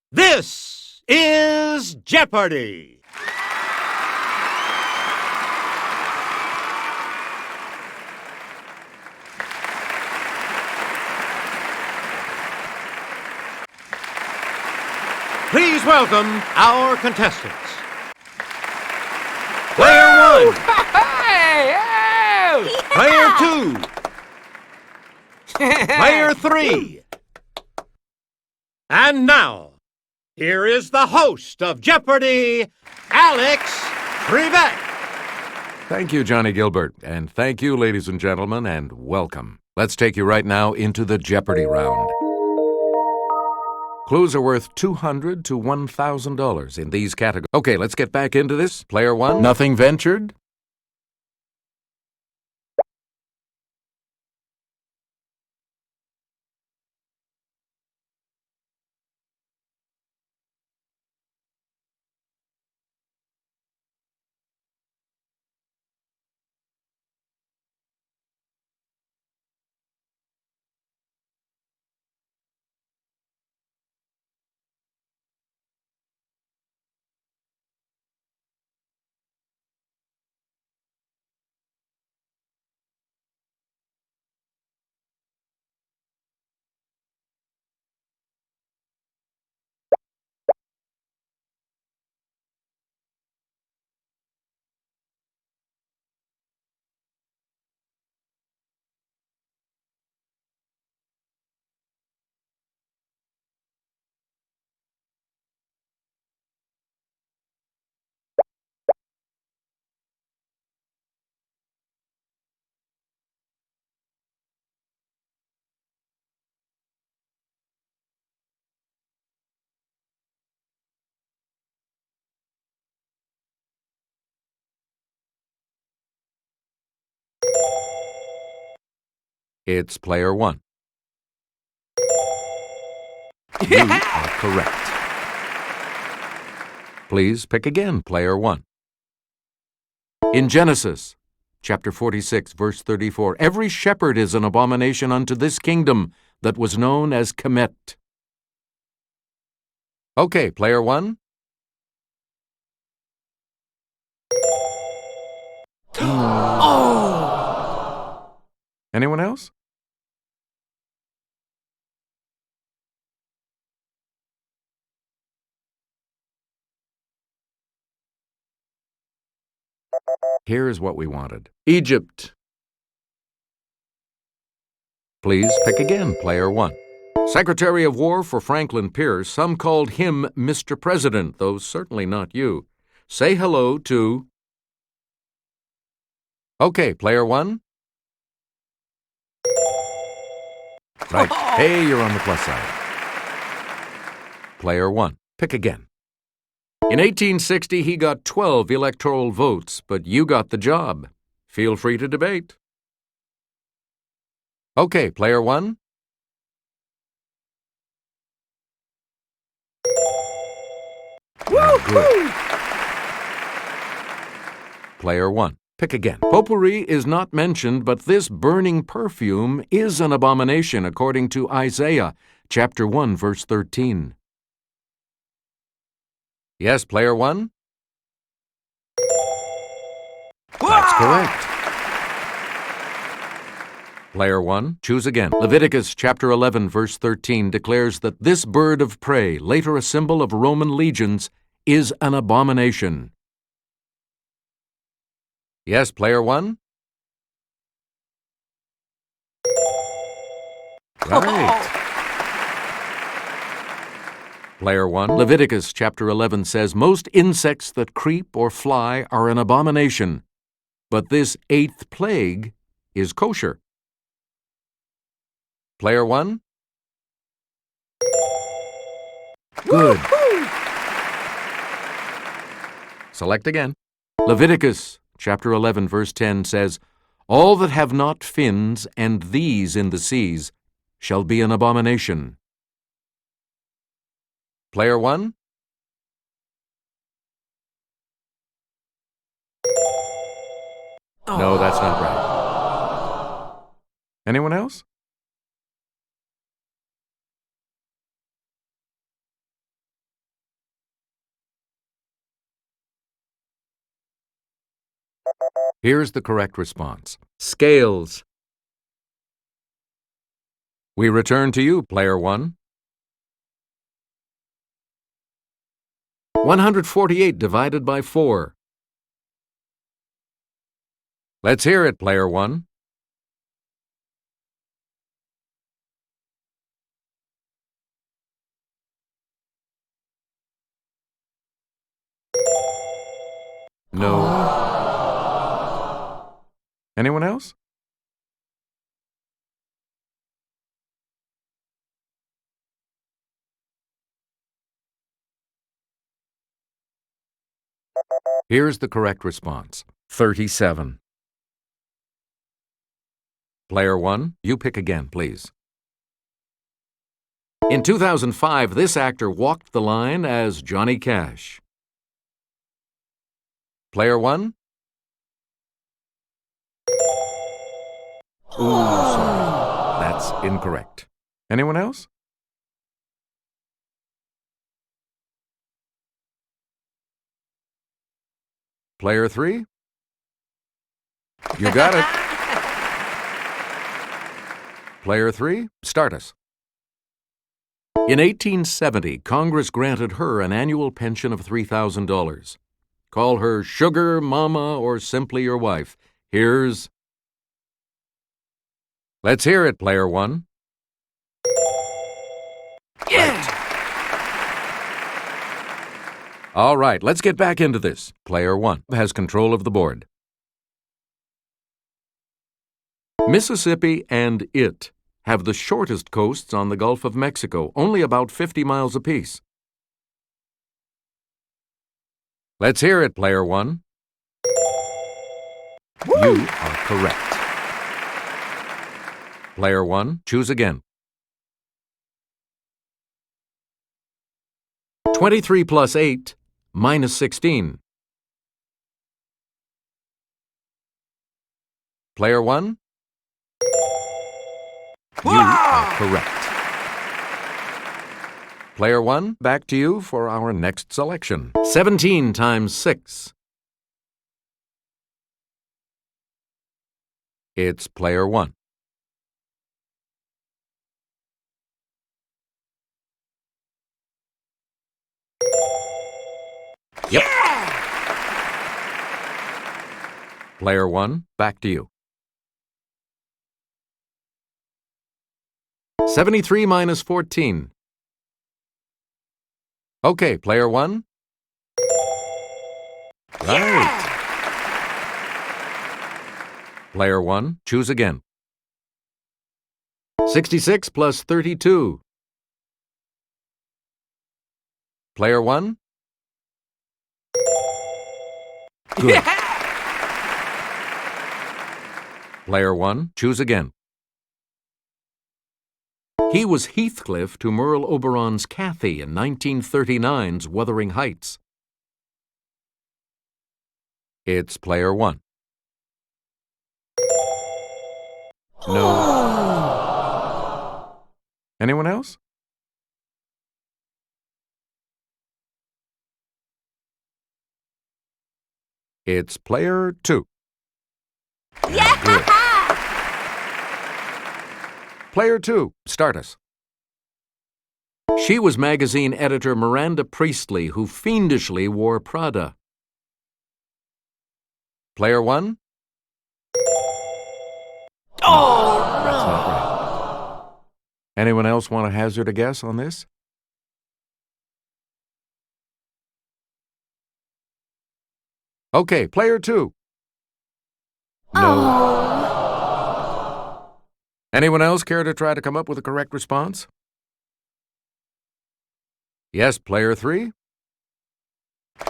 This is Jeopardy! Please welcome our contestants. Player 1. Player 2. Player 3. And now, here is the host of Jeopardy, Alex Trebek. Thank you, Johnny Gilbert, and thank you, ladies and gentlemen, and welcome. Let's take you right now into the Jeopardy round. Clues are worth $200 to $1,000 in these categories. Okay, let's get back into this. Player 1, nothing ventured. It's player 1. You are correct. Please pick again, player 1. In Genesis, chapter 46, verse 34, every shepherd is an abomination unto this kingdom that was known as Kemet. Okay, player 1. Oh! Anyone else? Here's what we wanted. Egypt. Please pick again, player 1. Secretary of War for Franklin Pierce, some called him Mr. President, though certainly not you. Say hello to... Okay, player 1. Right. Hey, you're on the plus side. Player 1. Pick again. In 1860, he got 12 electoral votes, but you got the job. Feel free to debate. Okay, player 1. Good. Player 1. Pick again. Potpourri is not mentioned, but this burning perfume is an abomination according to Isaiah, chapter 1, verse 13. Yes, player 1? That's correct. Player 1, choose again. Leviticus chapter 11, verse 13 declares that this bird of prey, later a symbol of Roman legions, is an abomination. Yes, player 1? Right. Player 1, Leviticus chapter 11 says, most insects that creep or fly are an abomination, but this 8th plague is kosher. Player 1? Good. Select again. Leviticus chapter 11 verse 10 says, all that have not fins and these in the seas shall be an abomination. Player 1? No, that's not right. Anyone else? Here's the correct response. Scales. We return to you, player 1. 148 divided by 4. Let's hear it, player 1. No. Anyone else? Here's the correct response. 37. Player 1, you pick again, please. In 2005, this actor walked the line as Johnny Cash. Player 1? Ooh, sorry. That's incorrect. Anyone else? Player 3? You got it. Player 3, start us. In 1870, Congress granted her an annual pension of $3,000. Call her Sugar, Mama, or simply your wife. Here's... Let's hear it, player 1. Yeah! All right, let's get back into this. Player 1 has control of the board. Mississippi and it have the shortest coasts on the Gulf of Mexico, only about 50 miles apiece. Let's hear it, player 1. You are correct. Player 1, choose again. 23 plus 8 minus 16. Player 1? You are correct. Player 1, back to you for our next selection. 17 times 6. It's player 1. Yep. Yeah! Player 1, back to you. 73 minus 14. Okay, player 1. Right. Player 1, choose again. 66 plus 32. Player 1. Good. Yeah! Player 1, choose again. He was Heathcliff to Merle Oberon's Cathy in 1939's Wuthering Heights. It's player 1. No. Anyone else? It's player 2. Yeah! Good. Player 2, start us. She was magazine editor Miranda Priestley, who fiendishly wore Prada. Player 1? Oh, That's not right. Anyone else want to hazard a guess on this? Okay, player 2. No. Anyone else care to try to come up with a correct response? Yes, player 3?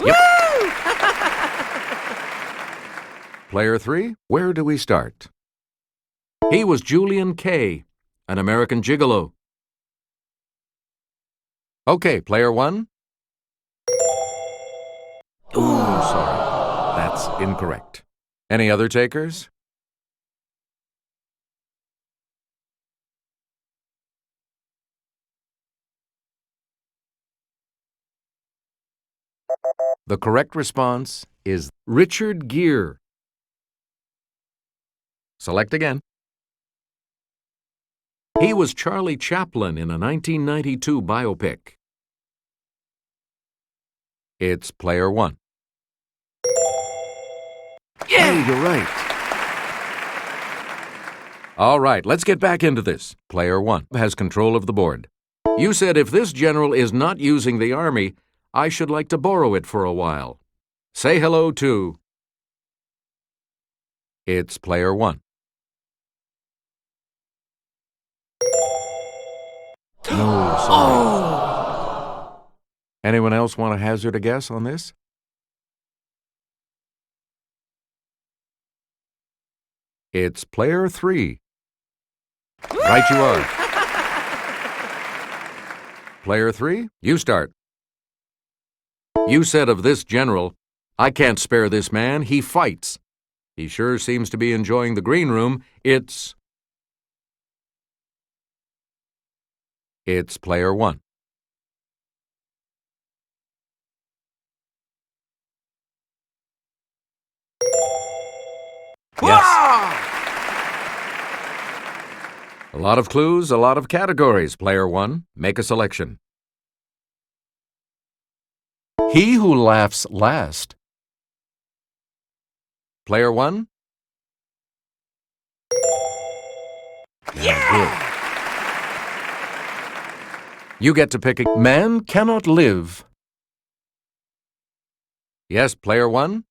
Yep. Player 3, where do we start? He was Julian Kay, an American gigolo. Okay, player 1? Ooh, sorry. That's incorrect. Any other takers? The correct response is Richard Gere. Select again. He was Charlie Chaplin in a 1992 biopic. It's player 1. Yeah! Hey, you're right. All right, let's get back into this. Player 1 has control of the board. You said if this general is not using the army, I should like to borrow it for a while. Say hello to... It's player 1. No, sorry. Anyone else want to hazard a guess on this? It's player 3. Right you are. Player 3, you start. You said of this general, I can't spare this man, he fights. He sure seems to be enjoying the green room. It's player 1. Yes. A lot of clues, a lot of categories. Player 1, make a selection. He who laughs last. Player 1? Yeah! Good. You get to pick a... Man cannot live. Yes, player 1?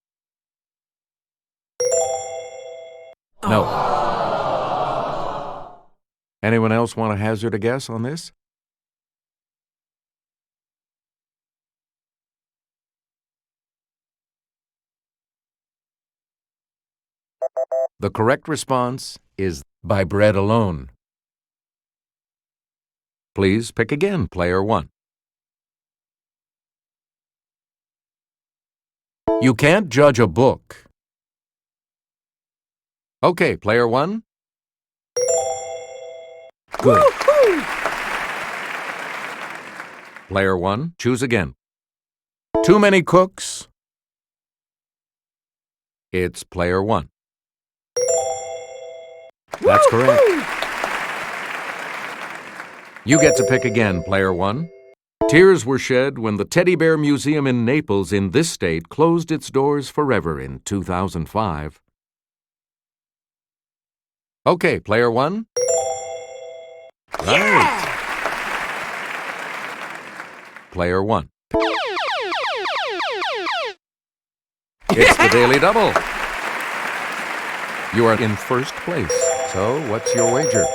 No. Anyone else want to hazard a guess on this? The correct response is by bread alone. Please pick again, player 1. You can't judge a book. Okay, player 1. Good. Player 1, choose again. Too many cooks. It's player 1. That's correct. You get to pick again, player 1. Tears were shed when the Teddy Bear Museum in Naples in this state closed its doors forever in 2005. Okay, player 1. Right. Player 1. It's the Daily Double. You are in first place. So, what's your wager?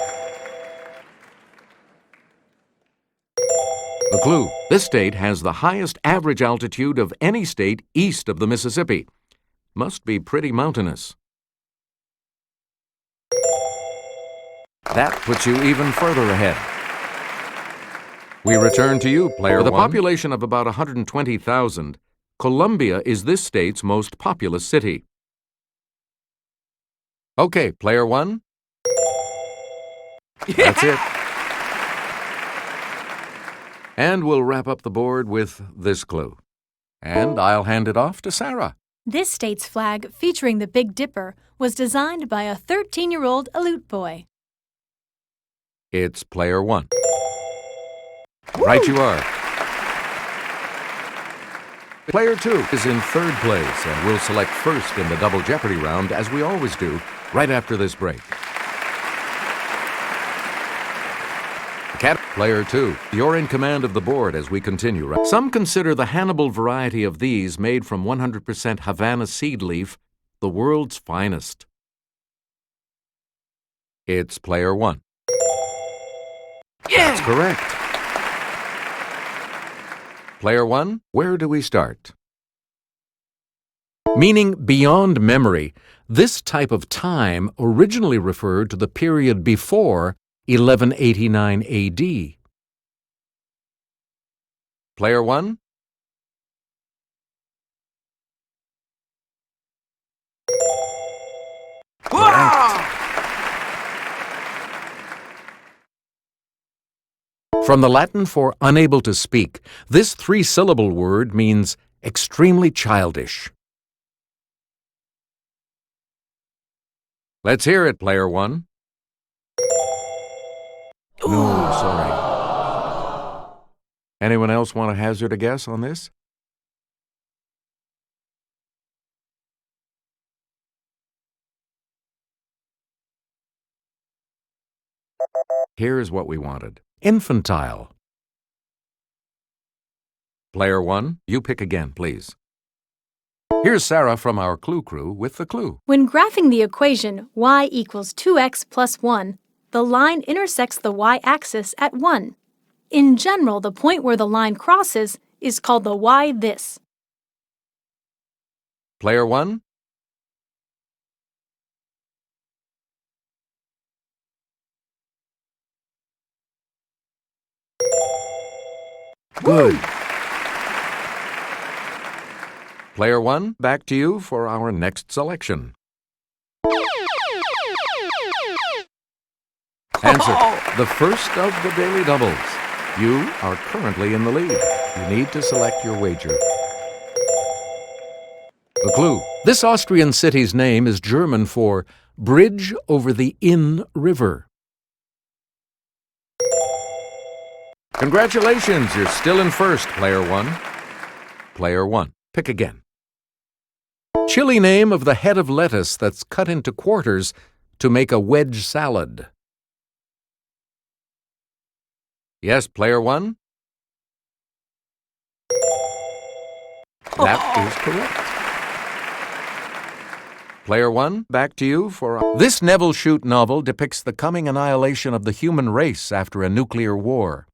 The clue. This state has the highest average altitude of any state east of the Mississippi. Must be pretty mountainous. That puts you even further ahead. We return to you, player 1. With a population of about 120,000, Columbia is this state's most populous city. Okay, player 1. That's it. And we'll wrap up the board with this clue. And I'll hand it off to Sarah. This state's flag, featuring the Big Dipper, was designed by a 13-year-old Aleut boy. It's player 1. Right you are. Player 2 is in third place and will select first in the Double Jeopardy round, as we always do, right after this break. Player 2, you're in command of the board as we continue. Some consider the Hannibal variety of these, made from 100% Havana seed leaf, the world's finest. It's player 1. Yeah! That's correct. Player 1, where do we start? Meaning beyond memory, this type of time originally referred to the period before 1189 AD. Player 1? Correct. From the Latin for unable to speak, this three-syllable word means extremely childish. Let's hear it, player one. No, sorry. Anyone else want to hazard a guess on this? Here's what we wanted. Infantile. Player one, you pick again, please. Here's Sarah from our Clue Crew with the clue. When graphing the equation y equals 2x plus 1, the line intersects the y-axis at 1. In general, the point where the line crosses is called the y-this. Player one? Good. Player one, back to you for our next selection. Answer, the first of the daily doubles. You are currently in the lead. You need to select your wager. The clue. This Austrian city's name is German for Bridge over the Inn River. Congratulations, you're still in first, player one. Player one, pick again. Chili name of the head of lettuce that's cut into quarters to make a wedge salad. Yes, player one? That is correct. Player one, back to you for... This Neville Shute novel depicts the coming annihilation of the human race after a nuclear war.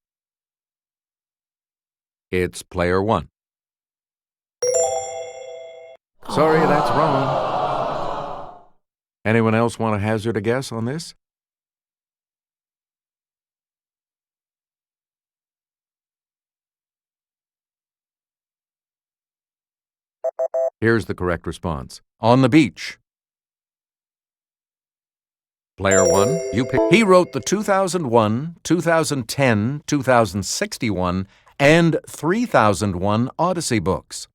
It's player one. Sorry, that's wrong. Anyone else want to hazard a guess on this? Here's the correct response. On the Beach. Player one, you pick. He wrote the 2001, 2010, 2061, and 3001 Odyssey books.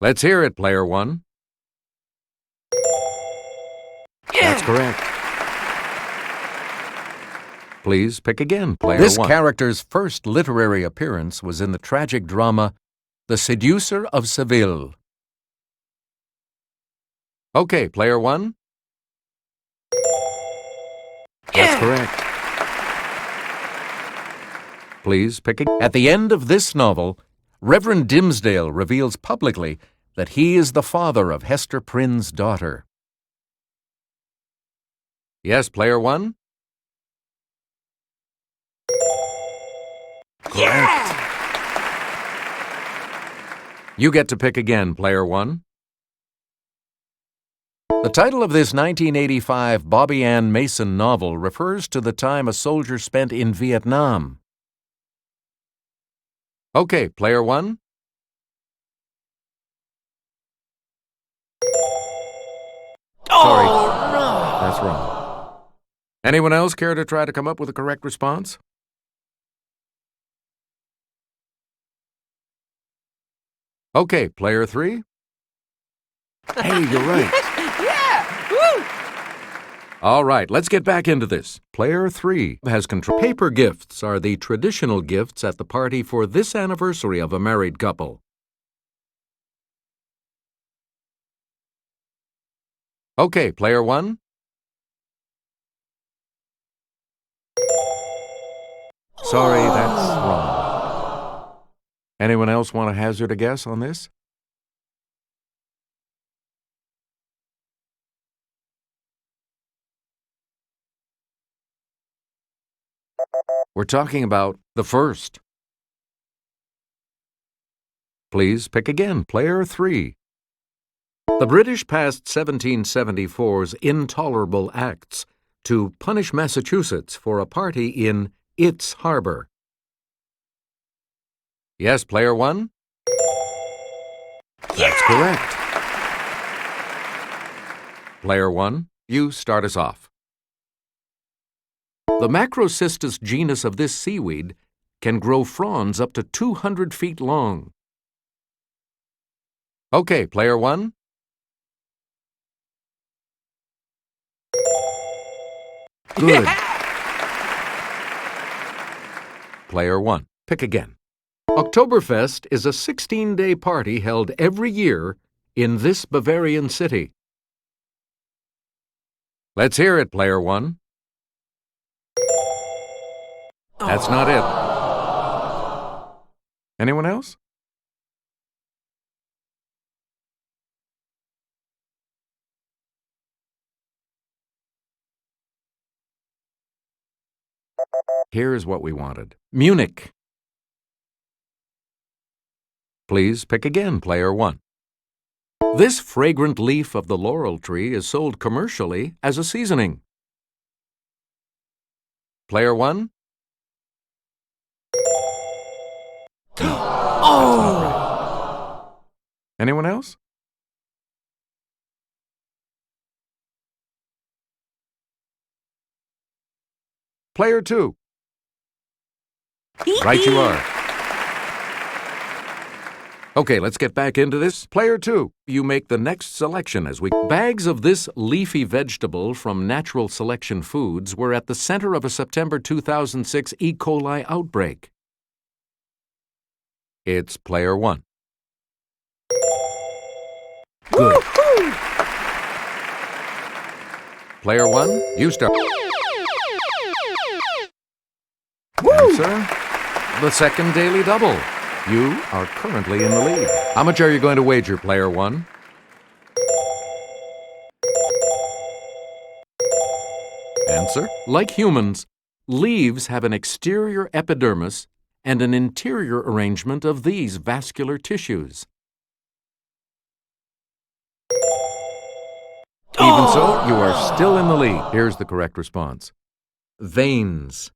Let's hear it, player one. That's correct. Please pick again, player one. This character's first literary appearance was in the tragic drama The Seducer of Seville. Okay, player one. That's correct. Please pick again. At the end of this novel, Reverend Dimsdale reveals publicly that he is the father of Hester Prynne's daughter. Yes, player one? Correct. You get to pick again, player one. The title of this 1985 Bobby Ann Mason novel refers to the time a soldier spent in Vietnam. Okay, player one. Sorry, that's wrong. Anyone else care to try to come up with a correct response? Okay, player three. Hey, you're right. Yeah! Woo! All right, let's get back into this. Player three has control. Paper gifts are the traditional gifts at the party for this anniversary of a married couple. Okay, player one. Sorry, that's wrong. Anyone else want to hazard a guess on this? We're talking about the first. Please pick again, player three. The British passed 1774's Intolerable Acts to punish Massachusetts for a party in its harbor. Yes, player one? That's correct. Player one, you start us off. The Macrocystis genus of this seaweed can grow fronds up to 200 feet long. Okay, player one. Good. Player 1. Pick again. Oktoberfest is a 16-day party held every year in this Bavarian city. Let's hear it, Player 1. That's not it. Anyone else? Here's what we wanted. Munich. Please pick again, Player 1. This fragrant leaf of the laurel tree is sold commercially as a seasoning. Player 1? Oh! Anyone else? Player 2. Right you are. Okay, let's get back into this. Player 2, you make the next selection as we... Bags of this leafy vegetable from Natural Selection Foods were at the center of a September 2006 E. coli outbreak. It's Player 1. Good. Woo-hoo! Player 1, you start. Woo! Answer, the second daily double. You are currently in the lead. How much are you going to wager, Player 1? Answer, like humans, leaves have an exterior epidermis and an interior arrangement of these vascular tissues. Even so, you are still in the lead. Here's the correct response. Veins.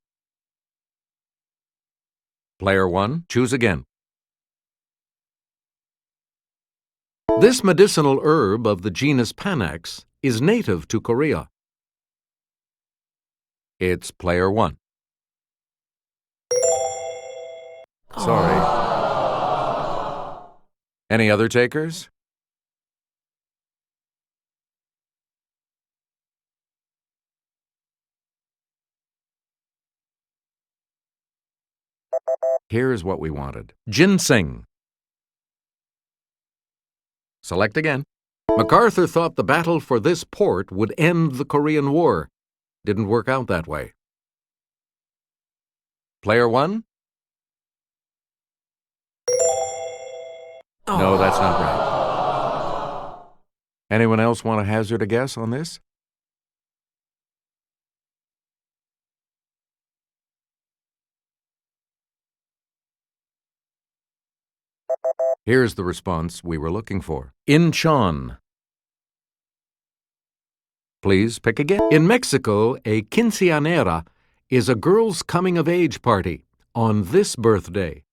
Player 1, choose again. This medicinal herb of the genus Panax is native to Korea. It's Player 1. Sorry. Any other takers? Here's what we wanted. Ginseng. Select again. MacArthur thought the battle for this port would end the Korean War. Didn't work out that way. Player 1? No, that's not right. Anyone else want to hazard a guess on this? Here's the response we were looking for. Incheon. Please pick again. In Mexico, a quinceañera is a girl's coming-of-age party on this birthday.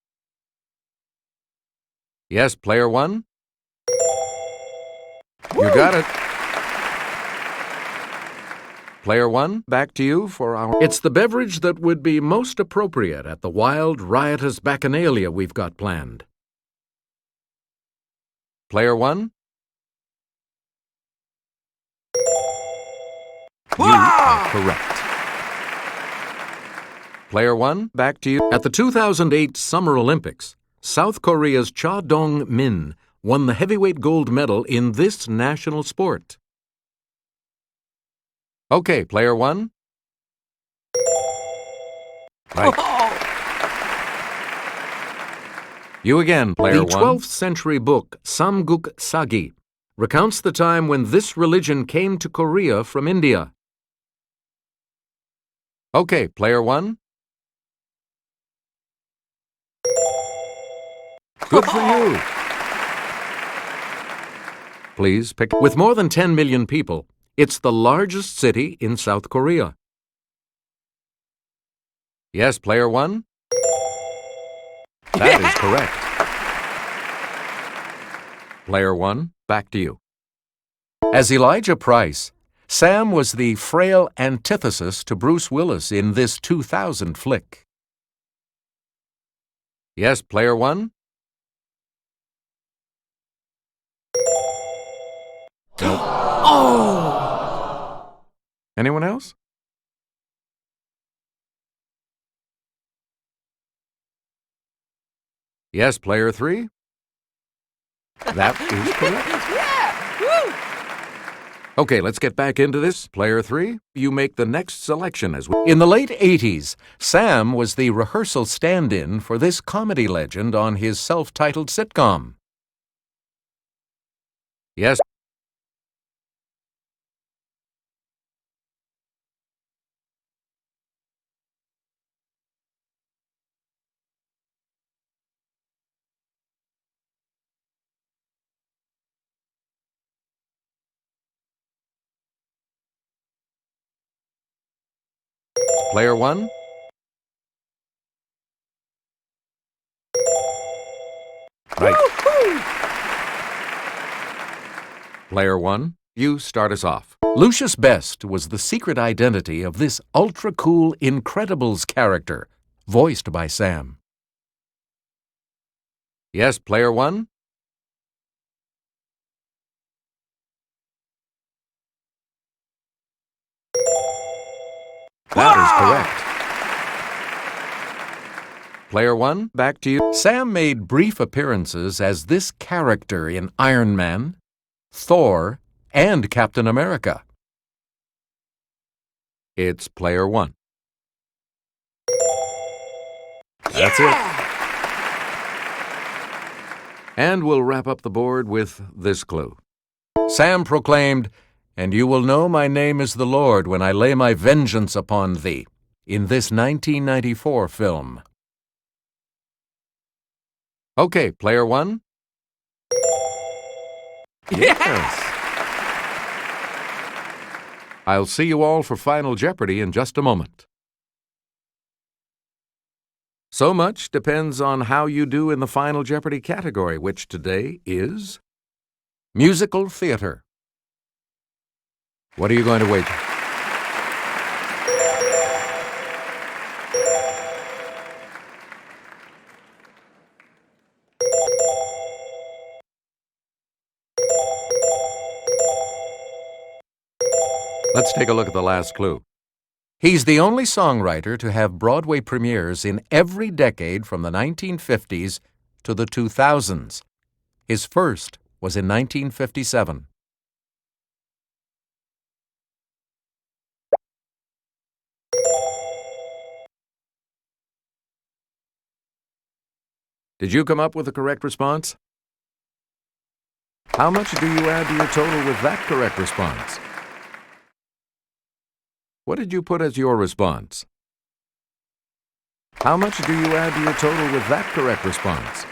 Yes, Player 1? You got it. Player 1, back to you for our... It's the beverage that would be most appropriate at the wild, riotous bacchanalia we've got planned. Player 1? You are correct. Player 1, back to you. At the 2008 Summer Olympics, South Korea's Cha Dong-min won the heavyweight gold medal in this national sport. Okay, Player 1. Right. You again, Player 1. The 12th century book, Samguk Sagi, recounts the time when this religion came to Korea from India. Okay, Player 1. Good for you. Please pick. With more than 10 million people, it's the largest city in South Korea. Yes, Player 1? That is correct. Player 1, back to you. As Elijah Price, Sam was the frail antithesis to Bruce Willis in this 2000 flick. Yes, Player 1? Nope. Oh! Anyone else? Yes, player 3? That is correct. Yeah! Woo! Okay, let's get back into this. Player 3, you make the next selection. In the late 80s, Sam was the rehearsal stand-in for this comedy legend on his self-titled sitcom. Yes. Player 1? Right. Woo-hoo! Player 1, you start us off. Lucius Best was the secret identity of this ultra-cool Incredibles character, voiced by Sam. Yes, player 1? That is correct. Player 1, back to you. Sam made brief appearances as this character in Iron Man, Thor, and Captain America. It's player 1. That's it. And we'll wrap up the board with this clue. Sam proclaimed, "And you will know my name is the Lord when I lay my vengeance upon thee," in this 1994 film. Okay, player 1. Yes. I'll see you all for Final Jeopardy in just a moment. So much depends on how you do in the Final Jeopardy category, which today is musical theater. What are you going to wager? Let's take a look at the last clue. He's the only songwriter to have Broadway premieres in every decade from the 1950s to the 2000s. His first was in 1957. Did you come up with the correct response? How much do you add to your total with that correct response? What did you put as your response? How much do you add to your total with that correct response?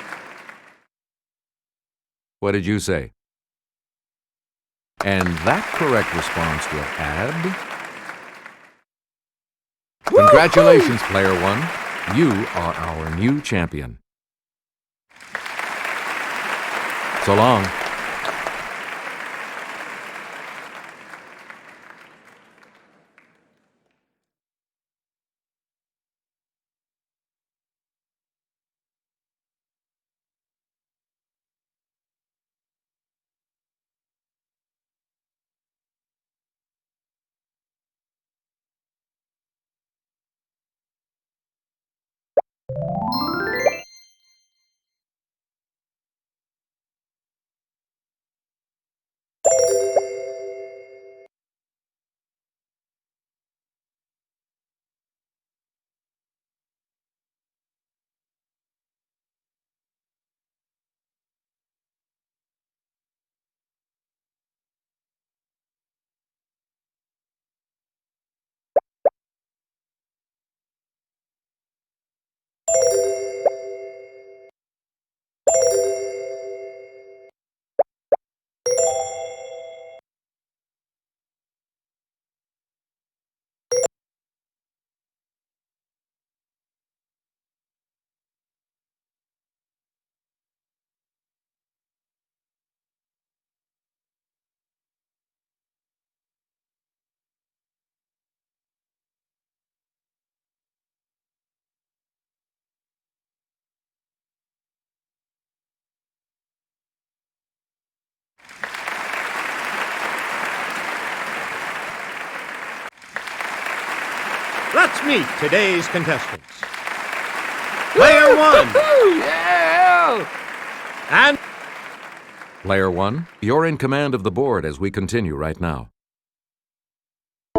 What did you say? And that correct response will add... Congratulations, player 1. You are our new champion. So long. Let's meet today's contestants. Player 1, Yeah! And Player 1, you're in command of the board as we continue right now.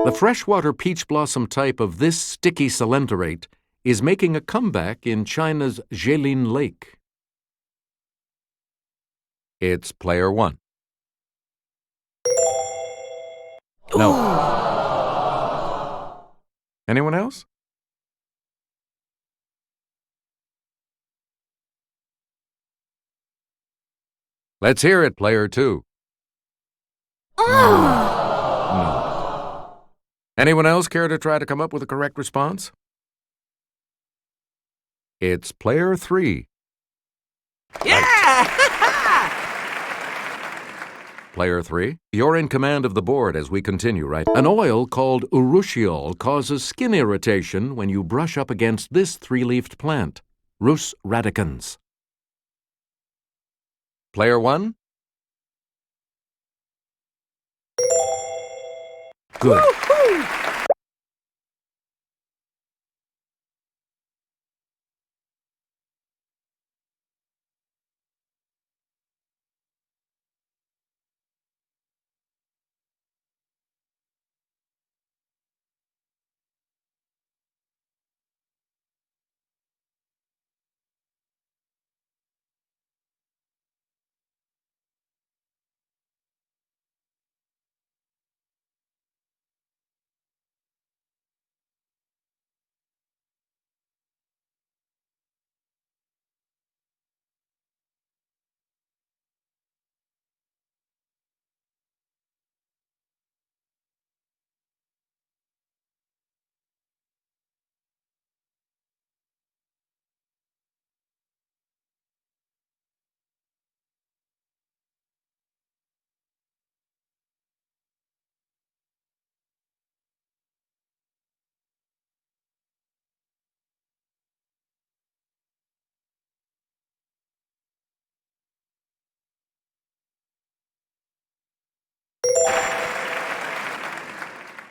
The freshwater peach blossom type of this sticky coelenterate is making a comeback in China's Jilin Lake. It's Player 1. No. Anyone else? Let's hear it, Player 2. No. Anyone else care to try to come up with a correct response? It's Player 3. Yeah! Player 3, you're in command of the board as we continue, right? An oil called urushiol causes skin irritation when you brush up against this three-leafed plant, Rus radicans. Player 1? Good.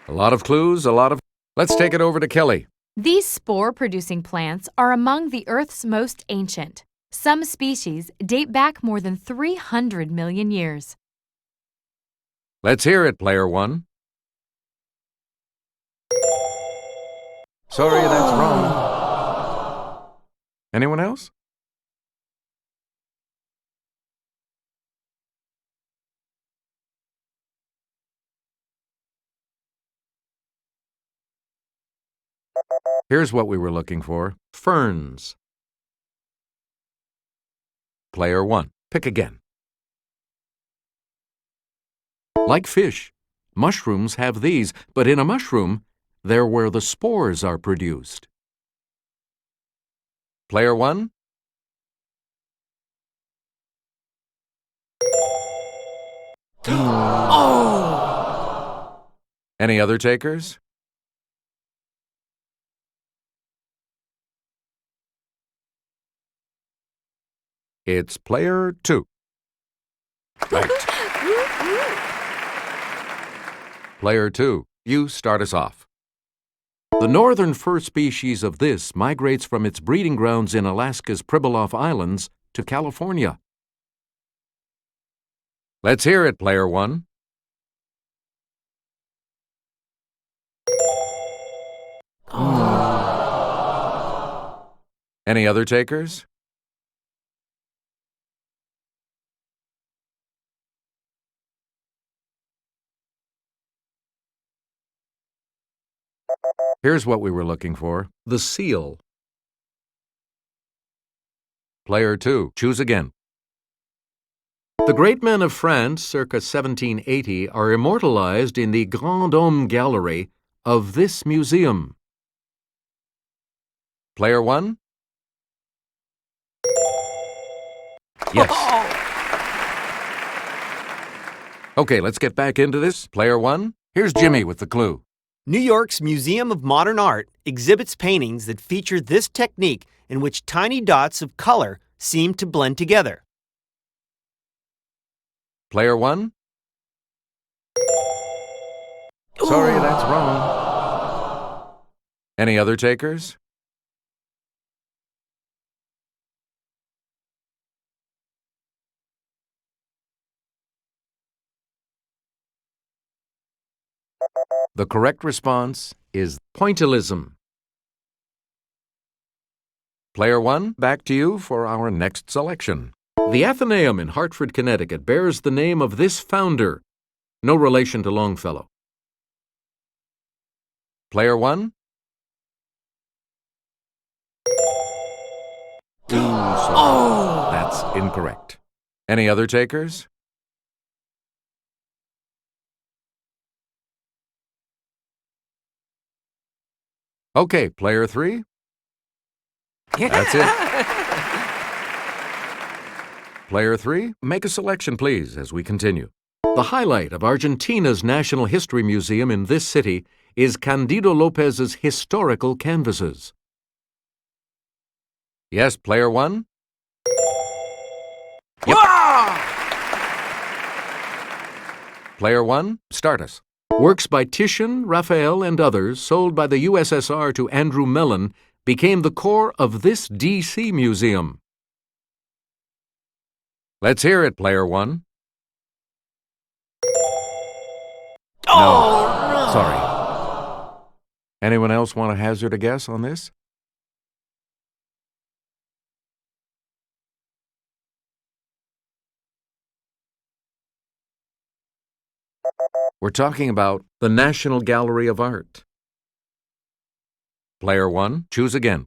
A lot of clues, Let's take it over to Kelly. These spore-producing plants are among the Earth's most ancient. Some species date back more than 300 million years. Let's hear it, Player 1. Sorry, that's wrong. Anyone else? Here's what we were looking for. Ferns. Player 1. Pick again. Like fish, mushrooms have these, but in a mushroom, they're where the spores are produced. Player 1? Oh! Any other takers? It's Player 2. Right. Player 2, you start us off. The northern fur species of this migrates from its breeding grounds in Alaska's Pribilof Islands to California. Let's hear it, Player 1. Any other takers? Here's what we were looking for. The seal. Player 2, choose again. The great men of France, circa 1780, are immortalized in the Grand Homme Gallery of this museum. Player 1? Yes. Okay, let's get back into this. Player 1, here's Jimmy with the clue. New York's Museum of Modern Art exhibits paintings that feature this technique in which tiny dots of color seem to blend together. Player 1? Sorry, that's wrong. Any other takers? The correct response is pointillism. Player 1, back to you for our next selection. The Athenaeum in Hartford, Connecticut bears the name of this founder. No relation to Longfellow. Player 1? Oh! That's incorrect. Any other takers? Okay, player 3. That's it. Player 3, make a selection, please, as we continue. The highlight of Argentina's National History Museum in this city is Candido Lopez's historical canvases. Yes, player 1? Yep. Player 1, start us. Works by Titian, Raphael, and others sold by the USSR to Andrew Mellon became the core of this D.C. museum. Let's hear it, player 1. No, sorry. Anyone else want to hazard a guess on this? We're talking about the National Gallery of Art. Player 1, choose again.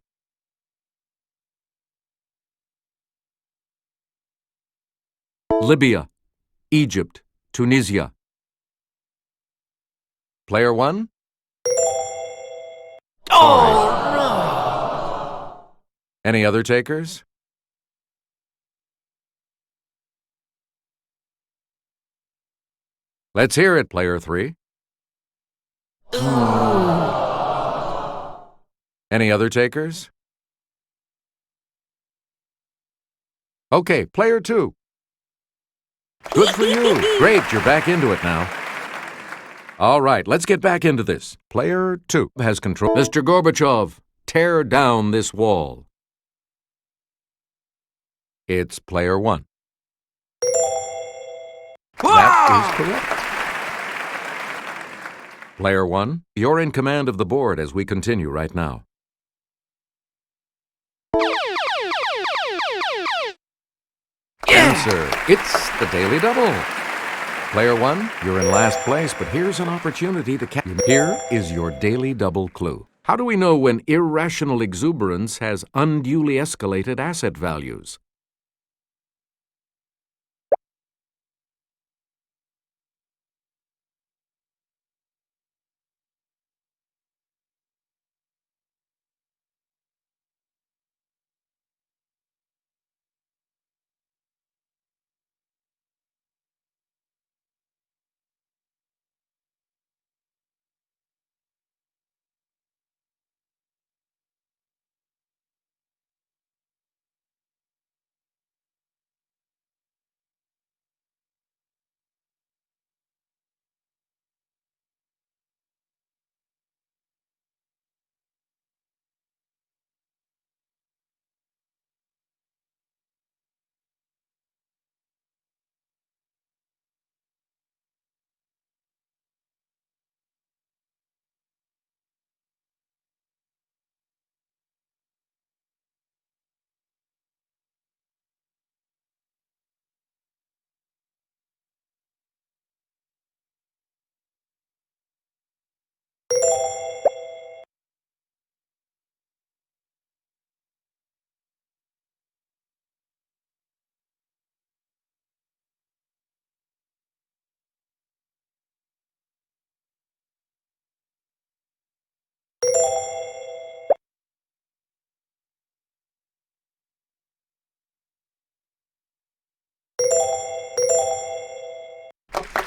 Libya, Egypt, Tunisia. Player 1? Oh, no! Any other takers? Let's hear it, player 3. Any other takers? Okay, player 2. Good for you. Great, you're back into it now. All right, let's get back into this. Player 2 has control. Mr. Gorbachev, tear down this wall. It's player 1. That is correct. Player 1, you're in command of the board as we continue right now. Answer, it's the Daily Double. Player 1, you're in last place, but here's an opportunity to catch. Here is your Daily Double clue. How do we know when irrational exuberance has unduly escalated asset values?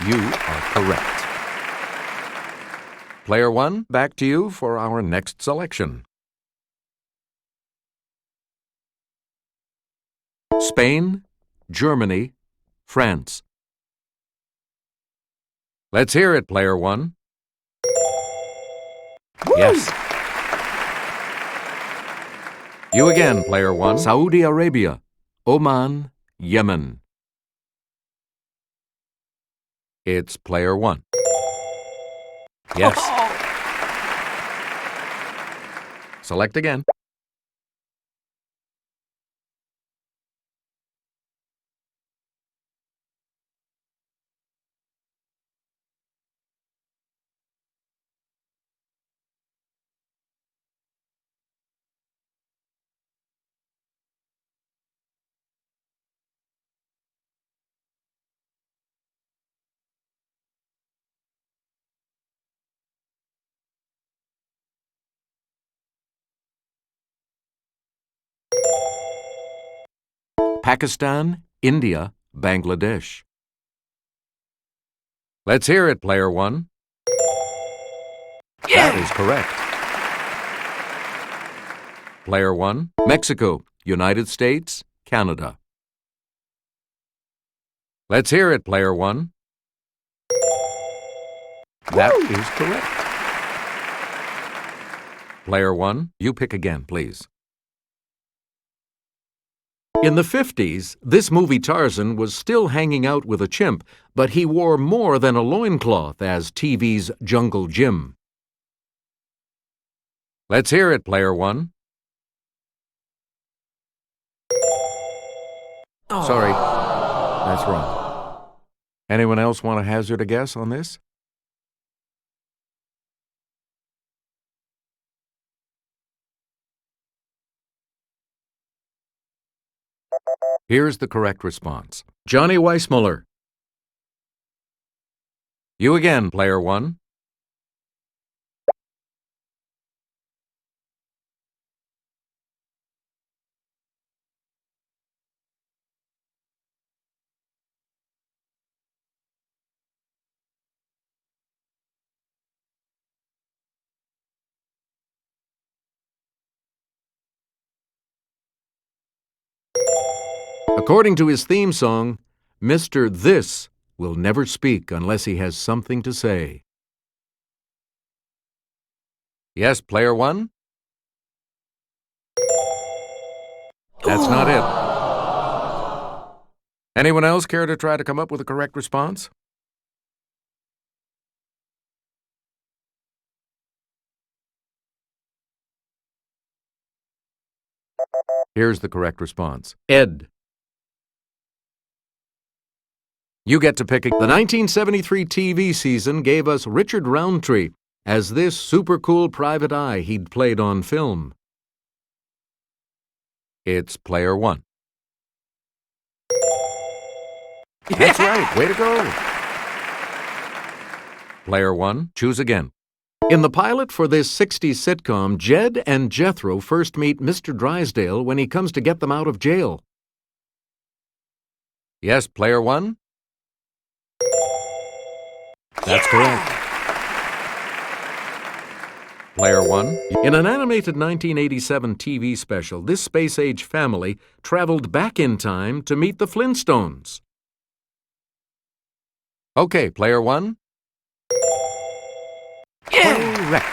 You are correct. Player 1, back to you for our next selection. Spain, Germany, France. Let's hear it, player 1. Yes. You again, player 1. Saudi Arabia, Oman, Yemen. It's player 1. Yes. Select again. Pakistan, India, Bangladesh. Let's hear it, player one. That is correct. Player one, Mexico, United States, Canada. Let's hear it, player one. That is correct. Player one, you pick again, please. In the 50s, this movie Tarzan was still hanging out with a chimp, but he wore more than a loincloth as TV's Jungle Jim. Let's hear it, player one. Sorry, that's wrong. Anyone else want to hazard a guess on this? Here's the correct response. Johnny Weissmuller. You again, player one. According to his theme song, Mr. This will never speak unless he has something to say. Yes, player one? That's not it. Anyone else care to try to come up with a correct response? Here's the correct response. Ed. You get to pick the 1973 TV season gave us Richard Roundtree as this super cool private eye he'd played on film. It's player one. That's right. Way to go. Player one, choose again. In the pilot for this 60s sitcom, Jed and Jethro first meet Mr. Drysdale when he comes to get them out of jail. Yes, player one? That's correct. Player one. In an animated 1987 TV special, this space-age family traveled back in time to meet the Flintstones. Okay, player one. Correct.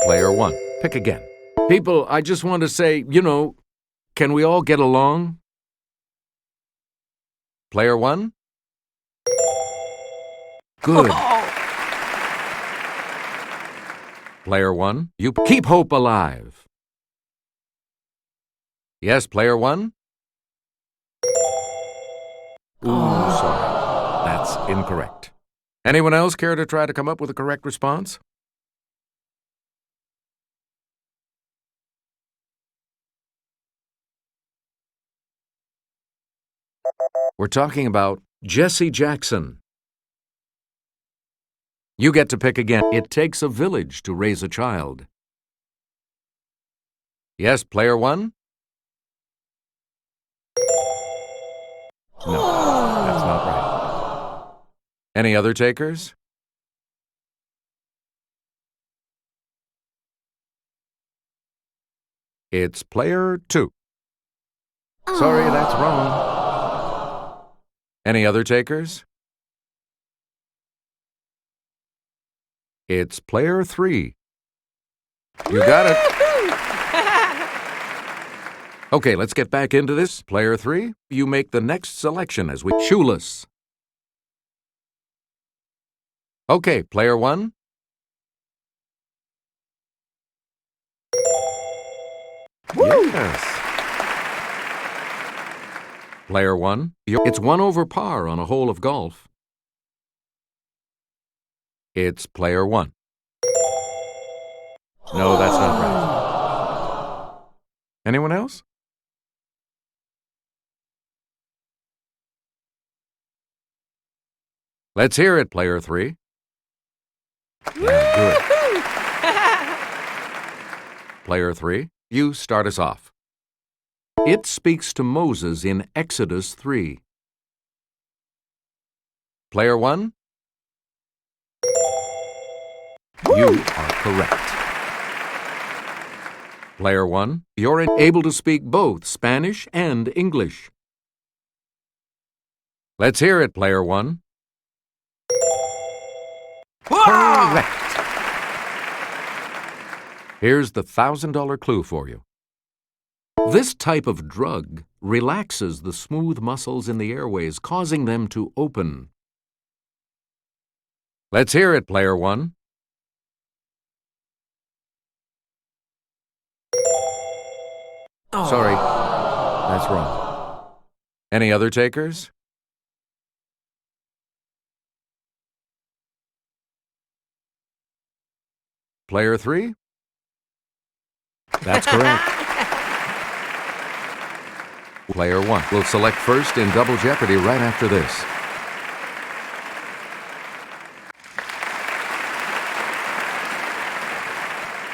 Player one. Pick again. People, I just want to say, can we all get along? Player one. Good. Player one, you keep hope alive. Yes, player one? Ooh, sorry. That's incorrect. Anyone else care to try to come up with a correct response? We're talking about Jesse Jackson. You get to pick again. It takes a village to raise a child. Yes, player one? No, that's not right. Any other takers? It's player two. Sorry, that's wrong. Any other takers? It's player three. You got it. Okay, let's get back into this. Player three, you make the next selection as we shoeless. Okay, player one. Yes. Player one. It's 1 over par on a hole of golf. It's player one. No, that's not right. Anyone else? Let's hear it, player three. Yeah, good. Player three, you start us off. It speaks to Moses in Exodus 3. Player one, you are correct. Player one, you're able to speak both Spanish and English. Let's hear it, player one. Correct. Here's the $1,000 clue for you. This type of drug relaxes the smooth muscles in the airways, causing them to open. Let's hear it, player one. Sorry, that's wrong. Any other takers? Player three? That's correct. Player one will select first in Double Jeopardy right after this.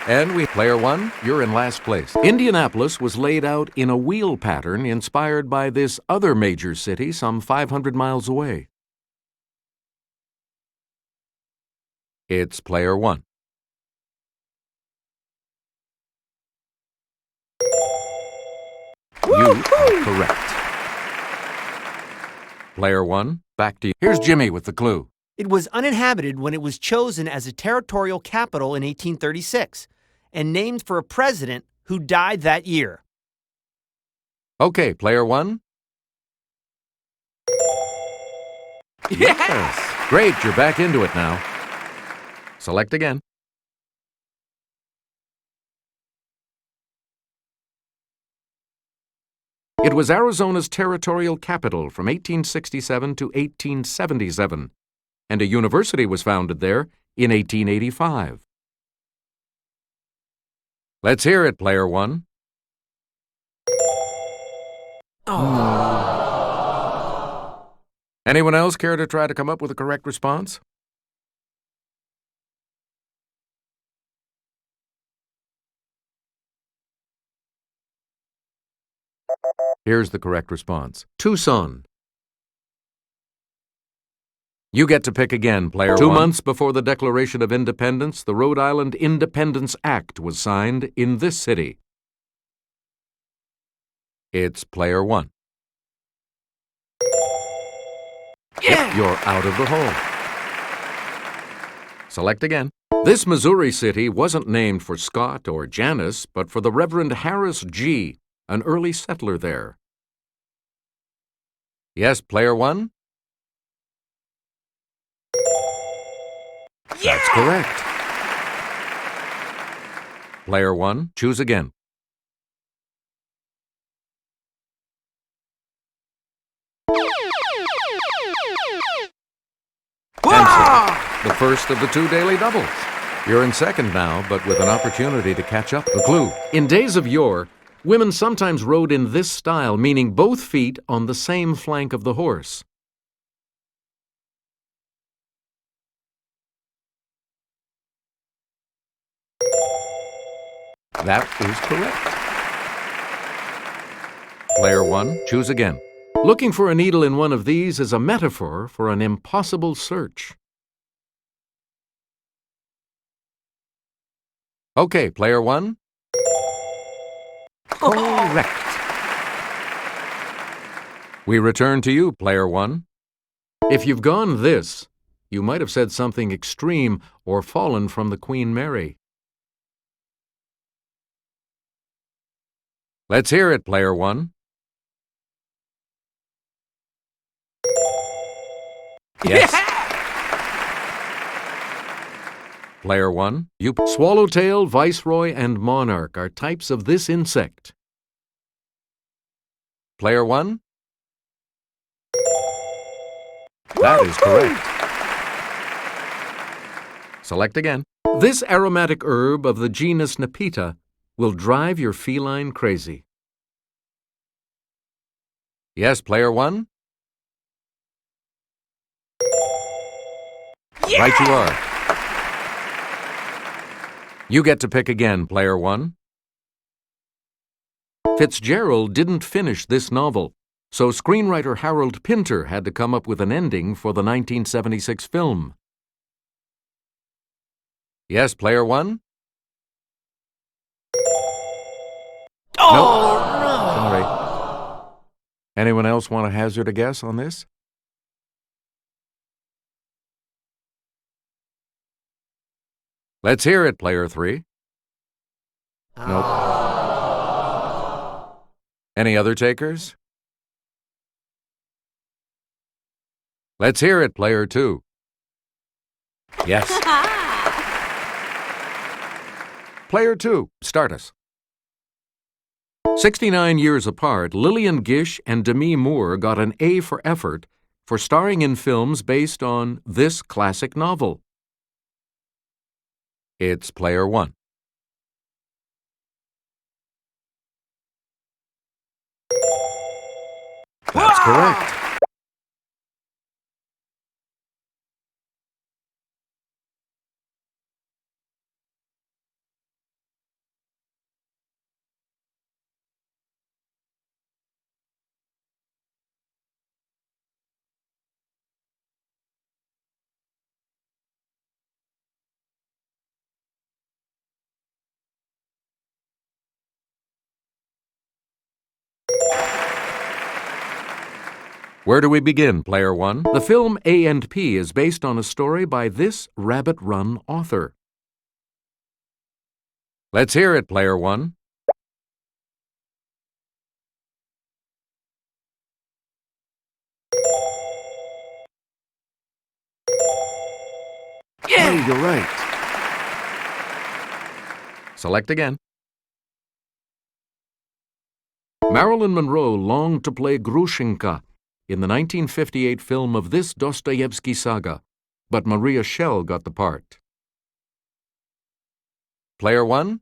And player one, you're in last place. Indianapolis was laid out in a wheel pattern inspired by this other major city some 500 miles away. It's player one. You are correct. Player one, back to you. Here's Jimmy with the clue. It was uninhabited when it was chosen as a territorial capital in 1836 and named for a president who died that year. Okay, player one. Yes! Great, you're back into it now. Select again. It was Arizona's territorial capital from 1867 to 1877, and a university was founded there in 1885. Let's hear it, player one. Anyone else care to try to come up with a correct response? Here's the correct response. Tucson. You get to pick again, player one. 2 months before the Declaration of Independence, the Rhode Island Independence Act was signed in this city. It's player one. Yeah! You're out of the hole. Select again. This Missouri city wasn't named for Scott or Janice, but for the Reverend Harris G., an early settler there. Yes, player one? Yeah! That's correct. Player one, choose again. Answer, the first of the 2 daily doubles. You're in second now, but with an opportunity to catch up. The clue. In days of yore, women sometimes rode in this style, meaning both feet on the same flank of the horse. That is correct. Player one, choose again. Looking for a needle in one of these is a metaphor for an impossible search. Okay, player one. Correct. We return to you, player one. If you've gone this, you might have said something extreme or fallen from the Queen Mary. Let's hear it, player one. Yes. Player 1, swallowtail, viceroy, and monarch are types of this insect. Player 1? That is correct. Select again. This aromatic herb of the genus Nepeta will drive your feline crazy. Yes, Player 1? Yeah! Right you are. You get to pick again, Player 1. Fitzgerald didn't finish this novel, so screenwriter Harold Pinter had to come up with an ending for the 1976 film. Yes, Player 1? Oh, Sorry. Anyone else want to hazard a guess on this? Let's hear it, Player 3. Nope. Any other takers? Let's hear it, Player 2. Yes. Player 2, start us. 69 years apart, Lillian Gish and Demi Moore got an A for effort for starring in films based on this classic novel. It's Player 1. That's correct. Where do we begin, Player 1? The film A&P is based on a story by this Rabbit Run author. Let's hear it, Player 1. yeah! Hey, you're right. Select again. Marilyn Monroe longed to play Grushenka in the 1958 film of this Dostoevsky saga, but Maria Schell got the part. Player 1?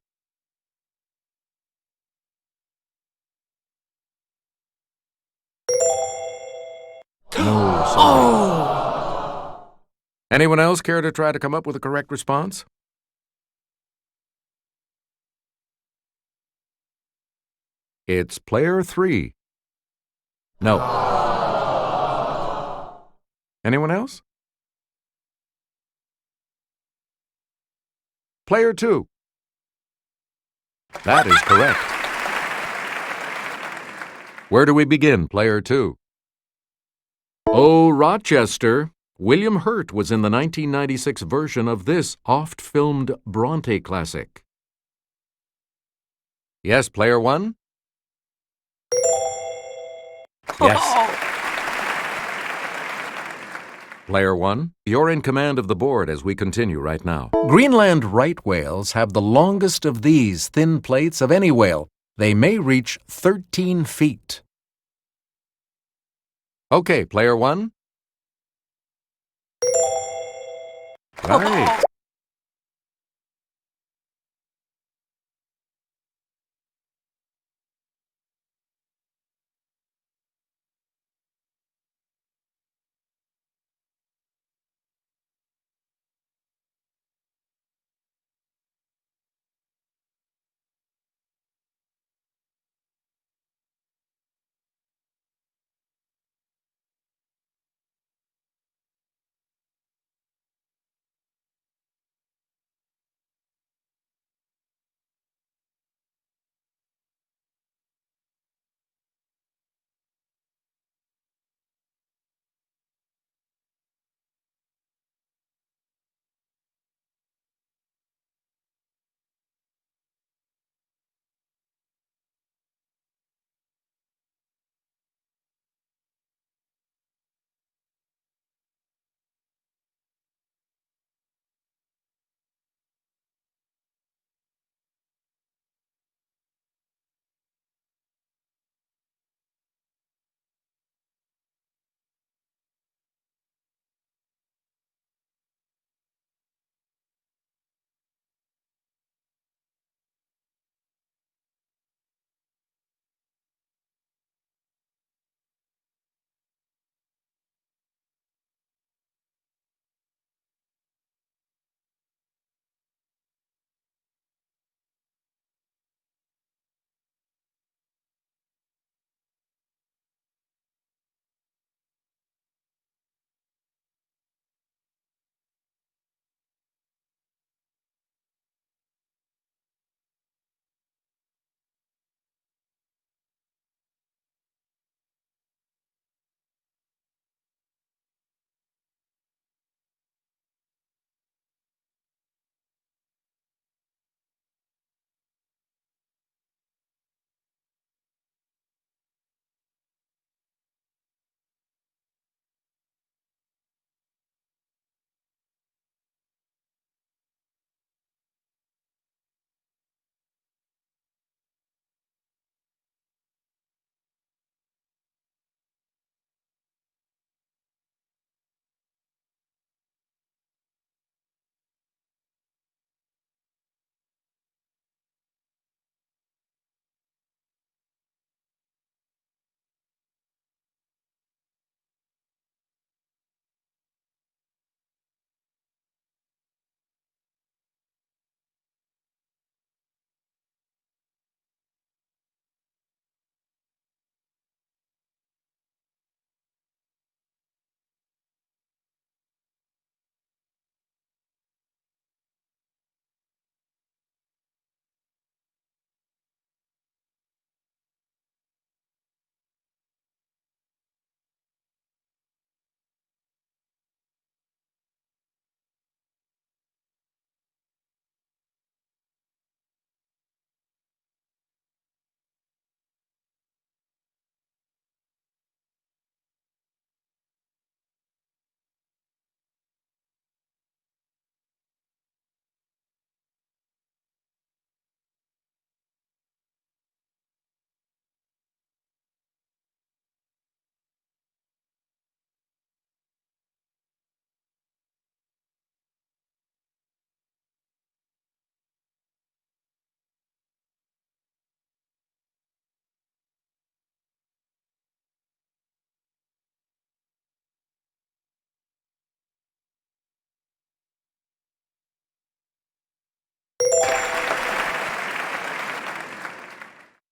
No, sorry. Oh! Anyone else care to try to come up with a correct response? It's Player 3. No. Anyone else? Player 2. That is correct. Where do we begin, Player 2? Oh, Rochester. William Hurt was in the 1996 version of this oft-filmed Bronte classic. Yes, Player 1? Yes. Player 1, you're in command of the board as we continue right now. Greenland right whales have the longest of these thin plates of any whale. They may reach 13 feet. Okay, Player 1. Right.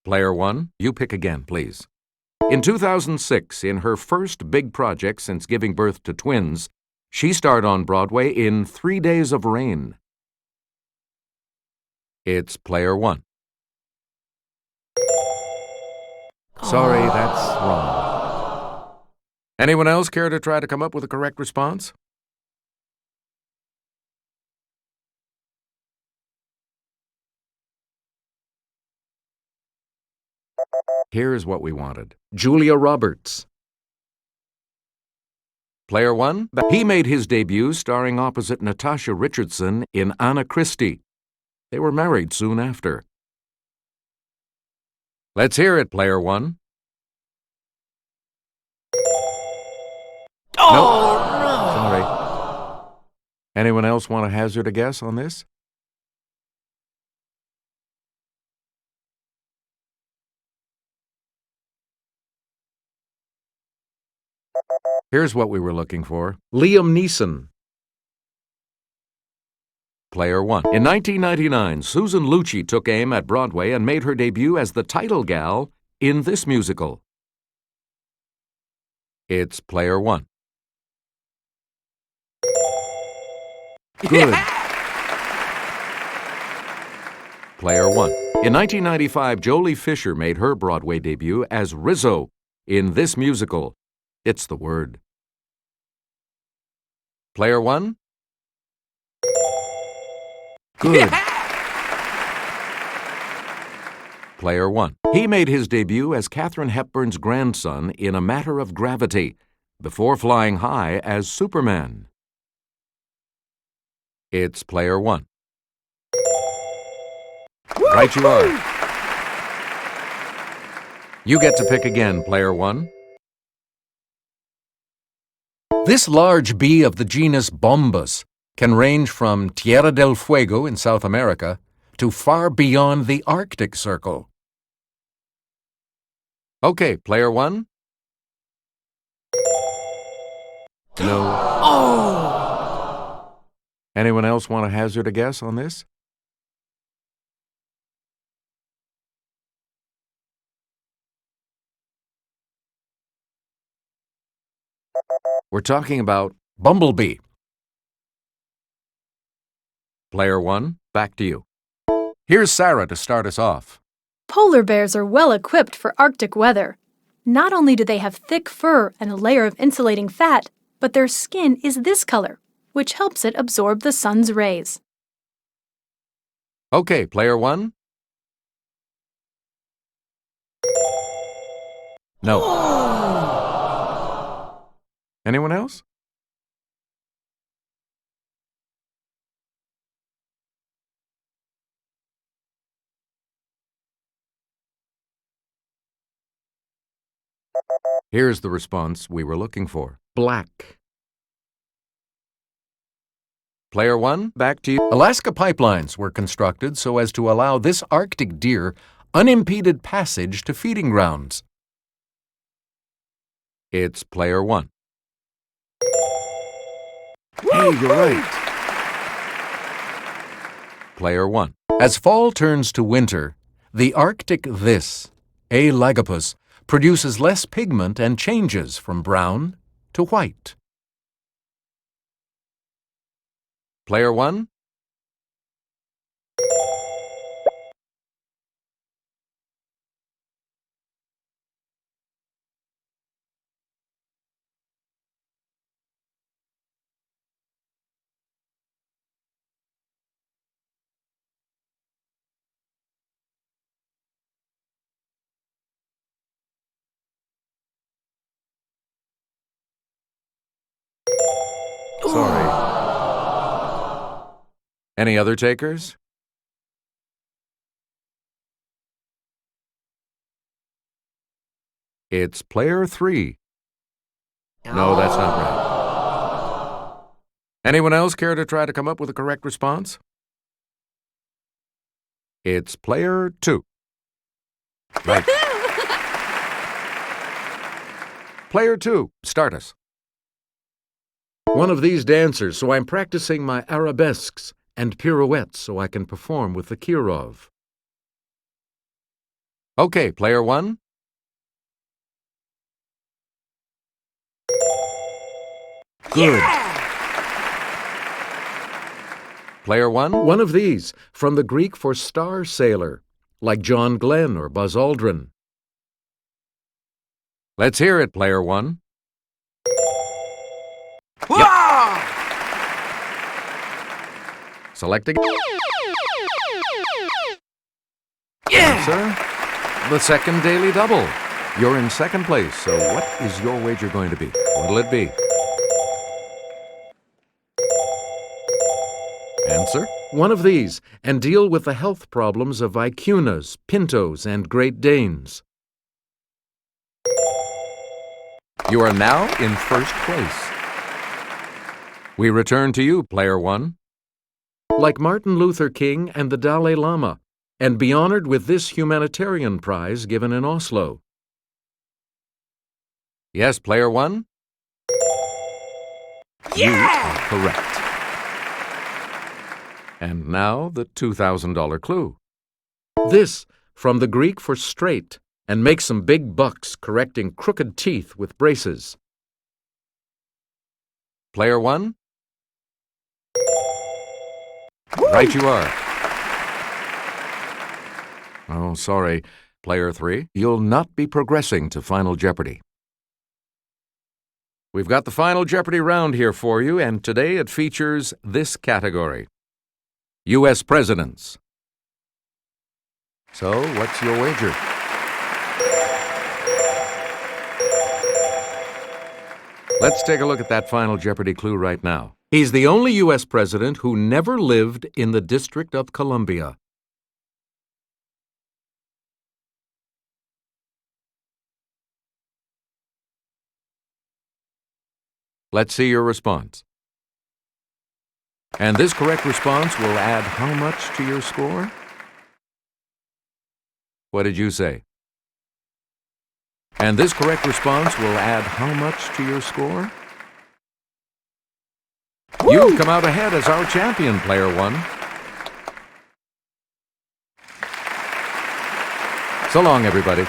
Player 1, you pick again, please. In 2006, in her first big project since giving birth to twins, she starred on Broadway in 3 Days of Rain. It's Player 1. Sorry, that's wrong. Anyone else care to try to come up with a correct response? Here's what we wanted. Julia Roberts. Player 1, he made his debut starring opposite Natasha Richardson in Anna Christie. They were married soon after. Let's hear it, Player 1. Oh, Nope. no! Sorry. Anyone else want to hazard a guess on this? Here's what we were looking for. Liam Neeson. Player 1. In 1999, Susan Lucci took aim at Broadway and made her debut as the title gal in this musical. It's Player 1. Good. Player 1. In 1995, Jolie Fisher made her Broadway debut as Rizzo in this musical. It's the word. Player 1. Good. Player 1. He made his debut as Katharine Hepburn's grandson in A Matter of Gravity, before flying high as Superman. It's Player 1. Right you are. You get to pick again, Player 1. This large bee of the genus Bombus can range from Tierra del Fuego in South America to far beyond the Arctic Circle. Okay, Player 1. No. Oh! Anyone else want to hazard a guess on this? We're talking about Bumblebee. Player 1, back to you. Here's Sarah to start us off. Polar bears are well equipped for Arctic weather. Not only do they have thick fur and a layer of insulating fat, but their skin is this color, which helps it absorb the sun's rays. Okay, Player 1. No. Anyone else? Here's the response we were looking for. Black. Player 1, back to you. Alaska pipelines were constructed so as to allow this Arctic deer unimpeded passage to feeding grounds. It's Player 1. Hey, you're right. Player 1. As fall turns to winter, the Arctic this, A. lagopus, produces less pigment and changes from brown to white. Player 1. Sorry. Any other takers? It's Player 3. No, that's not right. Anyone else care to try to come up with a correct response? It's Player 2. Right. Player 2, start us. One of these dancers, so I'm practicing my arabesques and pirouettes so I can perform with the Kirov. Okay, player one. Good. Player one of these, from the Greek for star sailor, like John Glenn or Buzz Aldrin. Let's hear it, player one. Select again. Answer. The second daily double. You're in second place, so what is your wager going to be? What'll it be? Answer. One of these, and deal with the health problems of vicunas, pintos, and Great Danes. You are now in first place. We return to you, player one. Like Martin Luther King and the Dalai Lama, and be honored with this humanitarian prize given in Oslo. Yes, player one? You are correct. And now the $2,000 clue. This, from the Greek for straight, and make some big bucks correcting crooked teeth with braces. Player one? Right you are. Oh, sorry, player three. You'll not be progressing to Final Jeopardy. We've got the Final Jeopardy round here for you, and today it features this category: U.S. presidents. So, what's your wager? Let's take a look at that Final Jeopardy clue right now. He's the only U.S. president who never lived in the District of Columbia. Let's see your response. And this correct response will add how much to your score? What did you say? And this correct response will add how much to your score? Woo! You've come out ahead as our champion, player one. So long, everybody.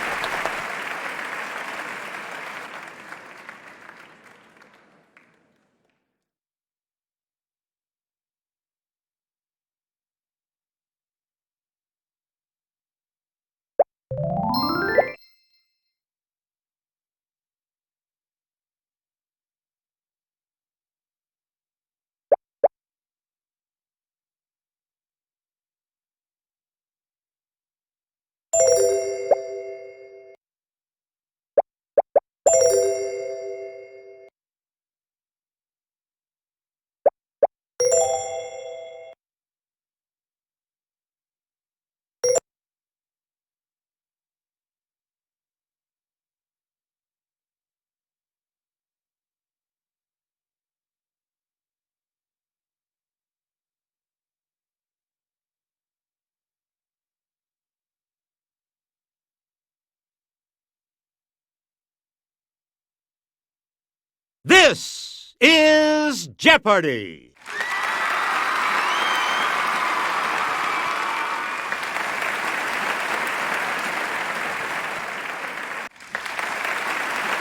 This is Jeopardy!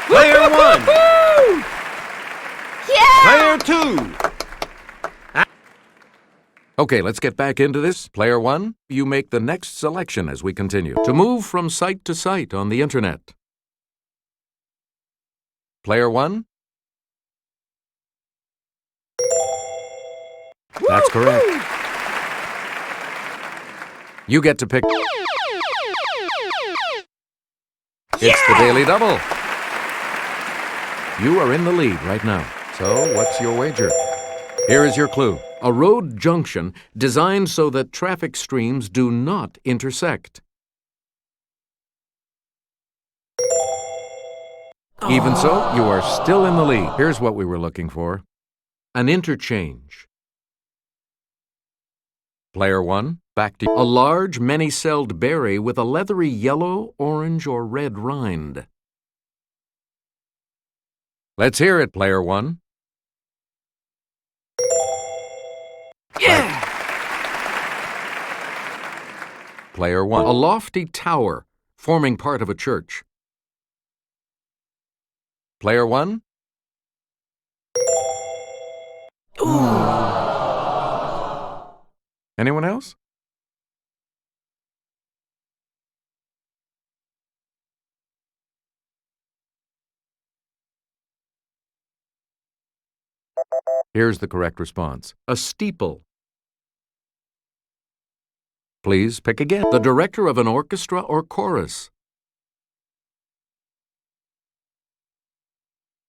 Player one! Yeah! Player two! Okay, let's get back into this. Player one, you make the next selection as we continue. To move from site to site on the internet. Player one? That's correct. You get to pick. It's the Daily Double. You are in the lead right now. So, what's your wager? Here is your clue. A road junction designed so that traffic streams do not intersect. Even so, you are still in the lead. Here's what we were looking for. An interchange. Player one, back to you. A large, many-celled berry with a leathery yellow, orange, or red rind. Let's hear it, player one. Yeah! Player one. A lofty tower forming part of a church. Player 1? Anyone else? Here's the correct response. A steeple. Please pick again. The director of an orchestra or chorus.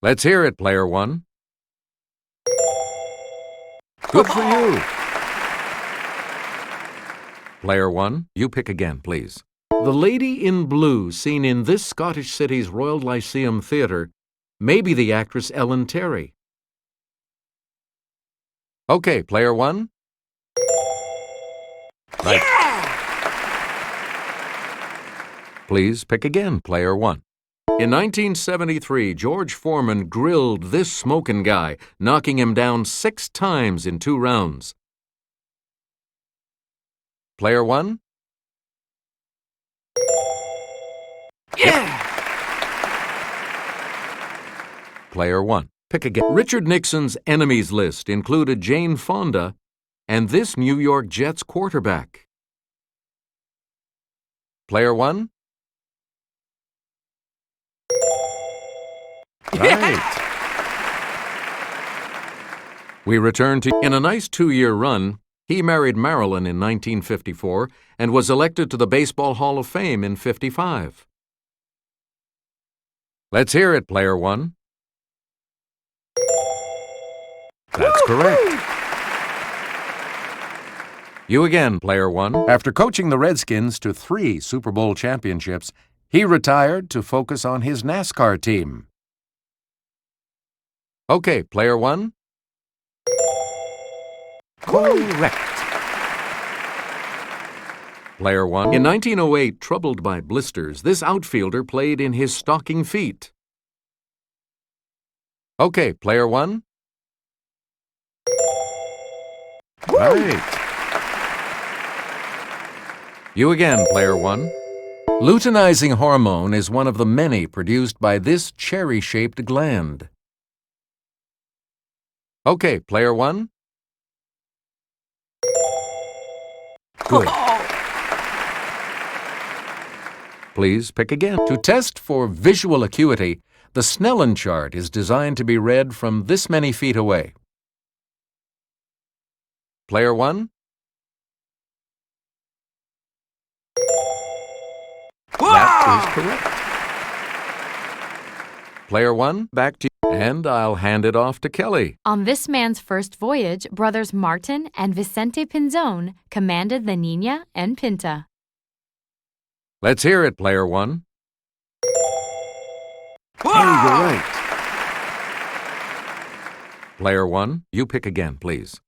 Let's hear it, Player 1. Good for you. Player 1, you pick again, please. The lady in blue seen in this Scottish city's Royal Lyceum Theatre may be the actress Ellen Terry. Okay, Player 1. Right. Please pick again, Player 1. In 1973, George Foreman grilled this smokin' guy, knocking him down 6 times in 2 rounds. Player 1? Yeah! Player 1. Pick again. Richard Nixon's enemies list included Jane Fonda and this New York Jets quarterback. Player 1? Right. We return to, in a nice 2-year run, he married Marilyn in 1954 and was elected to the Baseball Hall of Fame in '55. Let's hear it, Player 1. That's correct. You again, Player 1. After coaching the Redskins to 3 Super Bowl championships, he retired to focus on his NASCAR team. Okay, Player 1. Correct. Player 1. In 1908, troubled by blisters, this outfielder played in his stocking feet. Okay, Player 1. Right. You again, Player 1. Luteinizing hormone is one of the many produced by this cherry-shaped gland. Okay, Player 1. Good. Please pick again. To test for visual acuity, the Snellen chart is designed to be read from this many feet away. Player 1. That is correct. Player 1, back to you. And I'll hand it off to Kelly. On this man's first voyage, brothers Martin and Vicente Pinzon commanded the Niña and Pinta. Let's hear it, Player 1. Hey, you're right. Player 1, you pick again, please.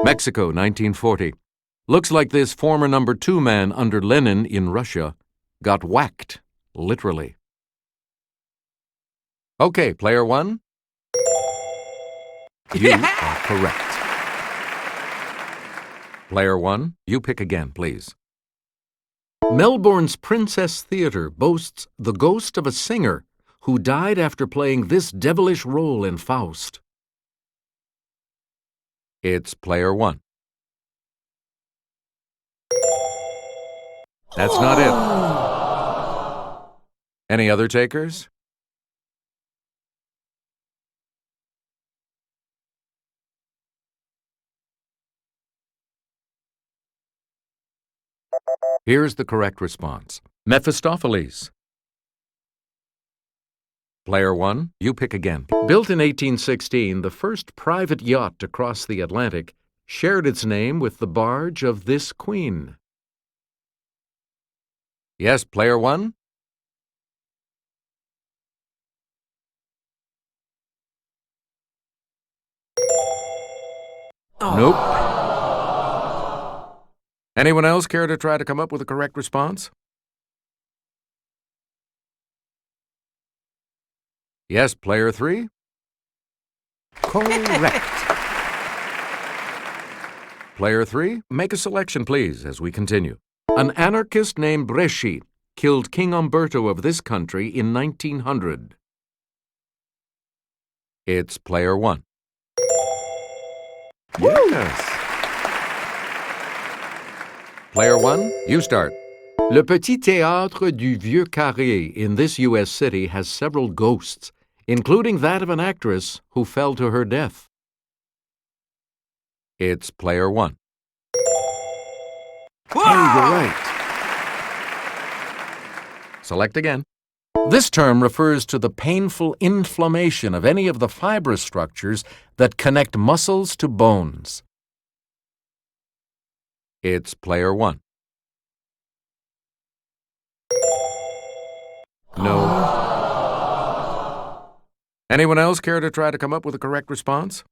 Mexico, 1940. Looks like this former number 2 man under Lenin in Russia got whacked, literally. Okay, Player 1. You are correct. Player 1, you pick again, please. Melbourne's Princess Theatre boasts the ghost of a singer who died after playing this devilish role in Faust. It's Player 1. That's not it. Any other takers? Here's the correct response. Mephistopheles. Player 1, you pick again. Built in 1816, the first private yacht to cross the Atlantic shared its name with the barge of this queen. Yes, Player 1? Nope. Anyone else care to try to come up with a correct response? Yes, Player 3? Correct. Player 3, make a selection, please, as we continue. An anarchist named Bresci killed King Umberto of this country in 1900? It's player 1. Yes. Player 1, you start. Le Petit Théâtre du Vieux Carré in this U.S. city has several ghosts, including that of an actress who fell to her death. It's player 1. Hey, you're right. Select again. This term refers to the painful inflammation of any of the fibrous structures that connect muscles to bones. It's player 1. No. Anyone else care to try to come up with a correct response?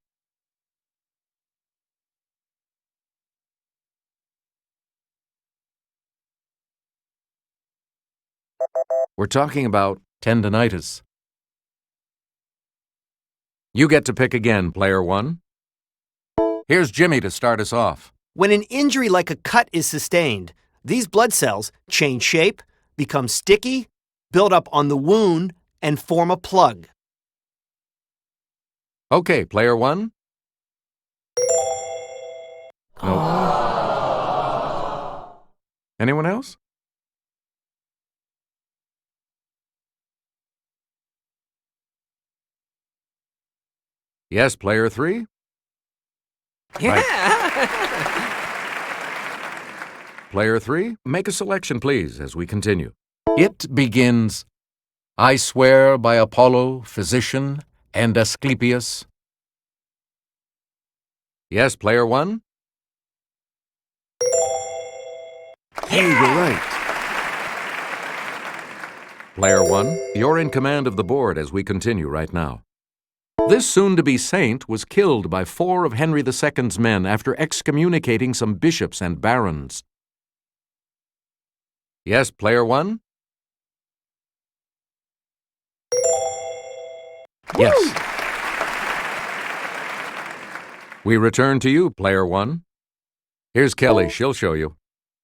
We're talking about tendinitis. You get to pick again, player 1. Here's Jimmy to start us off. When an injury like a cut is sustained, these blood cells change shape, become sticky, build up on the wound, and form a plug. Okay, player 1. No. Anyone else? Yes, player 3. Player 3, make a selection, please, as we continue. It begins, I swear by Apollo, physician, and Asclepius. Yes, player 1. Hey, you're right. Player 1, you're in command of the board as we continue right now. This soon-to-be saint was killed by 4 of Henry II's men after excommunicating some bishops and barons. Yes, player 1? Yes. We return to you, player 1. Here's Kelly, she'll show you.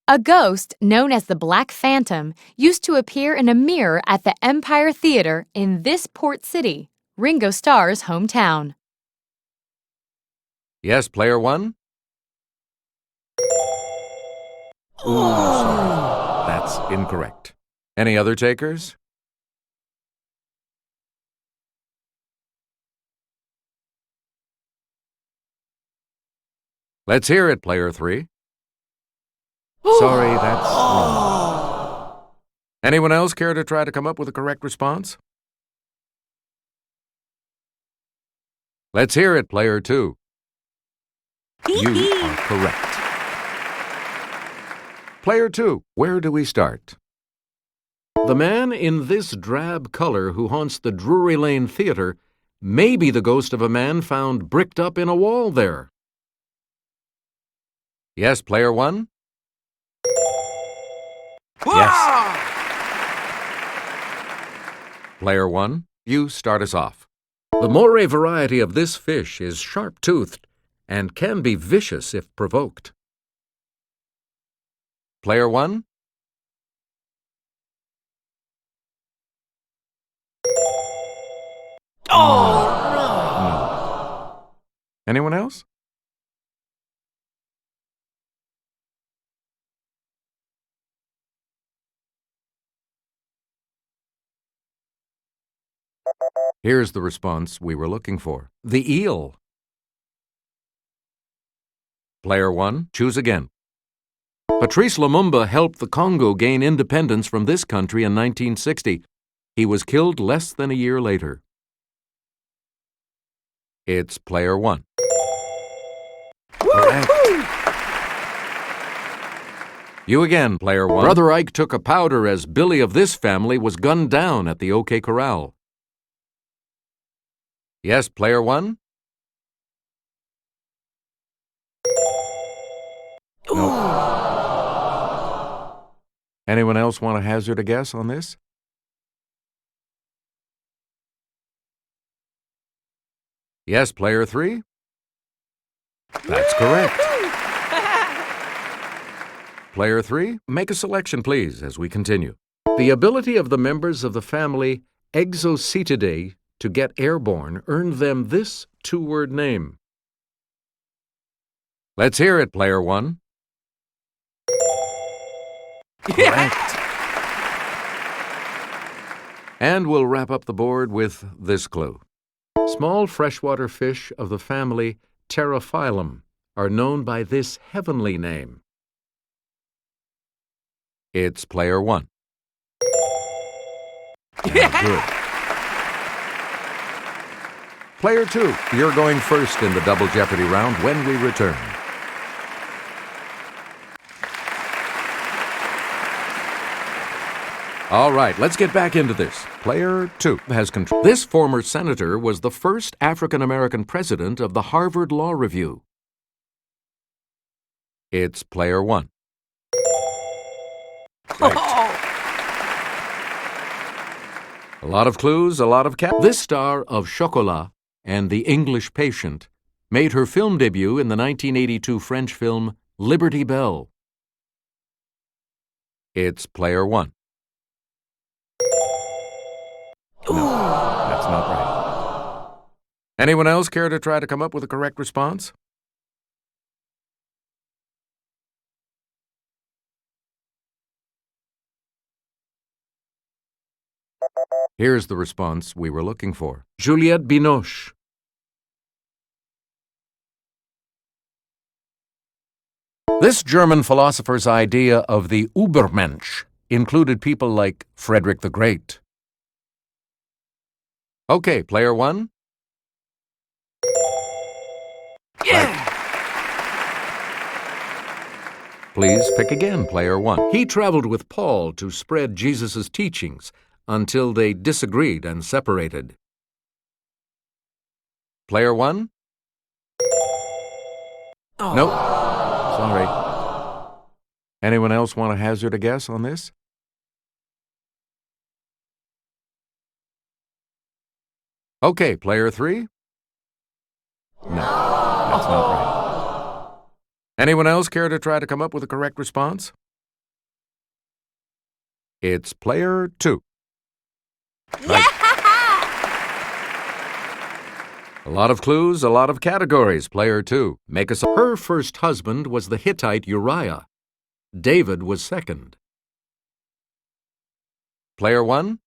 A ghost, known as the Black Phantom, used to appear in a mirror at the Empire Theater in this port city, Ringo Starr's hometown. Yes, player 1? Ooh, sorry. That's incorrect. Any other takers? Let's hear it, player 3. Sorry, that's wrong. Anyone else care to try to come up with a correct response? Let's hear it, player 2. You are correct. Player 2, where do we start? The man in this drab color who haunts the Drury Lane Theater may be the ghost of a man found bricked up in a wall there. Yes, player 1? Yes. Player 1, you start us off. The moray variety of this fish is sharp-toothed and can be vicious if provoked. Player 1? No. Anyone else? Here's the response we were looking for. The eel. Player 1, choose again. Patrice Lumumba helped the Congo gain independence from this country in 1960. He was killed less than a year later. It's player 1. Correct. You again, player 1. Brother Ike took a powder as Billy of this family was gunned down at the OK Corral. Yes, player 1? No. Anyone else want to hazard a guess on this? Yes, player 3? That's correct. Player 3, make a selection, please, as we continue. The ability of the members of the family Exocetidae to get airborne earned them this two-word name. Let's hear it, player one. Correct. And we'll wrap up the board with this clue. Small freshwater fish of the family Pterophyllum are known by this heavenly name. It's player one. Good. Player two, you're going first in the Double Jeopardy round when we return. All right, let's get back into this. Player two has control. This former senator was the first African-American president of the Harvard Law Review. It's player one. Right. A lot of clues, a lot of This star of Chocolat and The English Patient made her film debut in the 1982 French film Liberty Bell. It's player one. No, that's not right. Anyone else care to try to come up with a correct response? Here's the response we were looking for. Juliette Binoche. This German philosopher's idea of the Übermensch included people like Frederick the Great. Okay, player one. Yeah! Please pick again, player one. He traveled with Paul to spread Jesus' teachings until they disagreed and separated. Player one? Oh. Nope. Sorry. Anyone else want to hazard a guess on this? Okay, player three? No, that's not right. Anyone else care to try to come up with a correct response? It's player two. Right. A lot of clues, a lot of categories. Player two. Make us. Her first husband was the Hittite Uriah. David was second. Player one?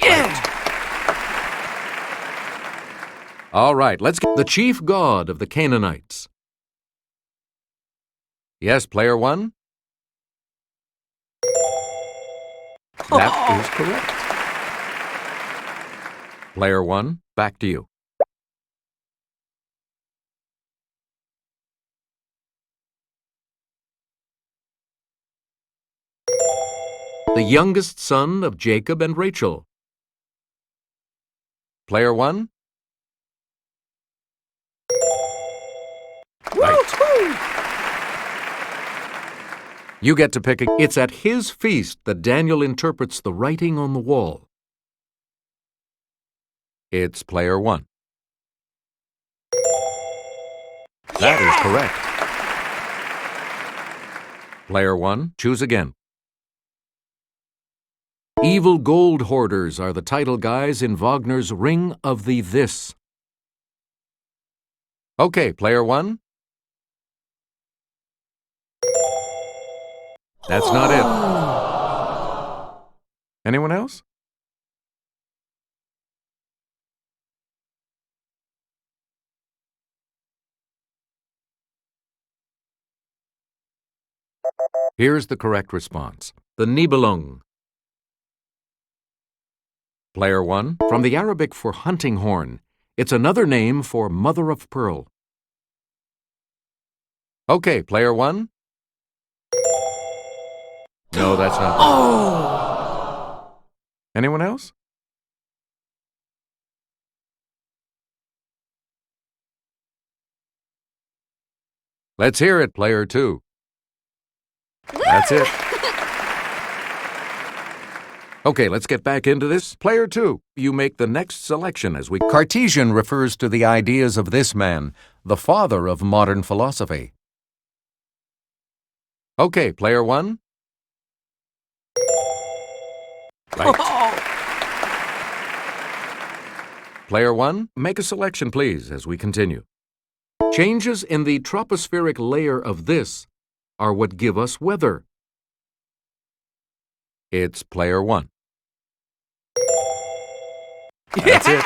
Yeah! All right, let's get the chief god of the Canaanites. Yes, player one? That is correct. Player one, back to you. The youngest son of Jacob and Rachel. Player one? Right. You get to pick a... It's at his feast that Daniel interprets the writing on the wall. It's player one. That is correct. Player one, choose again. Evil gold hoarders are the title guys in Wagner's Ring of the This. Okay, player one. That's not it. Anyone else? Here's the correct response. The Nibelung. Player one, from the Arabic for hunting horn, it's another name for mother of pearl. Okay, player one. No, that's not. Oh! Anyone else? Let's hear it, player two. That's it. Okay, let's get back into this. Player two, you make the next selection as we... Cartesian refers to the ideas of this man, the father of modern philosophy. Okay, player one. Right. Player one, make a selection, please, as we continue. Changes in the tropospheric layer of this are what give us weather. It's player one. That's it.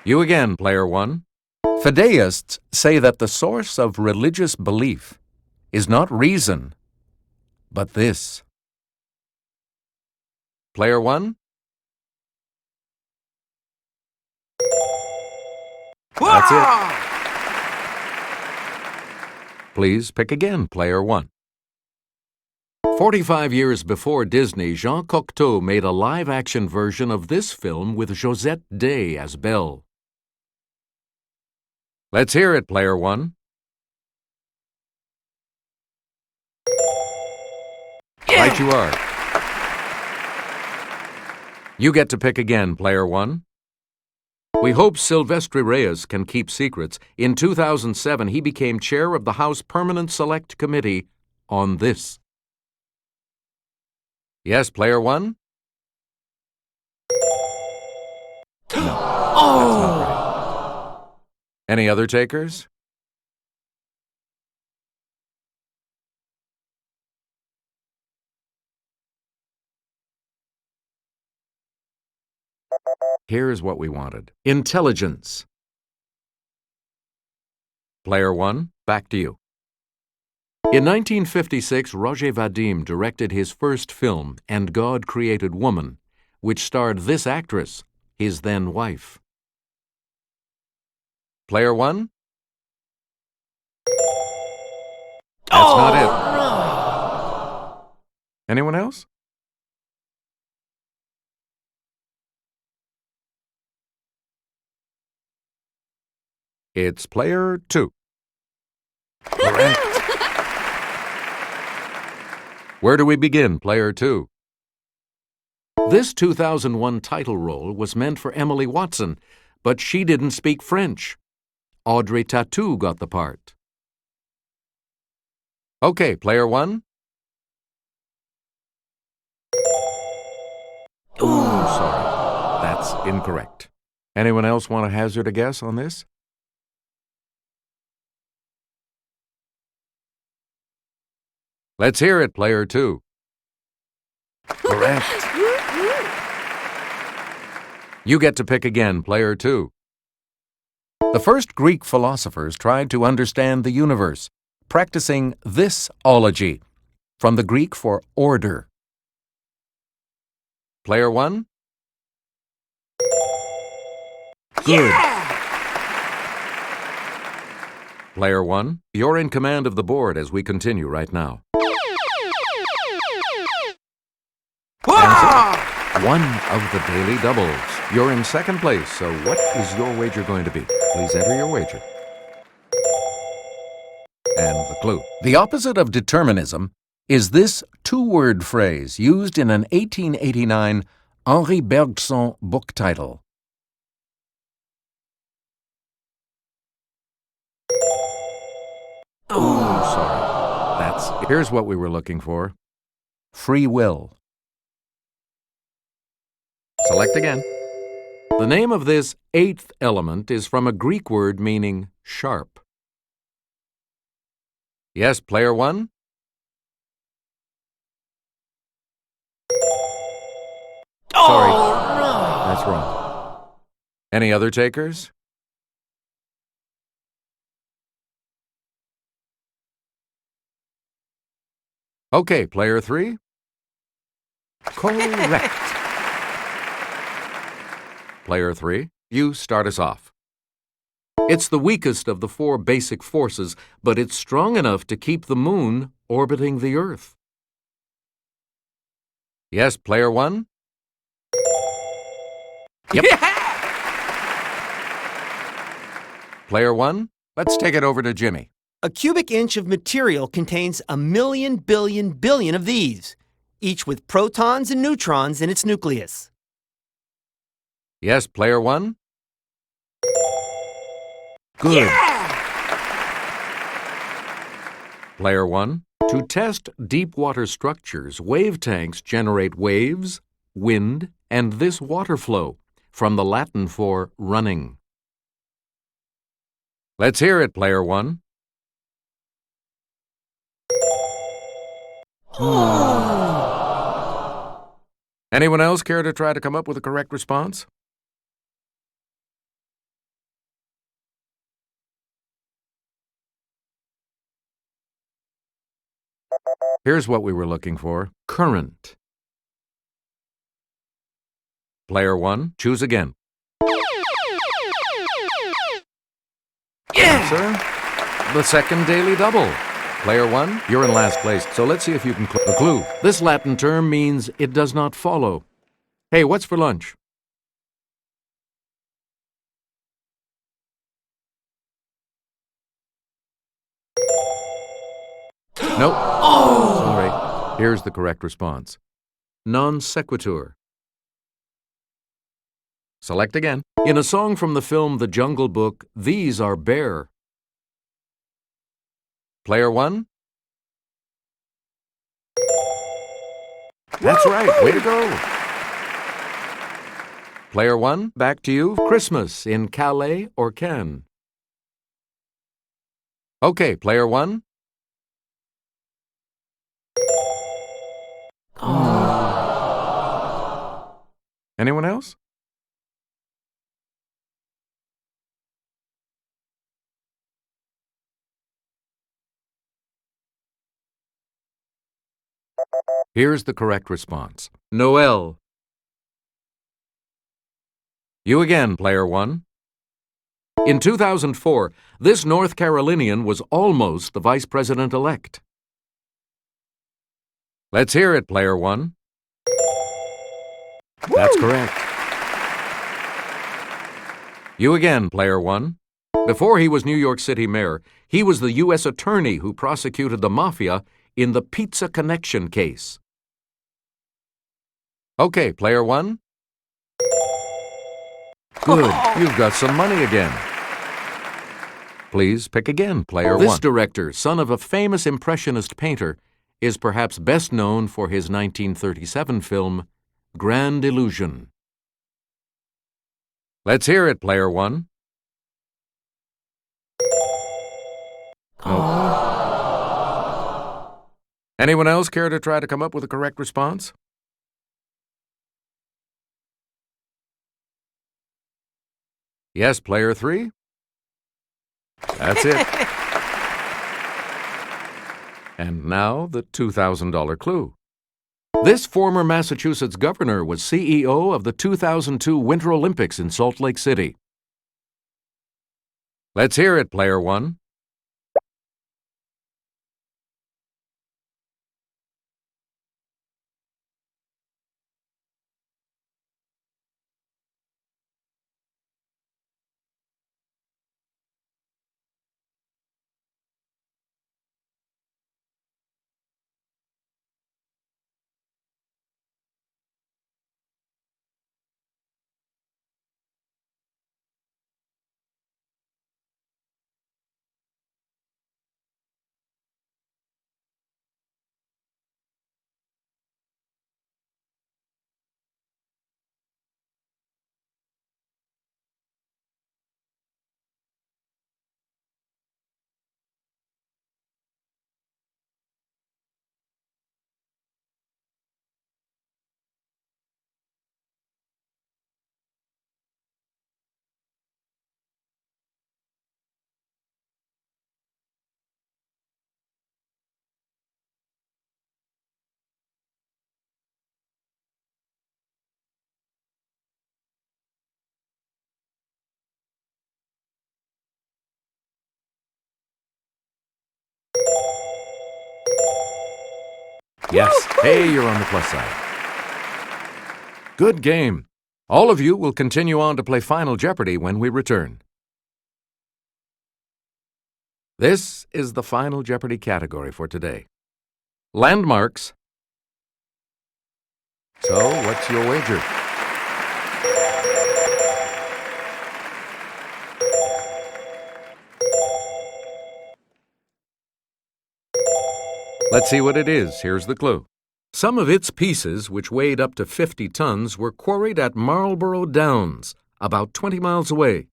You again, player one. Fideists say that the source of religious belief is not reason, but this. Player one. That's it. Please pick again, player one. 45 years before Disney, Jean Cocteau made a live-action version of this film with Josette Day as Belle. Let's hear it, player one. Right you are. You get to pick again, player one. We hope Silvestre Reyes can keep secrets. In 2007, he became chair of the House Permanent Select Committee on this. Yes, player one? No, that's not right. Any other takers? Here's what we wanted. Intelligence. Player one, back to you. In 1956, Roger Vadim directed his first film, And God Created Woman, which starred this actress, his then wife. Player one? That's not it. Anyone else? It's player two. Correct. Where do we begin, player two? This 2001 title role was meant for Emily Watson, but she didn't speak French. Audrey Tautou got the part. Okay, player one. Ooh, sorry. That's incorrect. Anyone else want to hazard a guess on this? Let's hear it, player two. Correct. You get to pick again, player two. The first Greek philosophers tried to understand the universe, practicing this ology, from the Greek for order. Player one? Good. Yeah! Player one, you're in command of the board as we continue right now. One of the daily doubles. You're in second place, so what is your wager going to be? Please enter your wager. And the clue. The opposite of determinism is this two-word phrase used in an 1889 Henri Bergson book title. Oh, sorry. Here's what we were looking for. Free will. Select again. The name of this eighth element is from a Greek word meaning sharp. Yes, player one? Sorry. That's wrong. Any other takers? Okay, player three? Correct. Player three, you start us off. It's the weakest of the four basic forces, but it's strong enough to keep the moon orbiting the Earth. Yes, player one? Yep. Player one, let's take it over to Jimmy. A cubic inch of material contains 1,000,000 billion billion of these, each with protons and neutrons in its nucleus. Yes, player one? Good. Yeah! Player 1. To test deep water structures, wave tanks generate waves, wind, and this water flow, from the Latin for running. Let's hear it, Player 1. Anyone else care to try to come up with a correct response? Here's what we were looking for. Current. Player 1, choose again. Yeah! Sir, the second daily double. Player 1, you're in last place, so let's see if you can a clue. This Latin term means it does not follow. Hey, what's for lunch? Nope. Oh! Sorry. Here's the correct response. Non sequitur. Select again. In a song from the film The Jungle Book, these are bare. Player 1? That's right. Way to go. Player 1, back to you. Christmas in Calais or Cannes? Okay, Player 1. Anyone else? Here's the correct response. Noel. You again, Player 1. In 2004, this North Carolinian was almost the vice president-elect. Let's hear it, Player 1. That's correct. You again, Player 1. Before he was New York City mayor, he was the U.S. attorney who prosecuted the mafia in the Pizza Connection case. Okay, Player 1. Good, you've got some money again. Please pick again, Player 1. This director, son of a famous Impressionist painter, is perhaps best known for his 1937 film, Grand Illusion. Let's hear it, Player 1. Anyone else care to try to come up with a correct response? Yes, Player 3. That's it. And now the $2,000 clue. This former Massachusetts governor was CEO of the 2002 Winter Olympics in Salt Lake City. Let's hear it, Player 1. Yes. Hey, you're on the plus side. Good game. All of you will continue on to play Final Jeopardy when we return. This is the Final Jeopardy category for today. Landmarks. So, what's your wager? Let's see what it is. Here's the clue. Some of its pieces, which weighed up to 50 tons, were quarried at Marlborough Downs, about 20 miles away.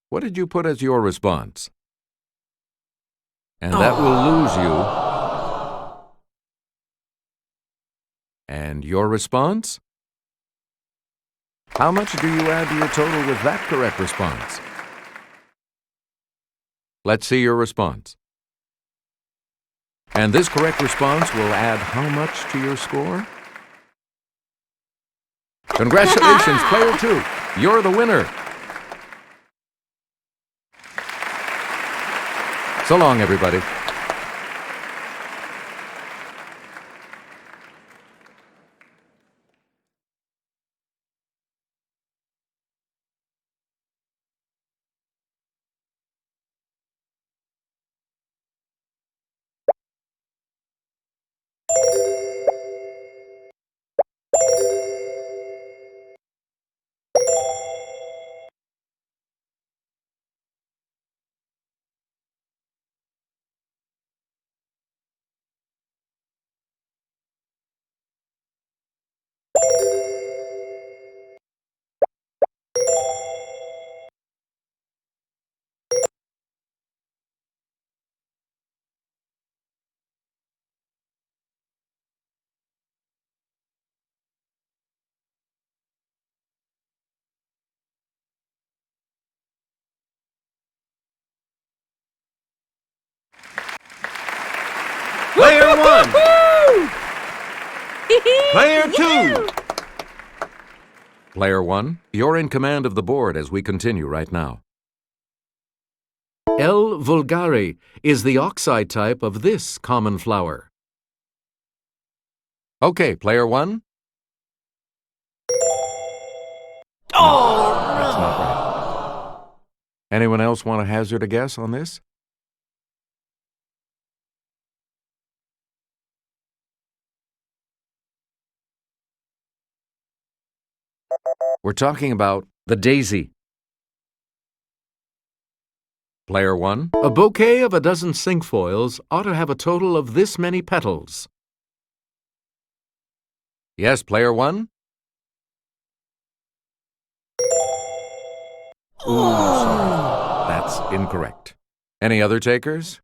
What did you put as your response? And that will lose you. And your response? How much do you add to your total with that correct response? Let's see your response. And this correct response will add how much to your score? Congratulations, player 2. You're the winner. So long, everybody. Player 1. Player 2. Player 1, you're in command of the board as we continue right now. L. vulgare is the oxide type of this common flower. Okay, player 1. Oh! That's not right. Anyone else want to hazard a guess on this? We're talking about the daisy. Player 1, a bouquet of a dozen cinquefoils ought to have a total of this many petals. Yes, player 1? Ooh, sorry. That's incorrect. Any other takers?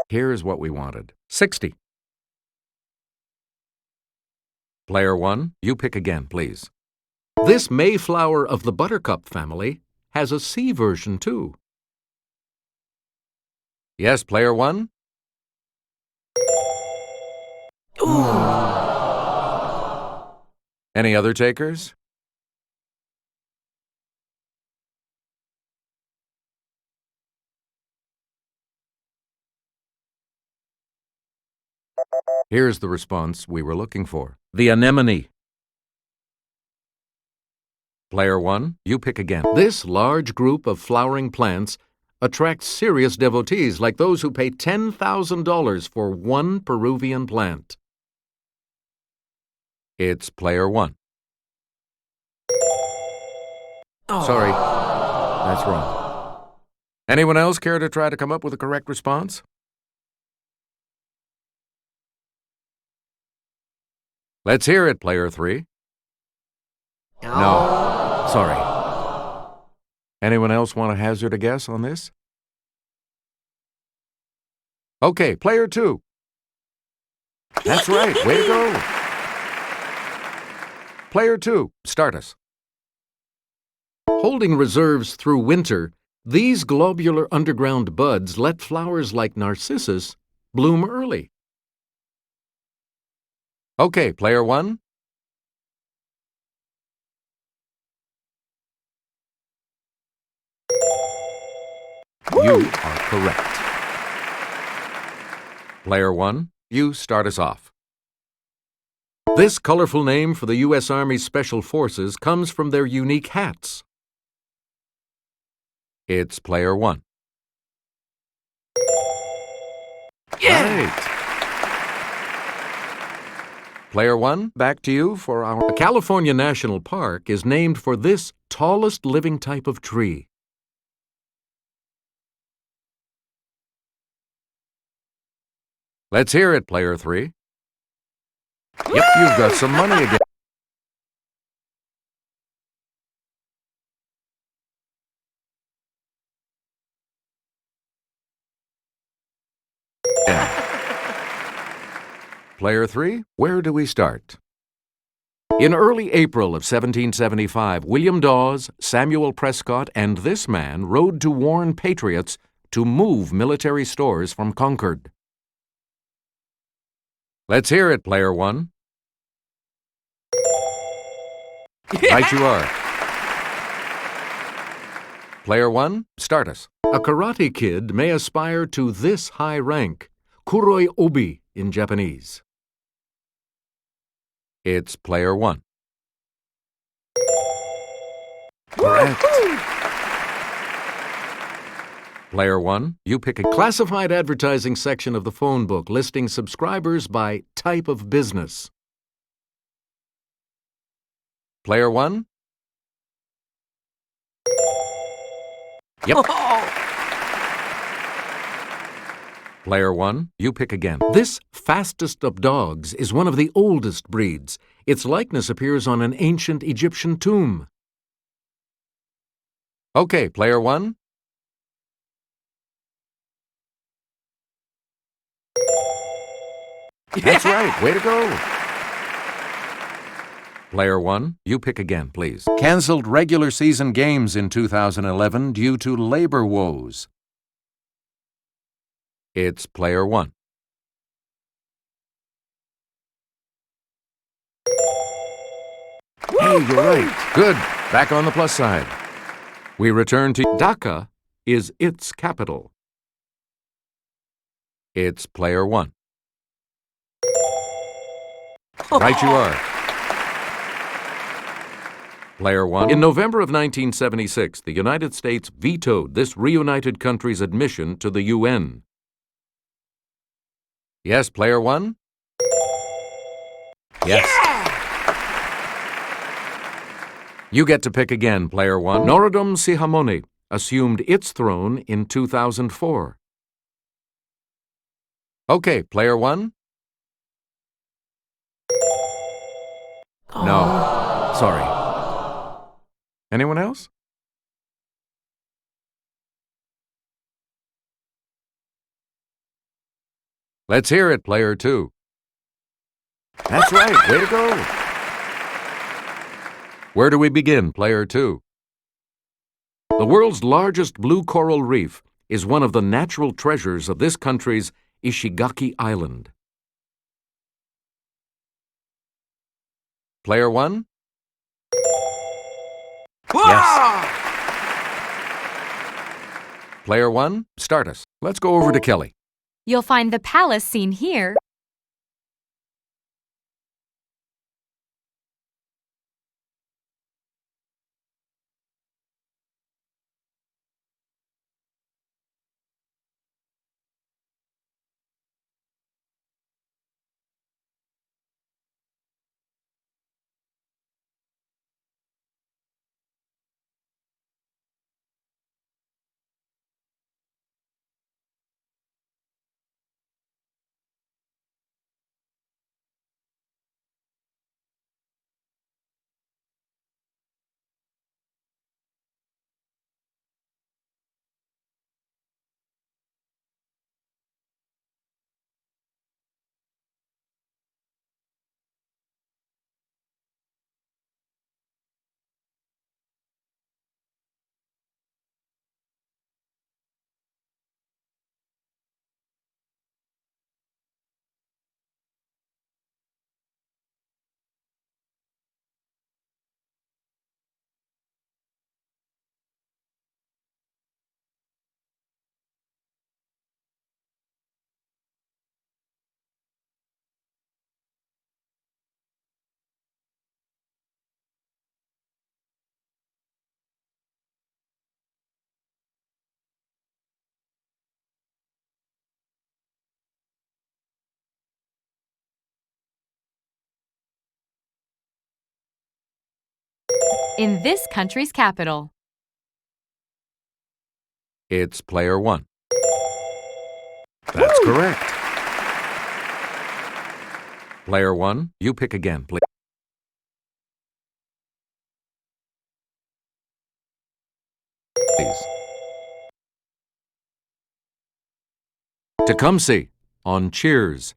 Here's what we wanted. 60. Player 1, you pick again, please. This Mayflower of the buttercup family has a C version, too. Yes, player 1? Any other takers? Here's the response we were looking for. The anemone. Player 1, you pick again. This large group of flowering plants attracts serious devotees like those who pay $10,000 for one Peruvian plant. It's player 1. Sorry, that's wrong. Anyone else care to try to come up with a correct response? Let's hear it, player 3. No. Sorry. Anyone else want to hazard a guess on this? Okay, player 2. That's right. Way to go. Player 2, start us. Holding reserves through winter, these globular underground buds let flowers like narcissus bloom early. Okay, player 1. You are correct. Player 1, you start us off. This colorful name for the U.S. Army Special Forces comes from their unique hats. It's player 1. Right. Player one, back to you for our... The California National Park is named for this tallest living type of tree. Let's hear it, player three. Yep, you've got some money again. Player three, where do we start? In early April of 1775, William Dawes, Samuel Prescott, and this man rode to warn patriots to move military stores from Concord. Let's hear it, player one. Right you are. Player one, start us. A karate kid may aspire to this high rank, kuroi obi in Japanese. It's player one. Correct. Player one, you pick a classified advertising section of the phone book listing subscribers by type of business. Player one? Yep. Player one, you pick again. This fastest of dogs is one of the oldest breeds. Its likeness appears on an ancient Egyptian tomb. Okay, player one. That's right. Way to go. Player one, you pick again, please. Canceled regular season games in 2011 due to labor woes. It's player one. Hey, you're right. Good. Back on the plus side. We return to Dhaka is its capital. It's player one. Right you are. Player one. In November of 1976, the United States vetoed this reunited country's admission to the UN. Yes, player one? Yes. You get to pick again, player one. Norodom Sihamoni assumed its throne in 2004. Okay, player one? No. Sorry. Anyone else? Let's hear it, player two. That's right. Way to go. Where do we begin, player two? The world's largest blue coral reef is one of the natural treasures of this country's Ishigaki Island. Player one? Yes. Player one, start us. Let's go over to Kelly. You'll find the palace seen here in this country's capital? It's player 1. That's correct. Player 1, you pick again, please. Tecumseh, on Cheers.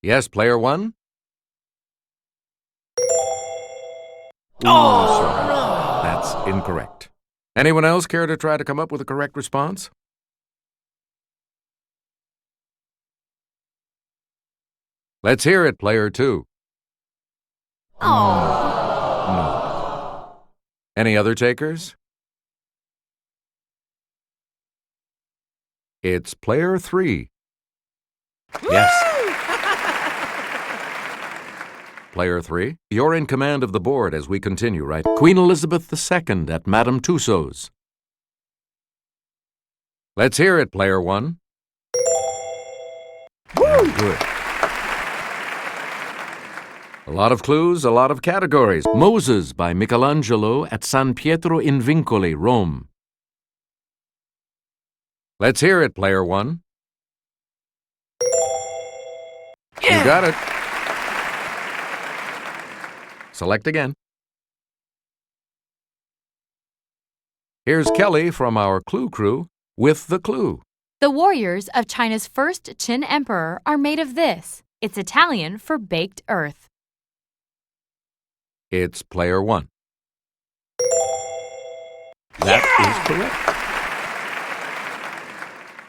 Yes, player 1? Sorry. That's incorrect. Anyone else care to try to come up with a correct response? Let's hear it, player 2. No. Any other takers? It's player 3. Yes. Player 3, you're in command of the board as we continue, right? Queen Elizabeth II at Madame Tussauds. Let's hear it, player 1. Good. A lot of clues, a lot of categories. Moses by Michelangelo at San Pietro in Vincoli, Rome. Let's hear it, player 1. You got it. Select again. Here's Kelly from our Clue Crew with the clue. The warriors of China's first Qin emperor are made of this. It's Italian for baked earth. It's player 1. That is correct.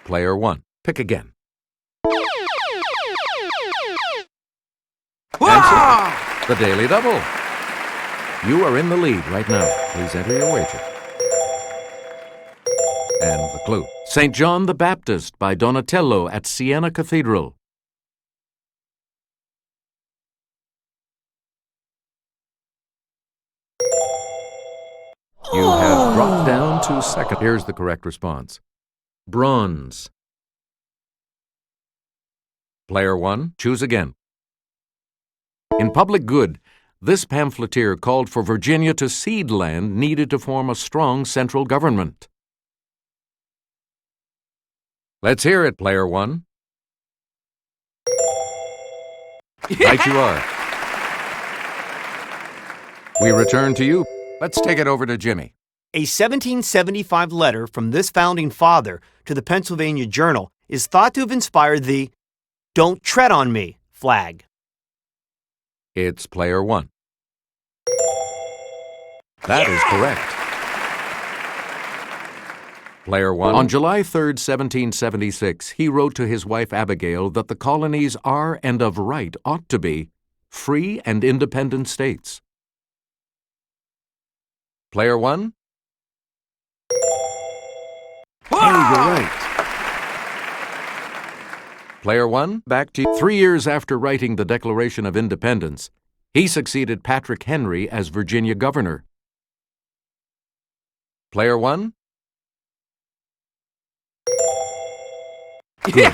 Player 1, pick again. Answer, the Daily Double. You are in the lead right now. Please enter your wager. And the clue. St. John the Baptist by Donatello at Siena Cathedral. You have dropped down to second. Here's the correct response. Bronze. Player 1, choose again. In Public Good, this pamphleteer called for Virginia to cede land needed to form a strong central government. Let's hear it, player 1. Right you are. We return to you. Let's take it over to Jimmy. A 1775 letter from this founding father to the Pennsylvania Journal is thought to have inspired the "Don't Tread on Me" flag. It's player 1. That is correct. Player 1. On July 3rd, 1776, he wrote to his wife Abigail that the colonies are and of right ought to be free and independent states. Player 1? Hey, you're right. Player 1, back to you. 3 years after writing the Declaration of Independence, he succeeded Patrick Henry as Virginia governor. Player 1? Good.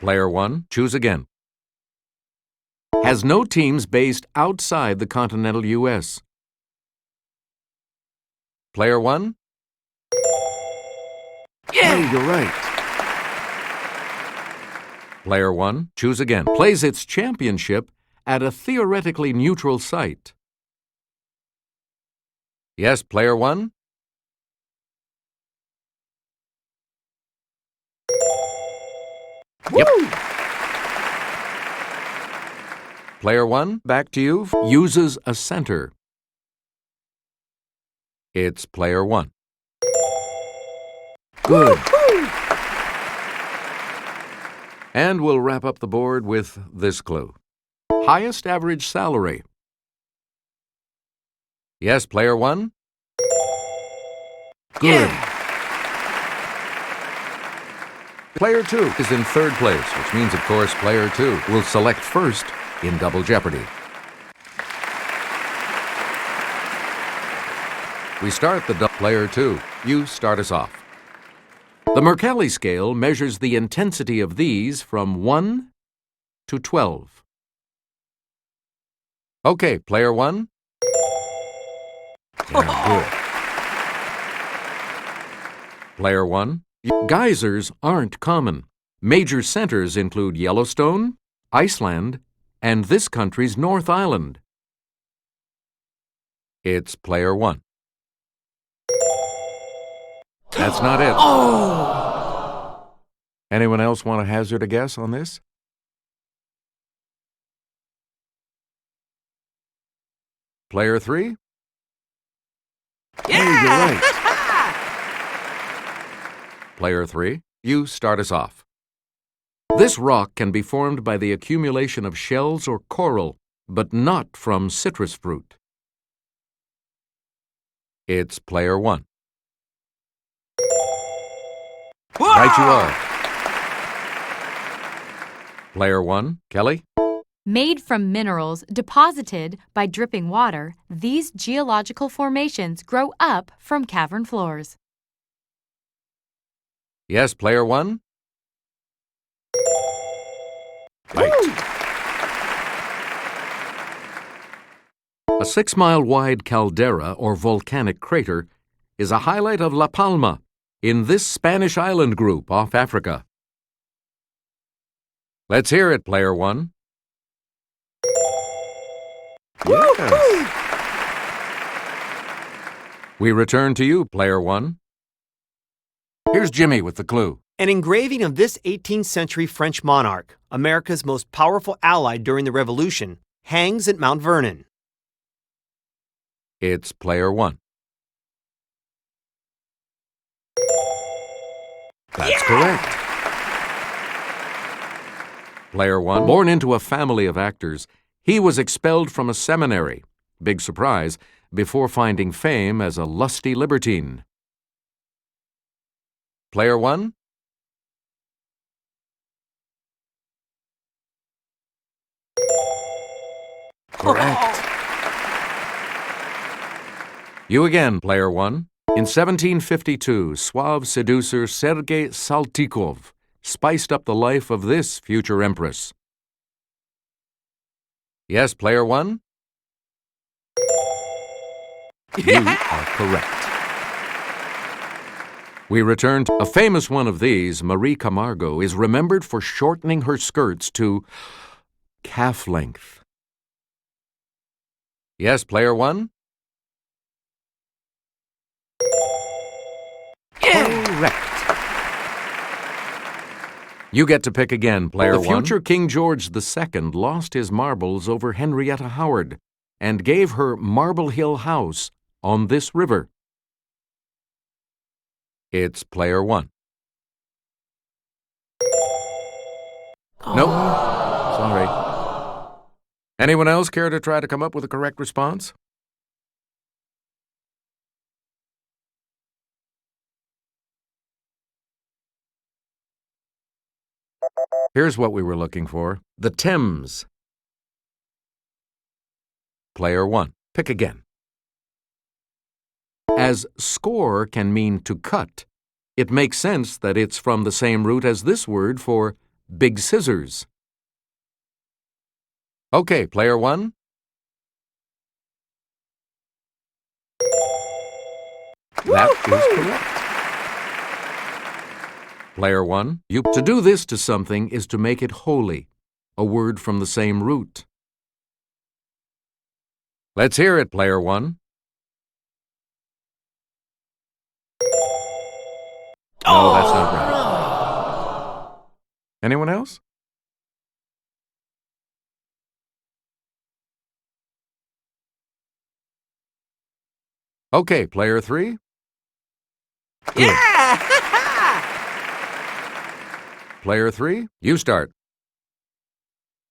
Player 1, choose again. Has no teams based outside the continental U.S. Player 1? Hey, you're right. Player 1, choose again. Plays its championship at a theoretically neutral site. Yes, player 1? Yep. Player 1, back to you. Uses a center. It's player 1. Good. And we'll wrap up the board with this clue. Highest average salary. Yes, player 1? Good. Player 2 is in third place, which means, of course, player 2 will select first in Double Jeopardy. We start the player 2. You start us off. The Mercalli scale measures the intensity of these from 1 to 12. Okay, player one. Very good. Player one. Geysers aren't common. Major centers include Yellowstone, Iceland, and this country's North Island. It's player one. That's not it. Oh! Anyone else want to hazard a guess on this? Player three? Hey, you're right. Player three, you start us off. This rock can be formed by the accumulation of shells or coral, but not from citrus fruit. It's player one. Right you are. Player one, Kelly? Made from minerals deposited by dripping water, these geological formations grow up from cavern floors. Yes, player one? Right. A 6-mile-wide caldera or volcanic crater is a highlight of La Palma in this Spanish island group off Africa. Let's hear it, player one. Yes. We return to you, player one. Here's Jimmy with the clue. An engraving of this 18th century French monarch, America's most powerful ally during the Revolution, hangs at Mount Vernon. It's player one. That's correct. Player one. Born into a family of actors, he was expelled from a seminary, big surprise, before finding fame as a lusty libertine. Player one? Correct. You again, player one. In 1752, suave seducer Sergei Saltykov spiced up the life of this future empress. Yes, player one? You are correct. We return to a famous one of these. Marie Camargo is remembered for shortening her skirts to calf length. Yes, player one? Correct. You get to pick again, player one. The future King George II lost his marbles over Henrietta Howard and gave her Marble Hill House on this river. It's player one. Nope. Sorry. Anyone else care to try to come up with a correct response? Here's what we were looking for. The Thames. Player one. Pick again. As score can mean to cut, it makes sense that it's from the same root as this word for big scissors. Okay, player one. That is correct. Player one. To do this to something is to make it holy, a word from the same root. Let's hear it, player one. No, that's not right. Anyone else? Okay, player three. Good. Player three, you start.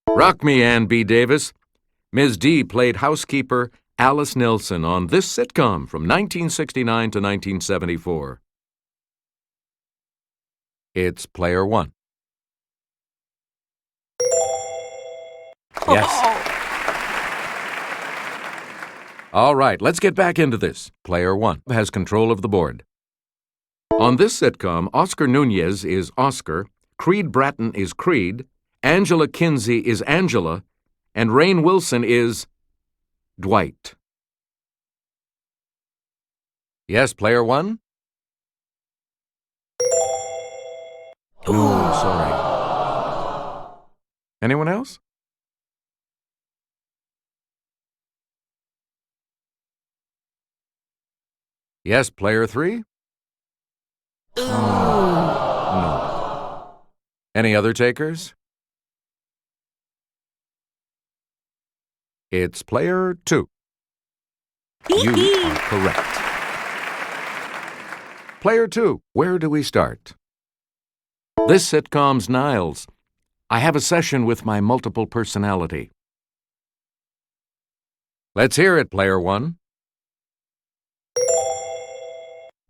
Rock me, Ann B. Davis. Ms. D played housekeeper Alice Nelson on this sitcom from 1969 to 1974. It's player one. Yes. All right, let's get back into this. Player one has control of the board. On this sitcom, Oscar Nunez is Oscar, Creed Bratton is Creed, Angela Kinsey is Angela, and Rainn Wilson is Dwight. Yes, player one? No, sorry. Anyone else? Yes, player three? No. Any other takers? It's player two. You are correct. Player two, where do we start? This sitcom's Niles. I have a session with my multiple personality. Let's hear it, player one.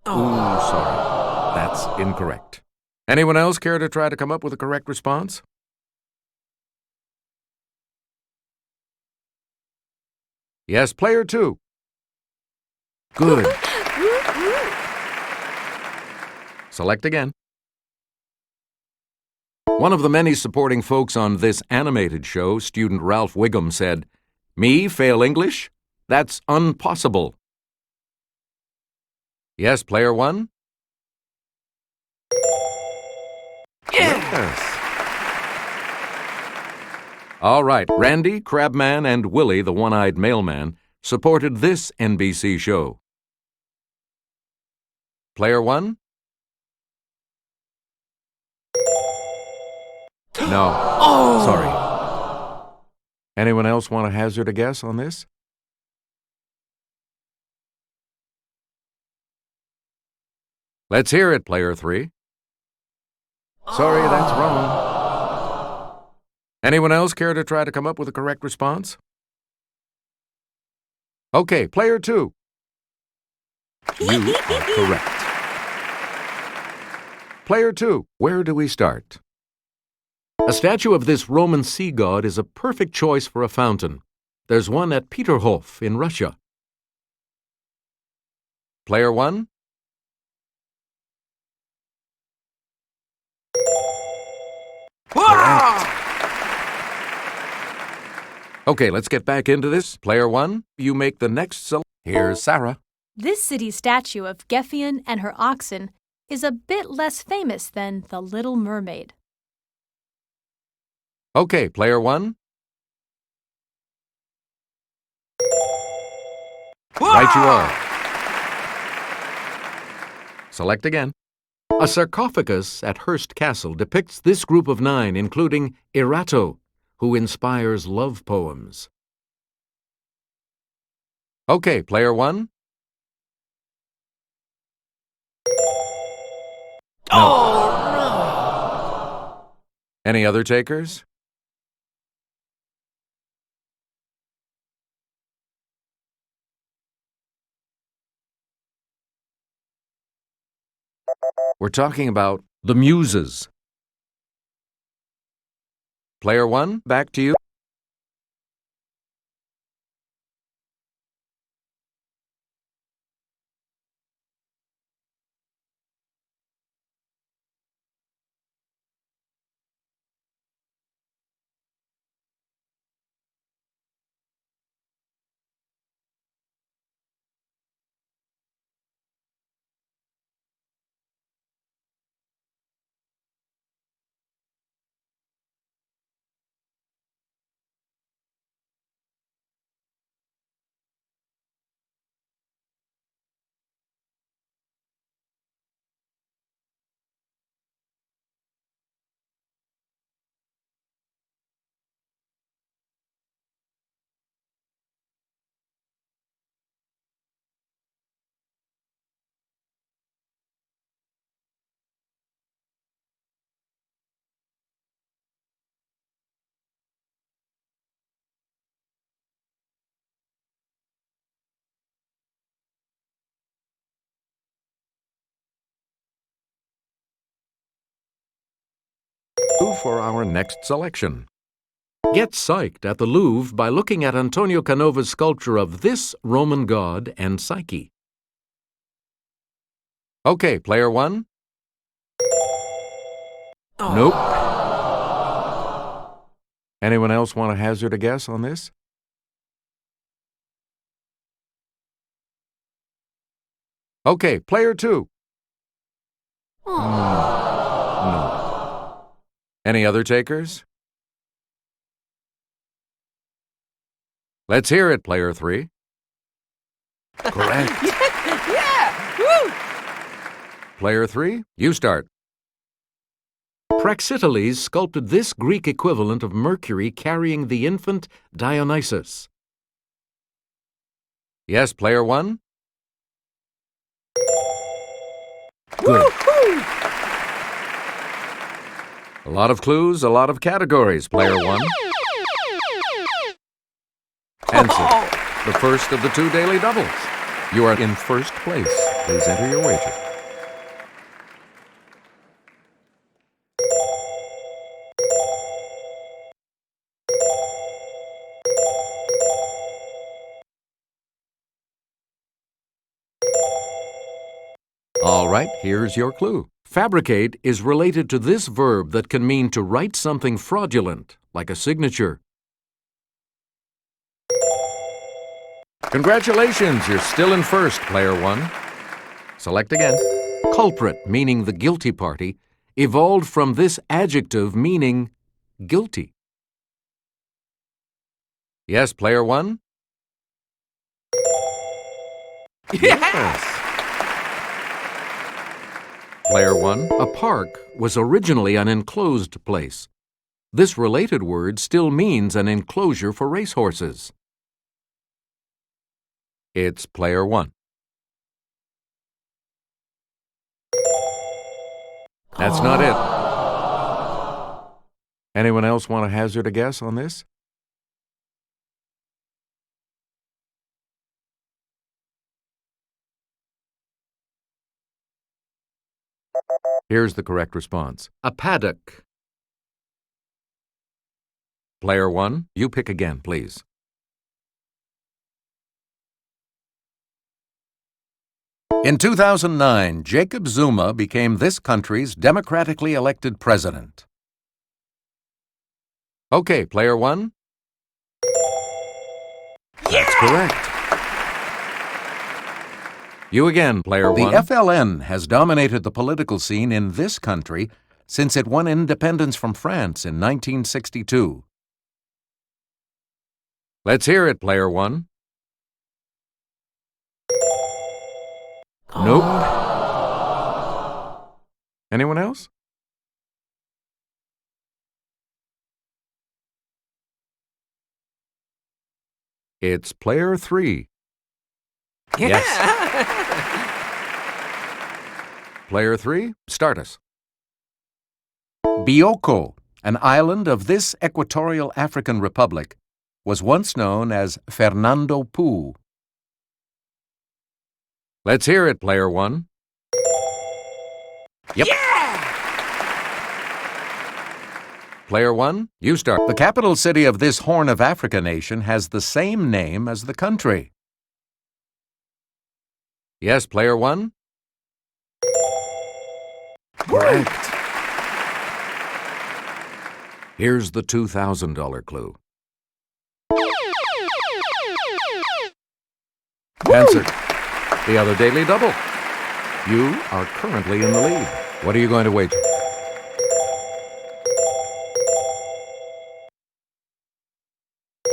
Ooh, sorry. That's incorrect. Anyone else care to try to come up with a correct response? Yes, player two. Good. Select again. One of the many supporting folks on this animated show, student Ralph Wiggum, said, "Me fail English? That's unpossible." Yes, player one? Yes. All right, Randy, Crabman, and Willie, the one-eyed mailman, supported this NBC show. Player one? No. Sorry. Anyone else want to hazard a guess on this? Let's hear it, player three. Sorry, that's wrong. Anyone else care to try to come up with a correct response? Okay, player two. You are correct. Player two, where do we start? A statue of this Roman sea god is a perfect choice for a fountain. There's one at Peterhof in Russia. Player one? Okay, let's get back into this. Player one, you make the next Here's Sarah. This city's statue of Geffen and her oxen is a bit less famous than the Little Mermaid. Okay, player one. Right you are. Select again. A sarcophagus at Hearst Castle depicts this group of 9, including Erato, who inspires love poems. Okay, player one. Oh, no. Any other takers? We're talking about the Muses. Player one, back to you. For our next selection. Get psyched at the Louvre by looking at Antonio Canova's sculpture of this Roman god and Psyche. Okay, player one. Nope. Anyone else want to hazard a guess on this? Okay, player 2. Aw. No. Any other takers? Let's hear it, player 3. Correct. Yeah! Woo! Player 3, you start. Praxiteles sculpted this Greek equivalent of Mercury carrying the infant Dionysus. Yes, player 1? Good. A lot of clues, a lot of categories, player 1. Answer. The first of the 2 daily doubles. You are in first place. Please enter your wager. All right, here's your clue. Fabricate is related to this verb that can mean to write something fraudulent, like a signature. Congratulations, you're still in first, player 1. Select again. Culprit, meaning the guilty party, evolved from this adjective meaning guilty. Yes, player 1? Yes. Player 1, a park was originally an enclosed place. This related word still means an enclosure for racehorses. It's player 1. That's not it. Anyone else want to hazard a guess on this? Here's the correct response. A paddock. Player 1, you pick again, please. In 2009, Jacob Zuma became this country's democratically elected president. Okay, player 1. That's correct. You again, player 1. The FLN has dominated the political scene in this country since it won independence from France in 1962. Let's hear it, player 1. Nope. Anyone else? It's player 3. Yeah! Yes. Player 3, start us. Bioko, an island of this equatorial African republic, was once known as Fernando Poo. Let's hear it, player 1. Yep. Yeah! Player 1, you start. The capital city of this Horn of Africa nation has the same name as the country. Yes, player 1. Correct. Here's the $2,000 clue. Answer. The other daily double. You are currently in the lead. What are you going to wager?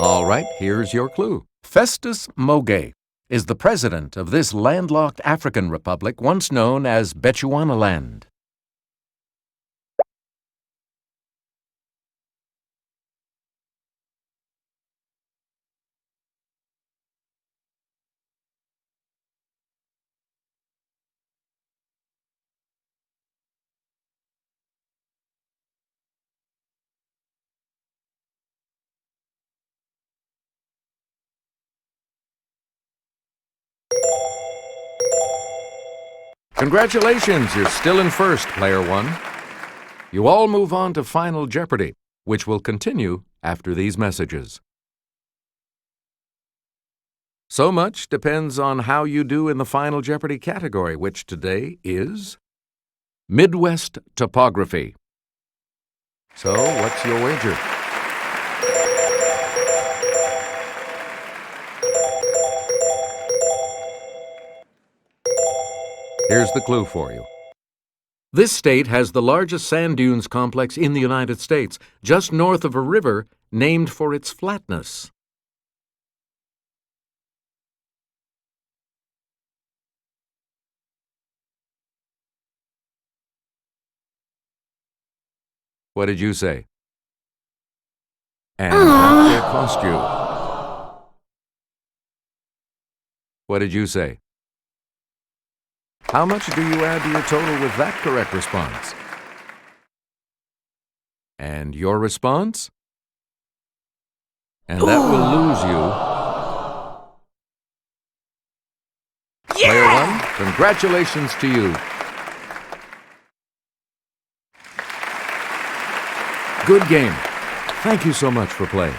All right, here's your clue. Festus Mogae is the president of this landlocked African republic once known as Bechuanaland. Congratulations, you're still in first, player 1. You all move on to Final Jeopardy, which will continue after these messages. So much depends on how you do in the Final Jeopardy category, which today is Midwest Topography. So, what's your wager? Here's the clue for you. This state has the largest sand dunes complex in the United States, just north of a river named for its flatness. What did you say? And that cost you. What did you say? How much do you add to your total with that correct response? And your response? And that will lose you. Player one, congratulations to you. Good game. Thank you so much for playing.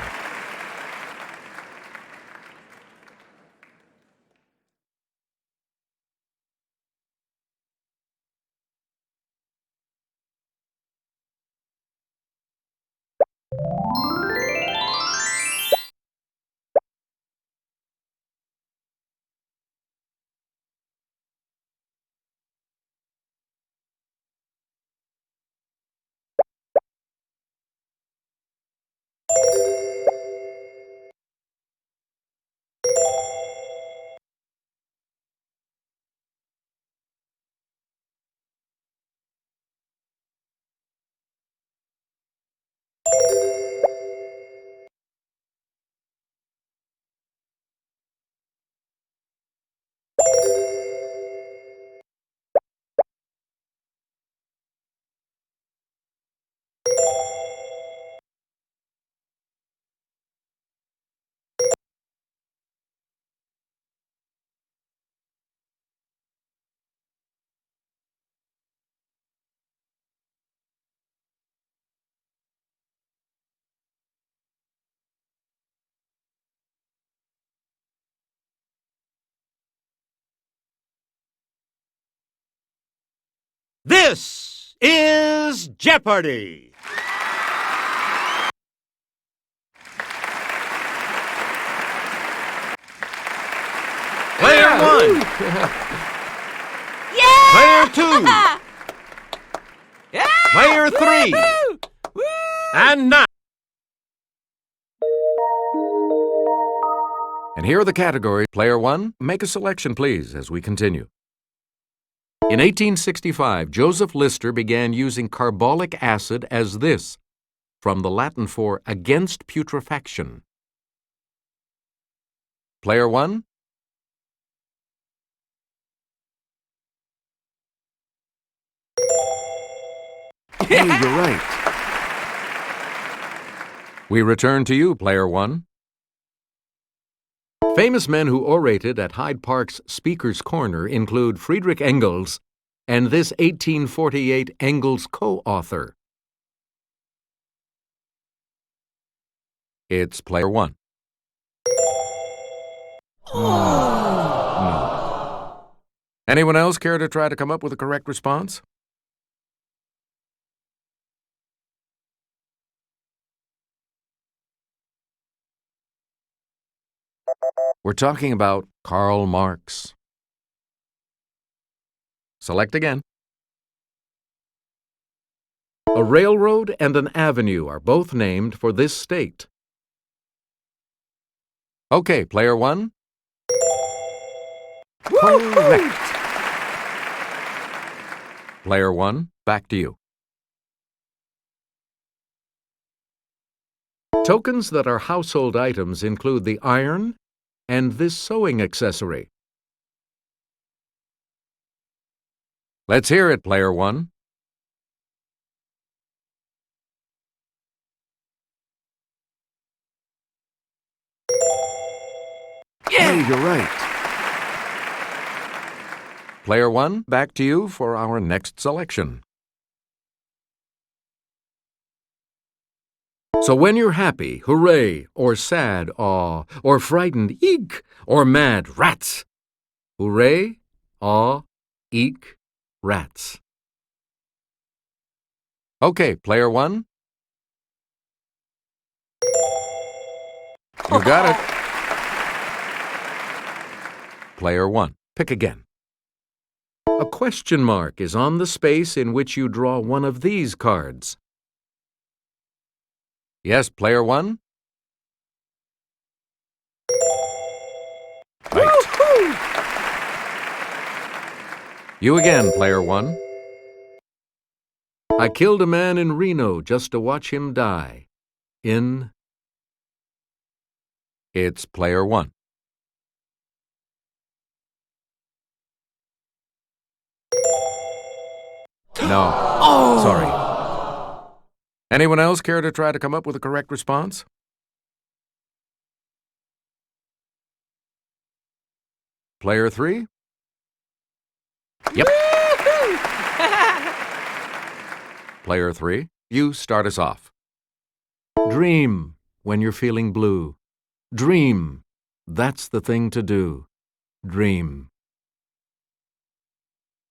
This is Jeopardy! Player one! Player two! Player three! And now! And here are the categories. Player one, make a selection, please, as we continue. In 1865, Joseph Lister began using carbolic acid as this, from the Latin for against putrefaction. Player one. Hey, you're right. We return to you, player one. Famous men who orated at Hyde Park's Speaker's Corner include Friedrich Engels and this 1848 Engels co-author. It's player one. No. Anyone else care to try to come up with a correct response? We're talking about Karl Marx. Select again. A railroad and an avenue are both named for this state. Okay, player one. Correct. Player one, back to you. Tokens that are household items include the iron and this sewing accessory. Let's hear it, player one. Hey, you're right. Player one, back to you for our next selection. So when you're happy, hooray, or sad, aw, or frightened, eek, or mad, rats. Hooray, aw, eek, rats. Okay, player one. You got it. Player one, pick again. A question mark is on the space in which you draw one of these cards. Yes, player 1? Right. You again, player 1. I killed a man in Reno just to watch him die. In... It's player 1. No. Sorry. Anyone else care to try to come up with a correct response? Player 3? Yep. Player 3, you start us off. Dream when you're feeling blue. Dream. That's the thing to do. Dream.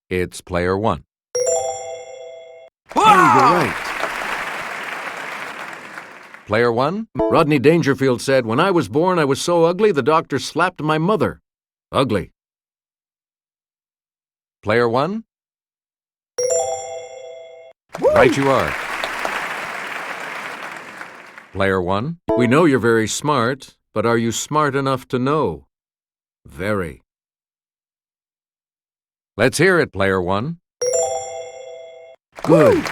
It's player 1. Hey, you're right. Player 1, Rodney Dangerfield said, "When I was born, I was so ugly, the doctor slapped my mother." Ugly. Player 1? Right you are. Player 1, we know you're very smart, but are you smart enough to know? Very. Let's hear it, player 1. Good.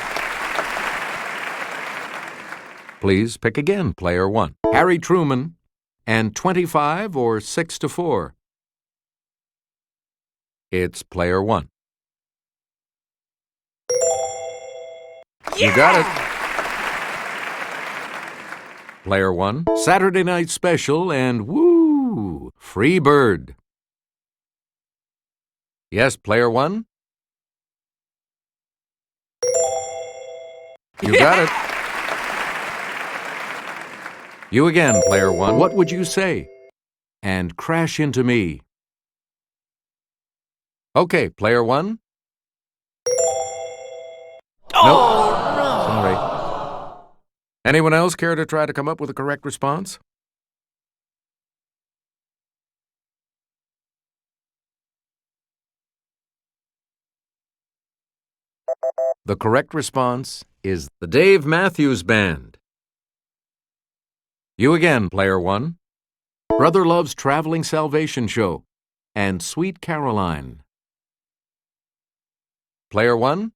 Please pick again, player 1. Harry Truman and 25 or 6 to 4. It's player 1. You got it. Player 1, Saturday Night Special and woo, Free Bird. Yes, player 1? You got it. You again, player 1. What would you say? And Crash Into Me. Okay, player 1? Nope. Sorry. Anyone else care to try to come up with a correct response? The correct response is the Dave Matthews Band. You again, player 1. Brother Love's Traveling Salvation Show and Sweet Caroline. Player 1?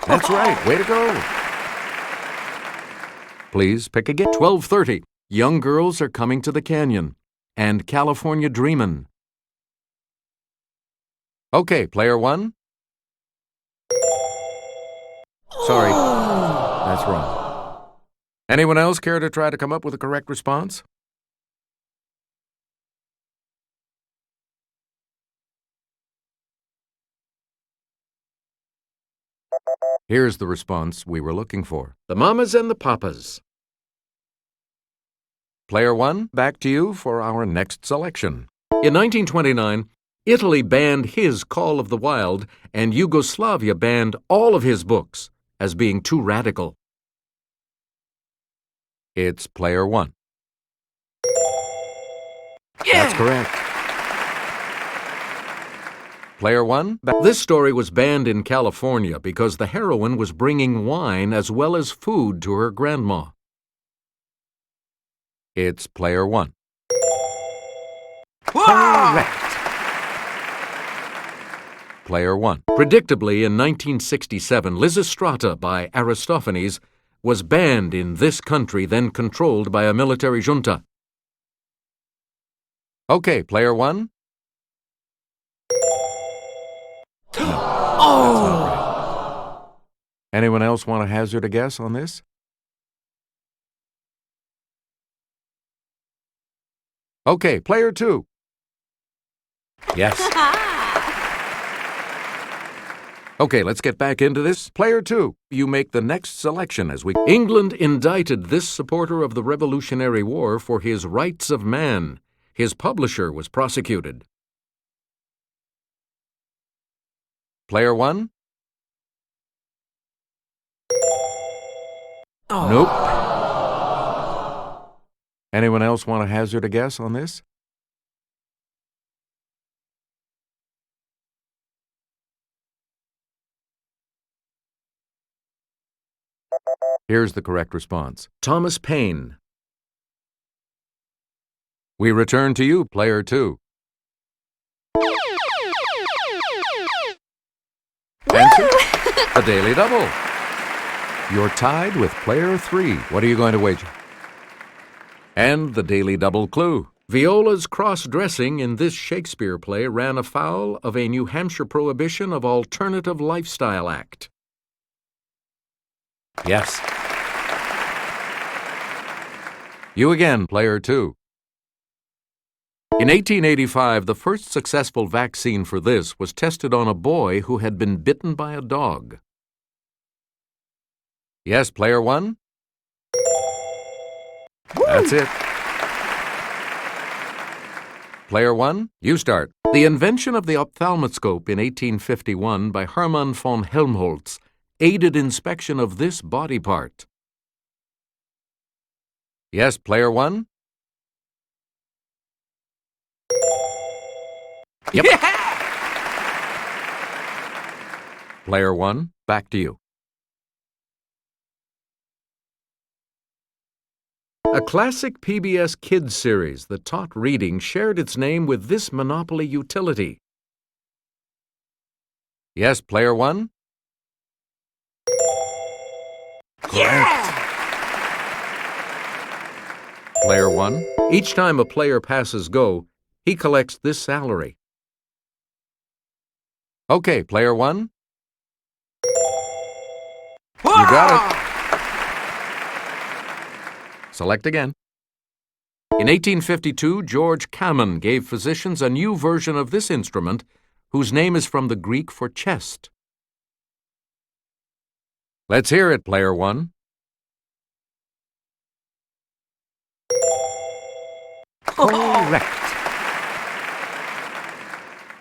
That's right. Way to go. Please pick again. 12:30. Young Girls Are Coming to the Canyon and California Dreamin'. Okay, player 1? Sorry. That's wrong. Anyone else care to try to come up with a correct response? Here's the response we were looking for. The Mamas and the Papas. Player 1, back to you for our next selection. In 1929, Italy banned his Call of the Wild, and Yugoslavia banned all of his books as being too radical. It's player 1. That's correct. Player 1, this story was banned in California because the heroine was bringing wine as well as food to her grandma. It's player 1. Correct. Player 1. Predictably, in 1967, Lysistrata by Aristophanes was banned in this country, then controlled by a military junta. Okay, player 1. Anyone else want to hazard a guess on this? Okay, player 2. Yes. Okay, let's get back into this. Player 2, you make the next selection as we... England indicted this supporter of the Revolutionary War for his rights of man. His publisher was prosecuted. Player 1? Nope. Anyone else want to hazard a guess on this? Here's the correct response. Thomas Paine. We return to you, player 2. Answer? The Daily Double. You're tied with player 3. What are you going to wager? And the Daily Double clue. Viola's cross-dressing in this Shakespeare play ran afoul of a New Hampshire prohibition of Alternative Lifestyle Act. Yes. You again, player 2. In 1885, the first successful vaccine for this was tested on a boy who had been bitten by a dog. Yes, player 1? That's it. Player 1, you start. The invention of the ophthalmoscope in 1851 by Hermann von Helmholtz aided inspection of this body part. Yes, player 1? Yep. Player 1, back to you. A classic PBS Kids series that taught reading shared its name with this Monopoly utility. Yes, player 1? Correct. Player 1, each time a player passes go, he collects this salary. Okay, player 1? You got it. Select again. In 1852, George Kamen gave physicians a new version of this instrument, whose name is from the Greek for chest. Let's hear it, player 1. Correct.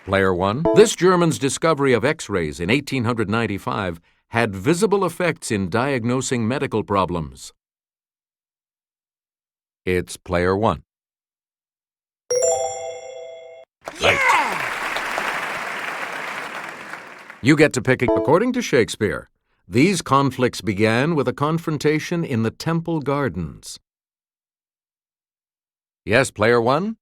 Player 1, this German's discovery of X-rays in 1895 had visible effects in diagnosing medical problems. It's player 1. Right. You get to pick. According to Shakespeare, these conflicts began with a confrontation in the Temple Gardens. Yes, player 1?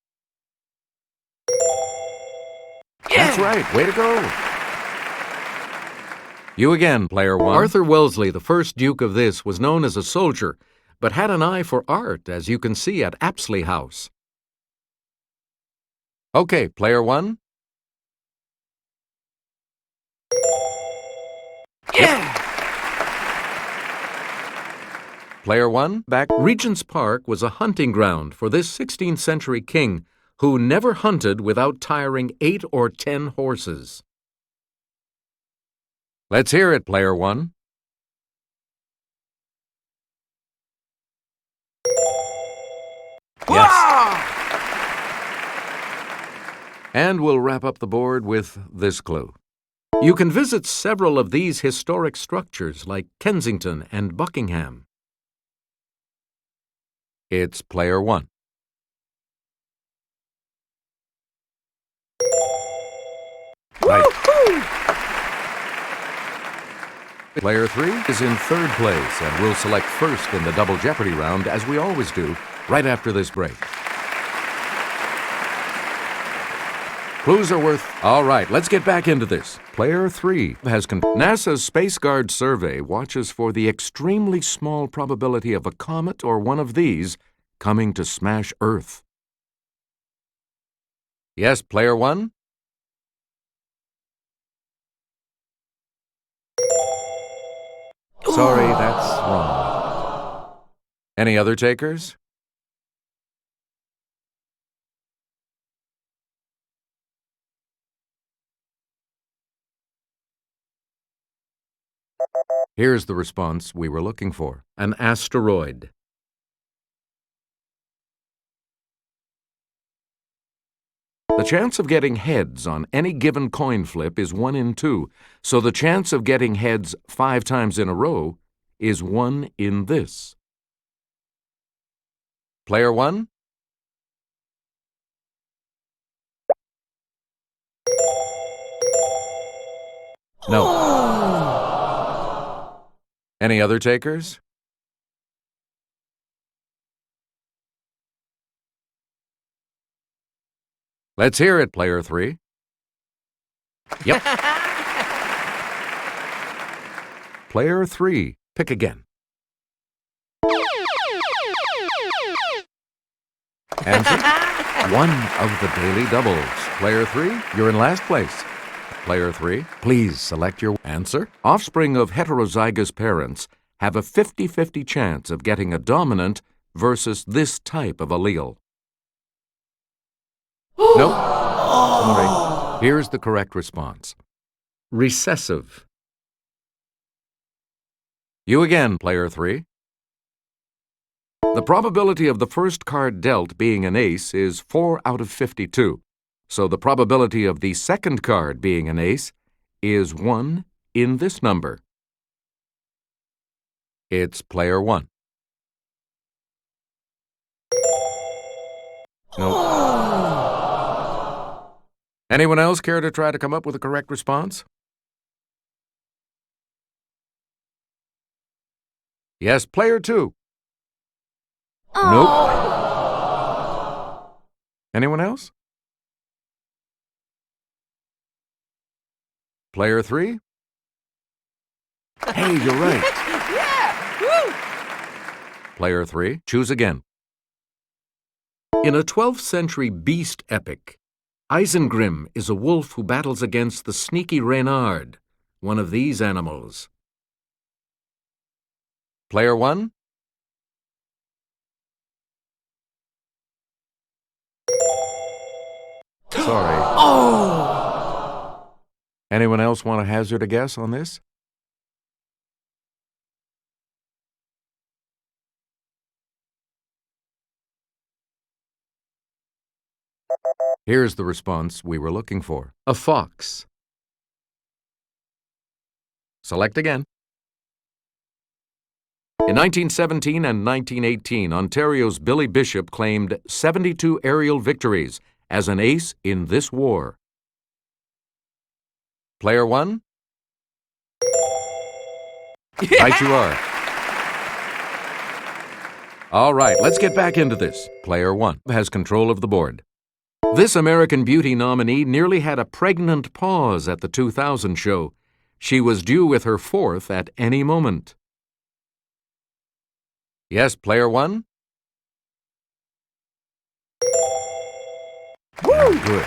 That's right. Way to go. You again, player 1. Arthur Wellesley, the first Duke of this, was known as a soldier, but had an eye for art, as you can see at Apsley House. Okay, player 1? Yeah! Player 1, back. Regent's Park was a hunting ground for this 16th century king who never hunted without tiring 8 or 10 horses. Let's hear it, player 1. Yes. And we'll wrap up the board with this clue. You can visit several of these historic structures like Kensington and Buckingham. It's player 1. Right. Player 3 is in third place and will select first in the Double Jeopardy round, as we always do, right after this break. Clues are worth... All right, let's get back into this. Player 3 has... NASA's Space Guard survey watches for the extremely small probability of a comet or one of these coming to smash Earth. Yes, player 1? Sorry, that's wrong. Any other takers? Here's the response we were looking for. An asteroid. The chance of getting heads on any given coin flip is 1 in 2, so the chance of getting heads 5 times in a row is 1 in this. Player 1? No. Any other takers? Let's hear it, player 3. Yep. Player 3, pick again. Answer, one of the daily doubles. Player 3, you're in last place. Player 3, please select your answer. Offspring of heterozygous parents have a 50-50 chance of getting a dominant versus this type of allele. Nope. Sorry. Here's the correct response. Recessive. You again, player 3. The probability of the first card dealt being an ace is 4 out of 52. So the probability of the second card being an ace is 1 in this number. It's player 1. Nope. Anyone else care to try to come up with a correct response? Yes, player 2. Nope. Anyone else? Player 3? Hey, you're right. Yeah! Woo! Player 3, choose again. In a 12th century beast epic, Isengrim is a wolf who battles against the sneaky Reynard, one of these animals. Player 1? Sorry. Oh! Anyone else want to hazard a guess on this? Here's the response we were looking for. A fox. Select again. In 1917 and 1918, Ontario's Billy Bishop claimed 72 aerial victories as an ace in this war. Player 1? Right you are. All right, let's get back into this. Player 1 has control of the board. This American Beauty nominee nearly had a pregnant pause at the 2000 show. She was due with her 4th at any moment. Yes, player 1? Woo! Good.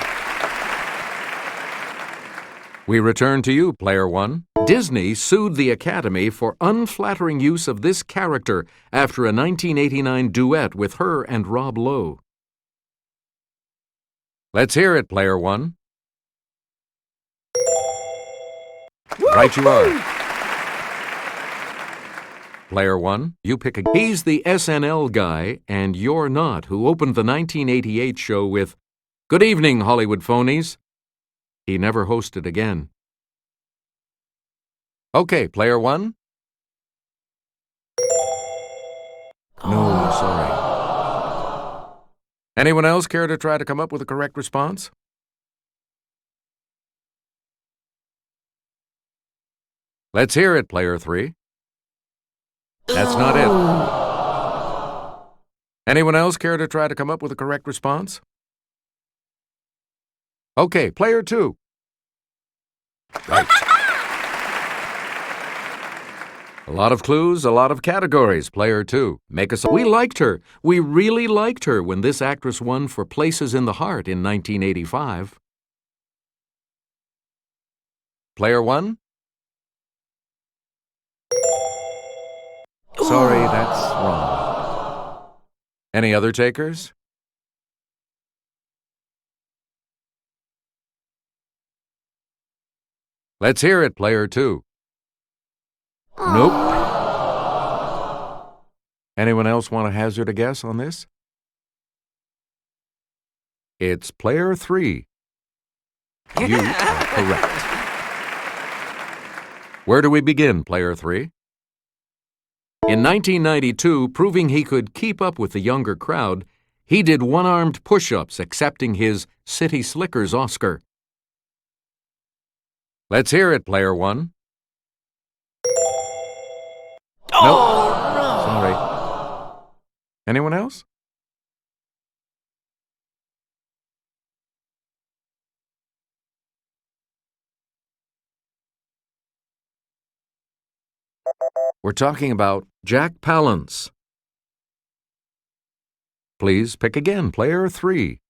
We return to you, player 1. Disney sued the Academy for unflattering use of this character after a 1989 duet with her and Rob Lowe. Let's hear it, player 1. Right you are. Player 1, you pick a... He's the SNL guy, and you're not, who opened the 1988 show with, "Good evening, Hollywood phonies." He never hosted again. Okay, player 1. No, sorry. Anyone else care to try to come up with a correct response? Let's hear it, player 3. That's not it. Anyone else care to try to come up with a correct response? Okay, player 2. Right. A lot of clues, a lot of categories. Player 2. Make us... We liked her. We really liked her when this actress won for Places in the Heart in 1985. Player 1? Sorry, that's wrong. Any other takers? Let's hear it, player 2. Nope. Anyone else want to hazard a guess on this? It's player 3. You are correct. Where do we begin, player 3? In 1992, proving he could keep up with the younger crowd, he did one-armed push-ups, accepting his City Slickers Oscar. Let's hear it, player 1. Nope. Sorry. Anyone else? We're talking about Jack Palance. Please pick again, player 3.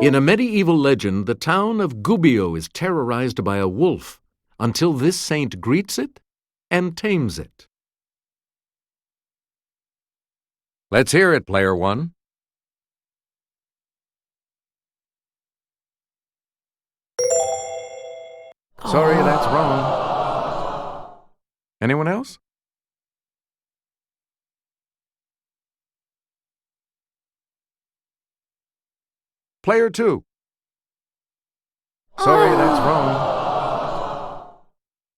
In a medieval legend, the town of Gubbio is terrorized by a wolf until this saint greets it and tames it. Let's hear it, player 1. Sorry, that's wrong. Anyone else? Player 2. Sorry, that's wrong.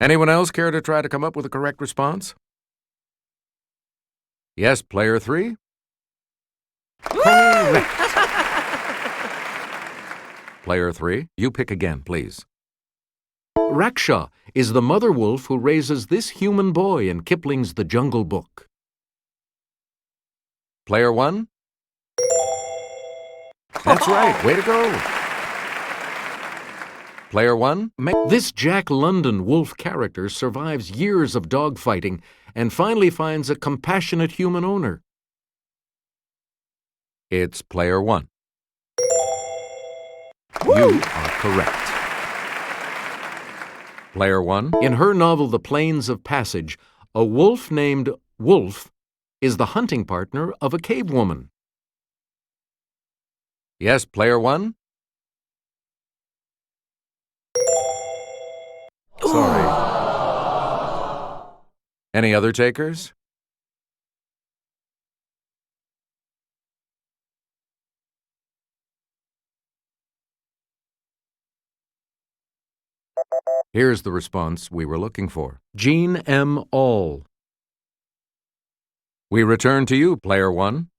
Anyone else care to try to come up with a correct response? Yes, player 3. Correct. Player 3, you pick again, please. Raksha is the mother wolf who raises this human boy in Kipling's The Jungle Book. Player 1? That's right, way to go. Player 1, this Jack London wolf character survives years of dogfighting and finally finds a compassionate human owner. It's player 1. You are correct. Player 1, in her novel The Plains of Passage, a wolf named Wolf is the hunting partner of a cave woman. Yes, player 1? Sorry. Any other takers? Here's the response we were looking for. Jean M. All. We return to you, player 1.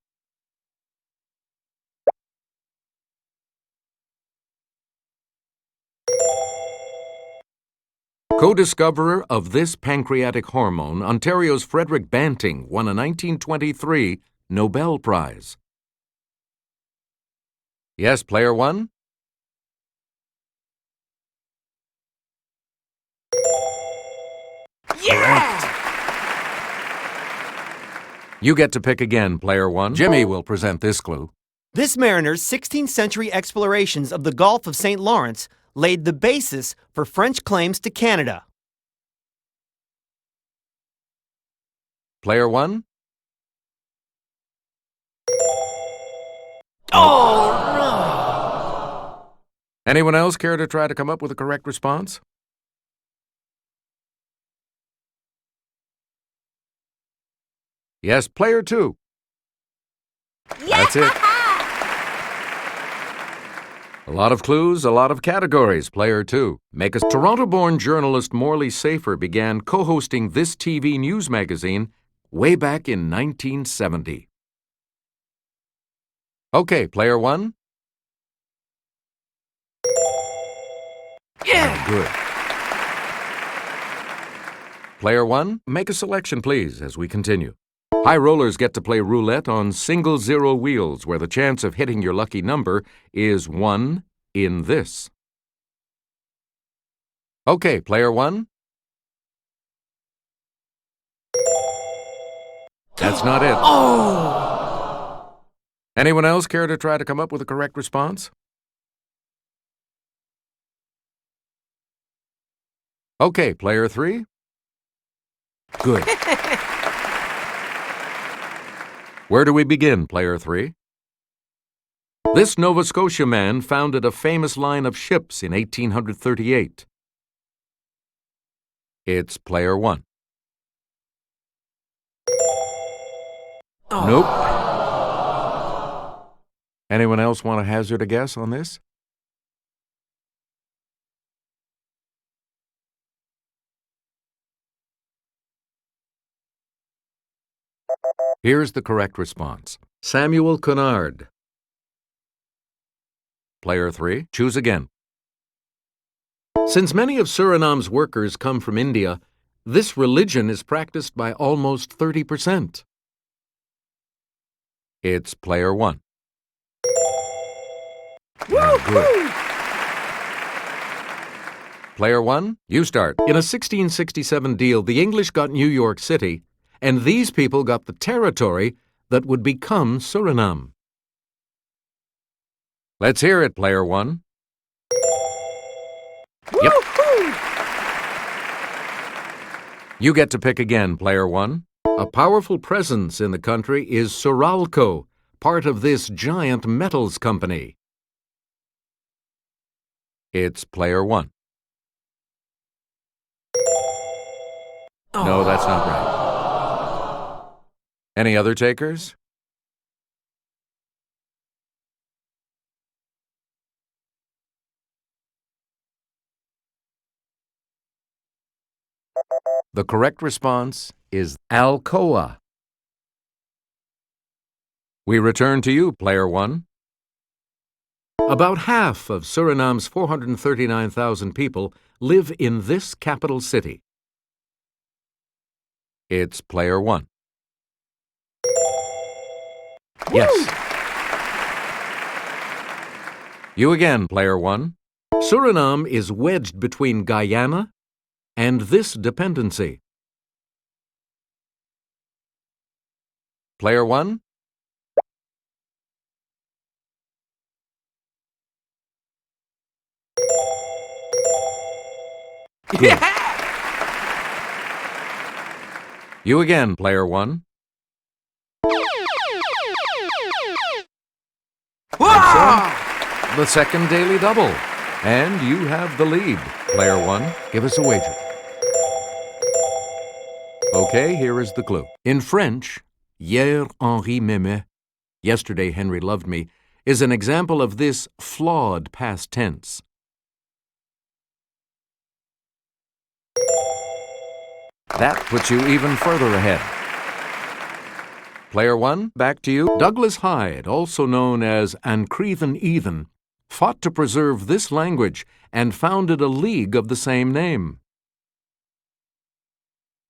Co-discoverer of this pancreatic hormone, Ontario's Frederick Banting won a 1923 Nobel Prize. Yes, player 1? Yeah! You get to pick again, player 1. Jimmy will present this clue. This mariner's 16th century explorations of the Gulf of St. Lawrence laid the basis for French claims to Canada. Player 1? Oh, no! Anyone else care to try to come up with a correct response? Yes, player 2. That's it. A lot of clues, a lot of categories. Player 2. Make a Toronto-born journalist Morley Safer began co-hosting this TV news magazine way back in 1970. Okay, player 1. Yeah! Good. Player 1, make a selection, please, as we continue. High rollers get to play roulette on single zero wheels, where the chance of hitting your lucky number is 1 in this. Okay, player 1. That's not it. Oh! Anyone else care to try to come up with a correct response? Okay, player 3. Good. Where do we begin, player 3? This Nova Scotia man founded a famous line of ships in 1838. It's player 1. Nope. Anyone else want to hazard a guess on this? Here's the correct response. Samuel Cunard. Player 3, choose again. Since many of Suriname's workers come from India, This religion is practiced by almost 30%. It's player one. Good. Player one, you start. In a 1667 deal, the English got New York City, and these people got the territory that would become Suriname. Let's hear it, player one. Yep. You get to pick again, player one. A powerful presence in the country is Suralco, part of this giant metals company. It's player one. No, that's not right. Any other takers? The correct response is Alcoa. We return to you, player one. About half of Suriname's 439,000 people live in this capital city. It's player one. Yes. You again, player one. Suriname is wedged between Guyana and this dependency. Player one. Good. You again, player one. The second daily double. And you have the lead. Player one, give us a wager. Okay, here is the clue. In French, Hier Henri m'aimait, yesterday Henry loved me, is an example of this flawed past tense. That puts you even further ahead. Player one, back to you. Douglas Hyde, also known as Ancrethan Ethan, fought to preserve this language and founded a league of the same name.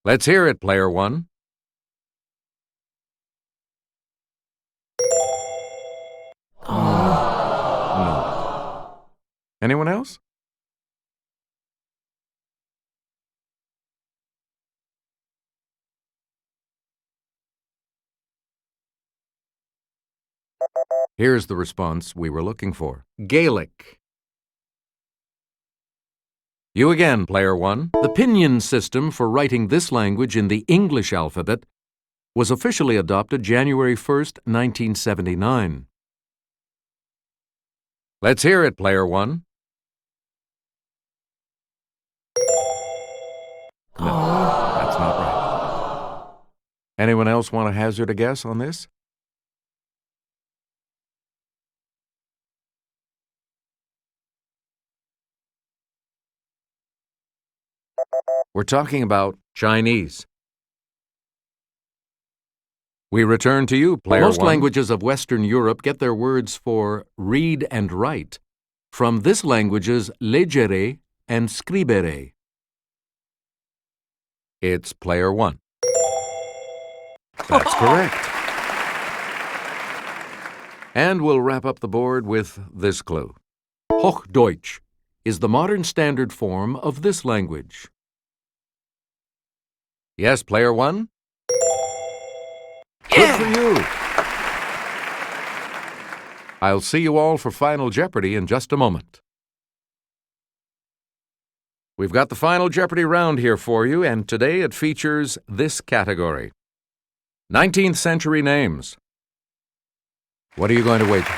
Let's hear it, player one. No. Anyone else? Here's the response we were looking for. Gaelic. You again, player one. The Pinion system for writing this language in the English alphabet was officially adopted January 1st, 1979. Let's hear it, player one. No, that's not right. Anyone else want to hazard a guess on this? We're talking about Chinese. We return to you, player one. Most languages of Western Europe get their words for read and write from this language's legere and scribere. It's player one. That's correct. And we'll wrap up the board with this clue. Hochdeutsch is the modern standard form of this language. Yes, player one? Good for you. I'll see you all for Final Jeopardy in just a moment. We've got the Final Jeopardy round here for you, and today it features this category. 19th century names. What are you going to wager?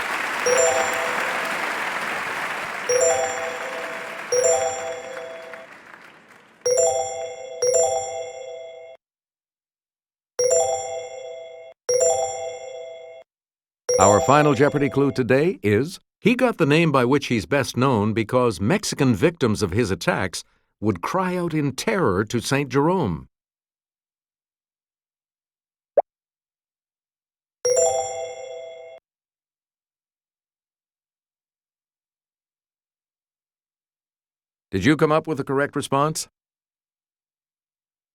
Our Final Jeopardy clue today is, he got the name by which he's best known because Mexican victims of his attacks would cry out in terror to St. Jerome. Did you come up with the correct response?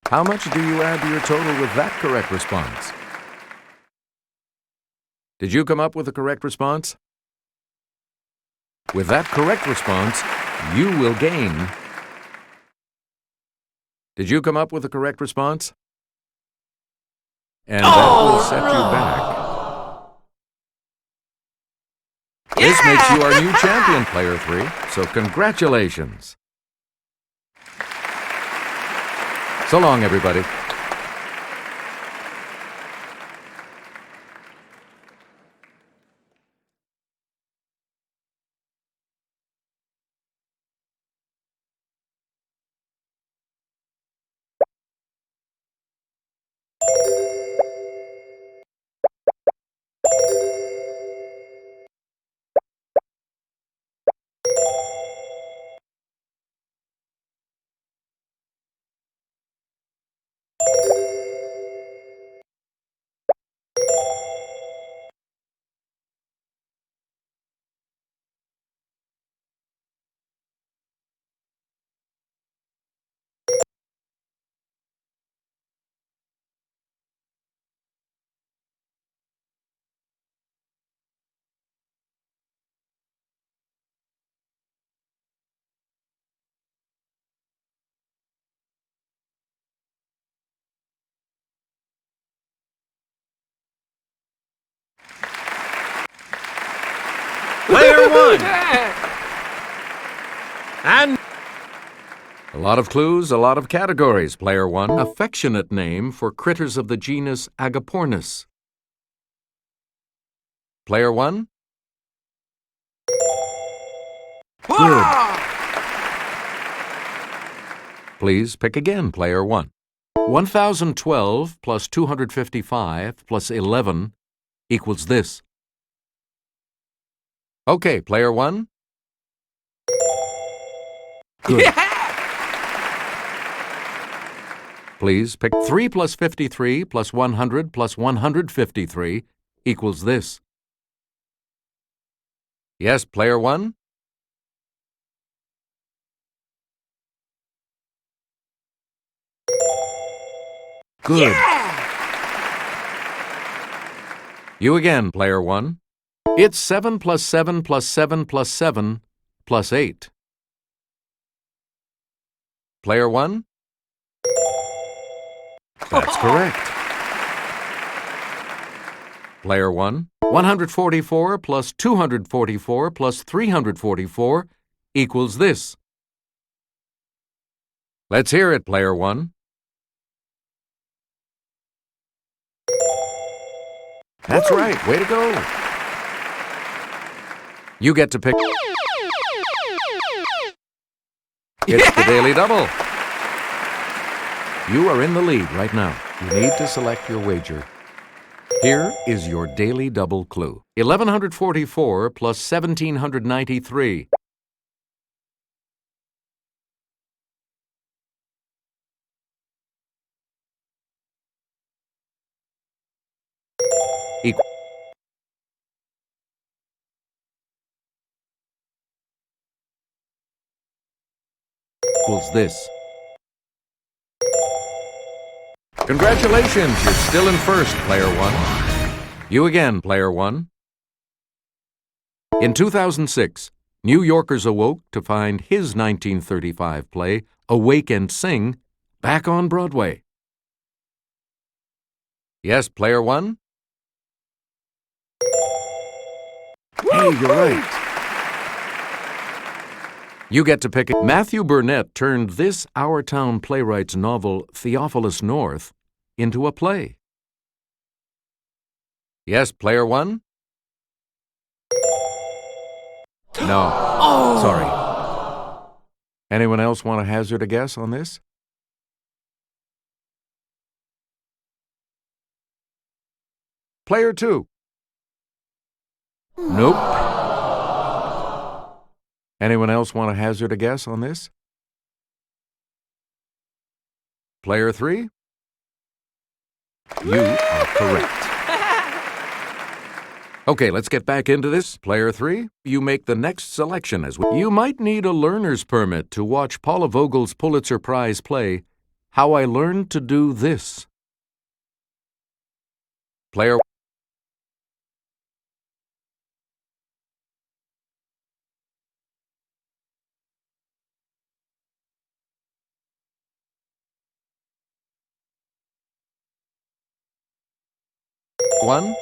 How much do you add to your total with that correct response? Did you come up with the correct response? With that correct response, you will gain. Did you come up with the correct response? And that will set you back. This makes you our new champion, Player 3, so congratulations. So long, everybody. Player 1. And A lot of clues, a lot of categories, Player 1. Affectionate name for critters of the genus Agapornis. Player 1. Good. Please pick again, Player 1. 1012 plus 255 plus 11 equals this. Okay, Player 1. Good. Please pick 3 plus 53 plus 100 plus 153 equals this. Yes, Player 1. Good. You again, Player 1. It's 7 plus 7 plus 7 plus 7 plus 8. Player 1. That's correct. Player 1. 144 plus 244 plus 344 equals this. Let's hear it, Player 1. That's right. Way to go. You get to pick. It's the Daily Double. You are in the lead right now. You need to select your wager. Here is your Daily Double clue. 1144 plus 1793. Equals this. Congratulations, you're still in first, Player 1. You again, Player 1. In 2006, New Yorkers awoke to find his 1935 play, Awake and Sing, back on Broadway. Yes, Player 1? Hey, you're right. You get to pick it. Matthew Burnett turned this Our Town playwright's novel, Theophilus North, into a play. Yes, Player 1? No. Oh! Sorry. Anyone else want to hazard a guess on this? Player 2? Nope. Anyone else want to hazard a guess on this? Player 3? You are correct. Okay, let's get back into this. Player 3, you make the next selection as you might need a learner's permit to watch Paula Vogel's Pulitzer Prize play, How I Learned to Do This. Player one.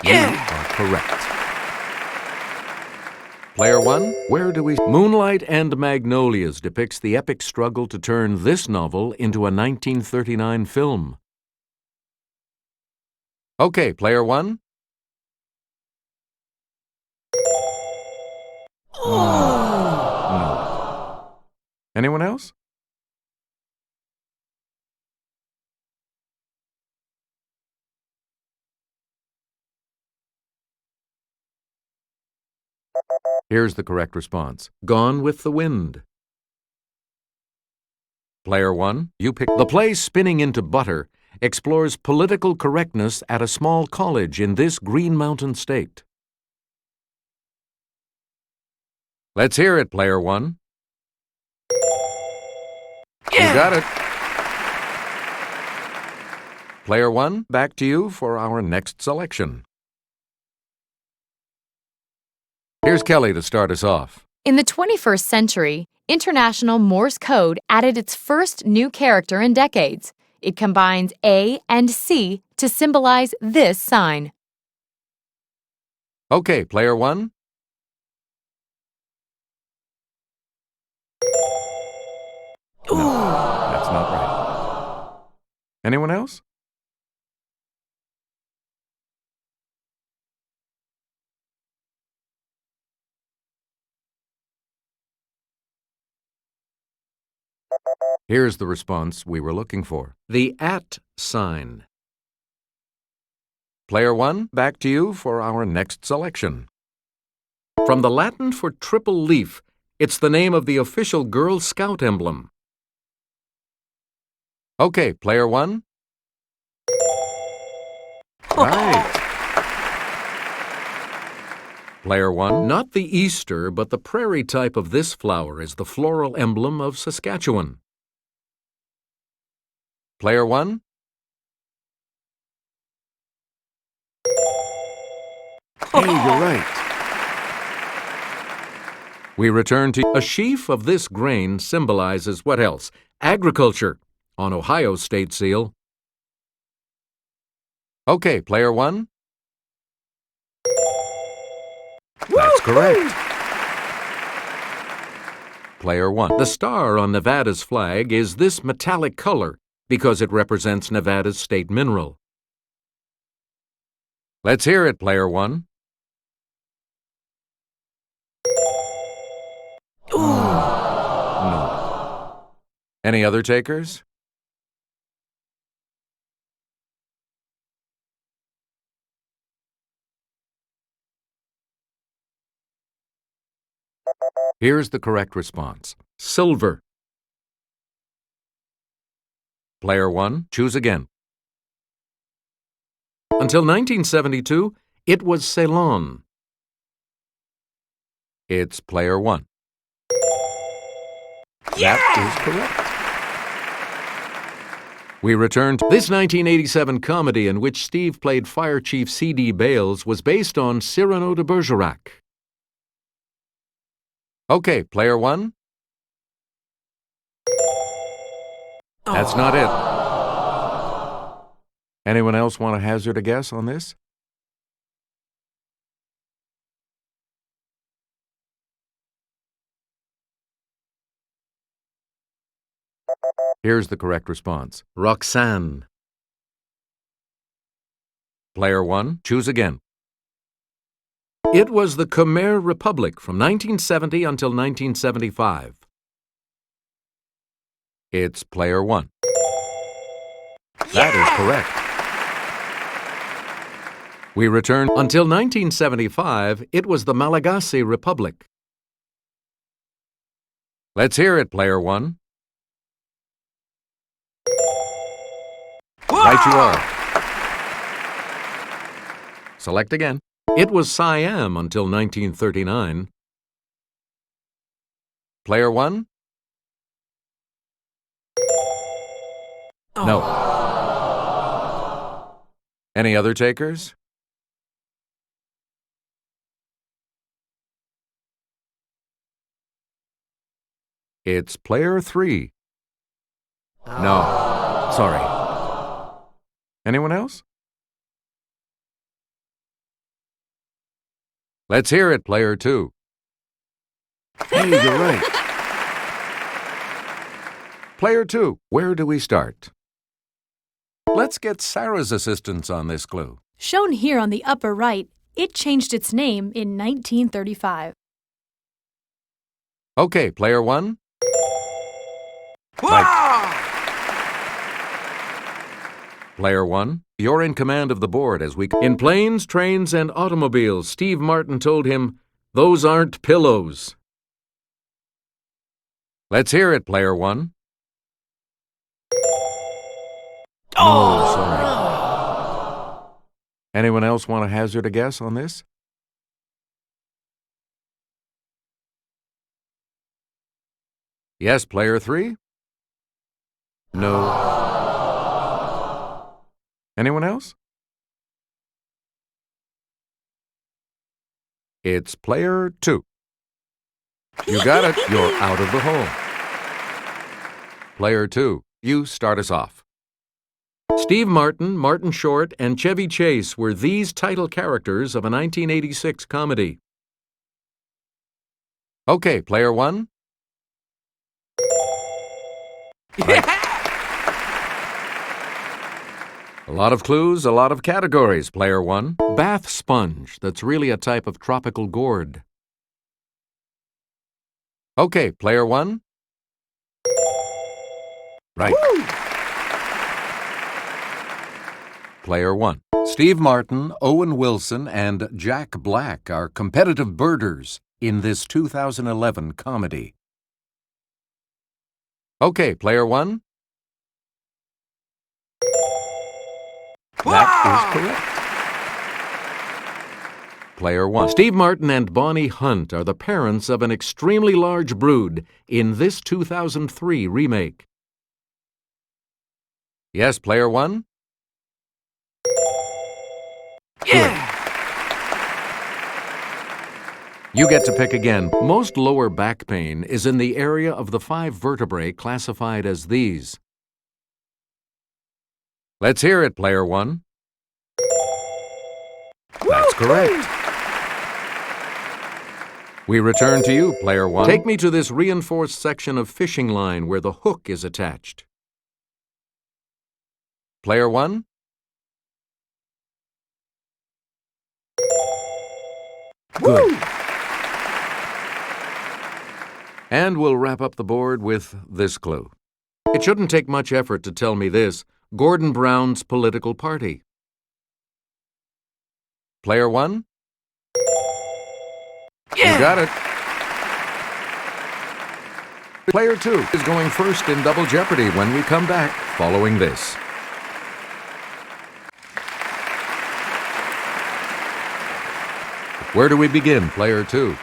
You are correct. Player one, where do we... Moonlight and Magnolias depicts the epic struggle to turn this novel into a 1939 film. Okay, player one. No. Anyone else? Here's the correct response. Gone with the Wind. Player one, you pick. The play Spinning into Butter explores political correctness at a small college in this Green Mountain state. Let's hear it, player one. You got it. Player one, back to you for our next selection. Here's Kelly to start us off. In the 21st century, International Morse Code added its first new character in decades. It combines A and C to symbolize this sign. Okay, player one. No, that's not right. Anyone else? Here's the response we were looking for. The @ sign. Player one, back to you for our next selection. From the Latin for triple leaf, it's the name of the official Girl Scout emblem. Okay, player one. Right. Player one, not the Easter, but the prairie type of this flower is the floral emblem of Saskatchewan. Player one. Hey, you're right. We return to a sheaf of this grain symbolizes what else? Agriculture on Ohio's state seal. Okay, player one. That's correct. Player one. The star on Nevada's flag is this metallic color because it represents Nevada's state mineral. Let's hear it, player one. No. Any other takers? Here's the correct response. Silver. Player one, choose again. Until 1972, it was Ceylon. It's player one. That is correct. We return to this 1987 comedy in which Steve played Fire Chief C.D. Bales was based on Cyrano de Bergerac. Okay, player one. That's not it. Anyone else want to hazard a guess on this? Here's the correct response. Roxanne. Player one, choose again. It was the Khmer Republic from 1970 until 1975. It's player one. That is correct. We return until 1975, it was the Malagasy Republic. Let's hear it, player one. Right you are. Select again. It was Siam until 1939. Player one. No. Any other takers? It's player 3. No. Sorry. Anyone else? Let's hear it, player 2. Hey, you're right. Player 2, where do we start? Let's get Sarah's assistance on this clue. Shown here on the upper right, it changed its name in 1935. Okay, player 1. Player 1, you're in command of the board as we... In planes, trains, and automobiles, Steve Martin told him, "Those aren't pillows." Let's hear it, player 1. Oh, sorry. Anyone else want to hazard a guess on this? Yes, player 3? No. Anyone else? It's player 2. You got it. You're out of the hole. Player 2, you start us off. Steve Martin, Martin Short, and Chevy Chase were these title characters of a 1986 comedy. Okay, player 1. Right. A lot of clues, a lot of categories, player 1. Bath sponge, that's really a type of tropical gourd. Okay, player 1. Right. Woo! Player 1. Steve Martin, Owen Wilson, and Jack Black are competitive birders in this 2011 comedy. Okay, player 1. That is correct. Player 1. Steve Martin and Bonnie Hunt are the parents of an extremely large brood in this 2003 remake. Yes, player 1? Yeah! You get to pick again. Most lower back pain is in the area of the 5 vertebrae classified as these. Let's hear it, player 1. That's correct. We return to you, player 1. Take me to this reinforced section of fishing line where the hook is attached. Player 1. Good. And we'll wrap up the board with this clue. It shouldn't take much effort to tell me this. Gordon Brown's political party. Player 1? Yeah. You got it. Player 2 is going first in Double Jeopardy when we come back following this. Where do we begin, player 2?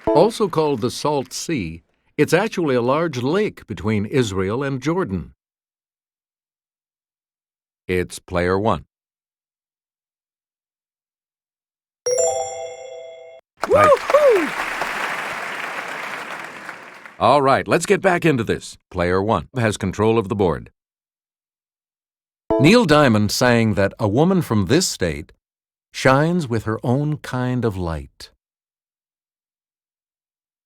Also called the Salt Sea, it's actually a large lake between Israel and Jordan. It's player 1. Right. All right, let's get back into this. Player 1 has control of the board. Neil Diamond sang that a woman from this state shines with her own kind of light.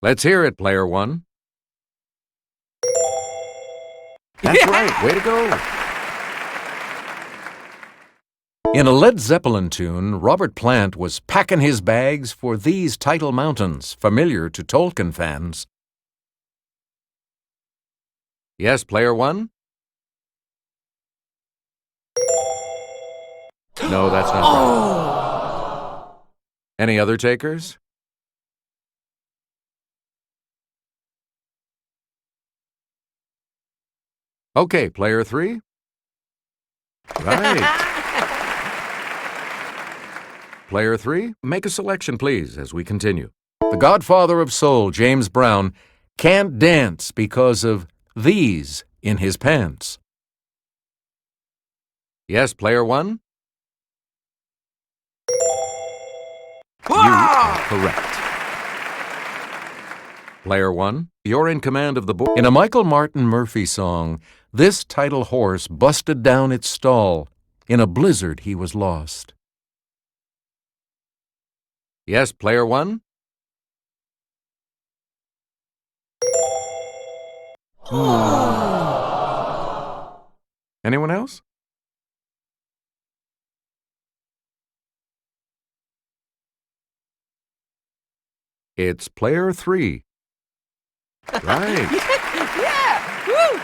Let's hear it, player 1. That's right, way to go. In a Led Zeppelin tune, Robert Plant was packing his bags for these title mountains, familiar to Tolkien fans. Yes, player 1? No, that's not right. Any other takers? Okay, player 3? Right. Player 3, make a selection, please, as we continue. The godfather of soul, James Brown, can't dance because of these in his pants. Yes, player one? You are correct. Player one, you're in command of the board. In a Michael Martin Murphey song, this title horse busted down its stall. In a blizzard he was lost. Yes, player one? Anyone else? It's player three. Right. Yeah! Woo!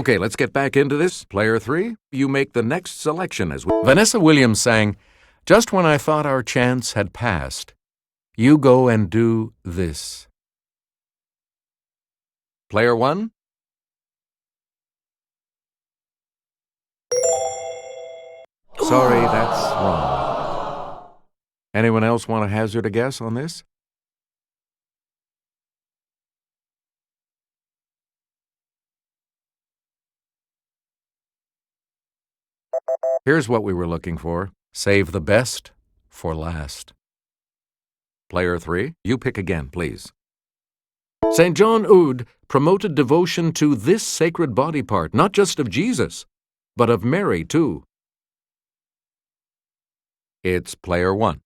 Okay, let's get back into this. Player three, you make the next selection as Vanessa Williams sang, "Just when I thought our chance had passed, you go and do this." Player one? Sorry, that's wrong. Anyone else want to hazard a guess on this? Here's what we were looking for. Save the best for last. Player three, you pick again, please. St. John Eudes promoted devotion to this sacred body part, not just of Jesus, but of Mary, too. It's player one.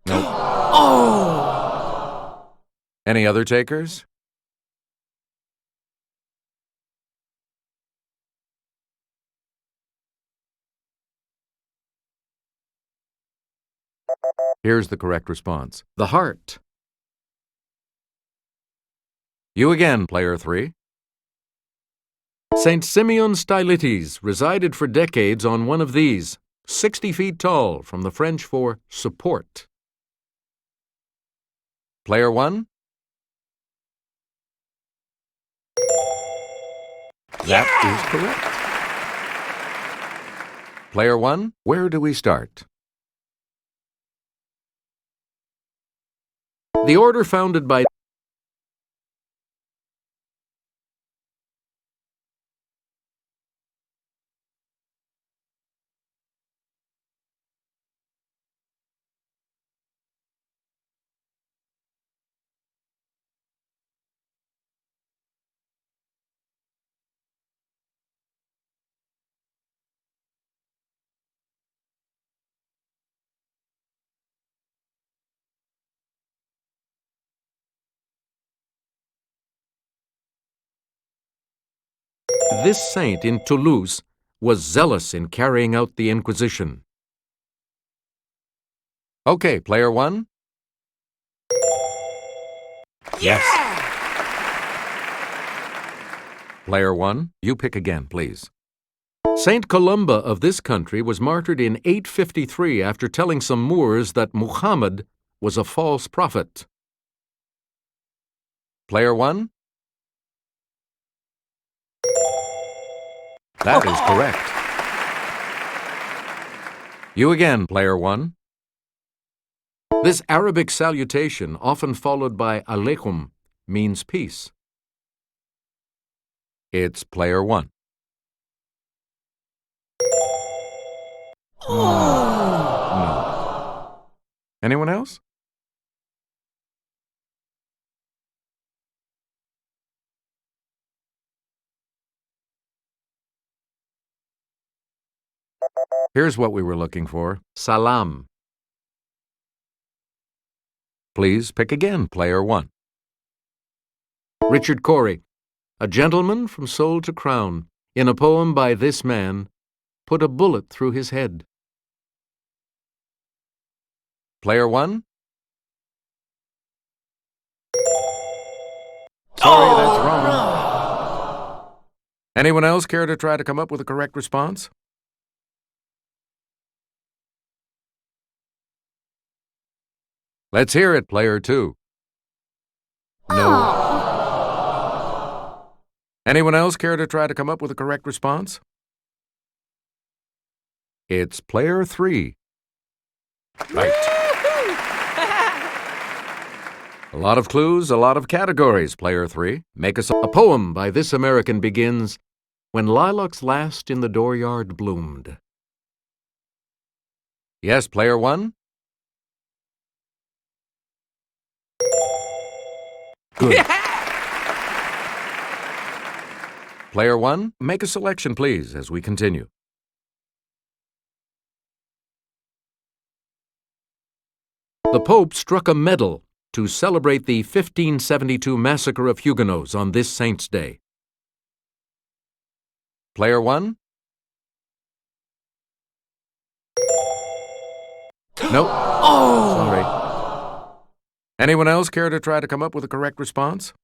Nope. Oh! Any other takers? Here's the correct response. The heart. You again, player three. St. Simeon Stylites resided for decades on one of these, 60 feet tall, from the French for support. Player one? That is correct. Player one, where do we start? The order founded by this saint in Toulouse was zealous in carrying out the Inquisition. Okay, player one? Yes. Player one, you pick again, please. Saint Columba of this country was martyred in 853 after telling some Moors that Muhammad was a false prophet. Player one? That is correct. You again, player one. This Arabic salutation, often followed by alaikum, means peace. It's player one. No. Anyone else? Here's what we were looking for. Salam. Please pick again, player one. Richard Cory, a gentleman from soul to crown, in a poem by this man, put a bullet through his head. Player one? Sorry, that's wrong. Anyone else care to try to come up with a correct response? Let's hear it, player two. No. Anyone else care to try to come up with a correct response? It's player three. Right. A lot of clues, a lot of categories, player 3. Make us a poem by this American begins, When lilacs last in the dooryard bloomed. Yes, player 1? Good. Player 1, make a selection, please, as we continue. The Pope struck a medal to celebrate the 1572 massacre of Huguenots on this Saint's Day. Player 1? Nope. Oh! Sorry. Anyone else care to try to come up with a correct response?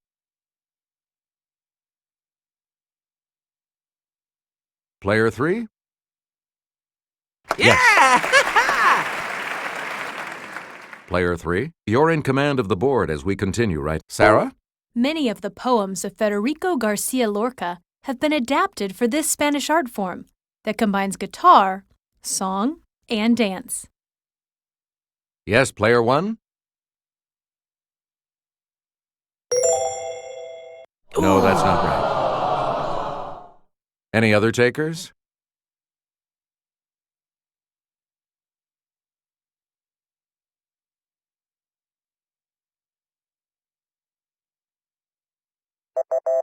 Player 3? Yeah! Player 3, you're in command of the board as we continue, right? Sarah? Many of the poems of Federico Garcia Lorca have been adapted for this Spanish art form that combines guitar, song, and dance. Yes, player 1? No, that's not right. Any other takers?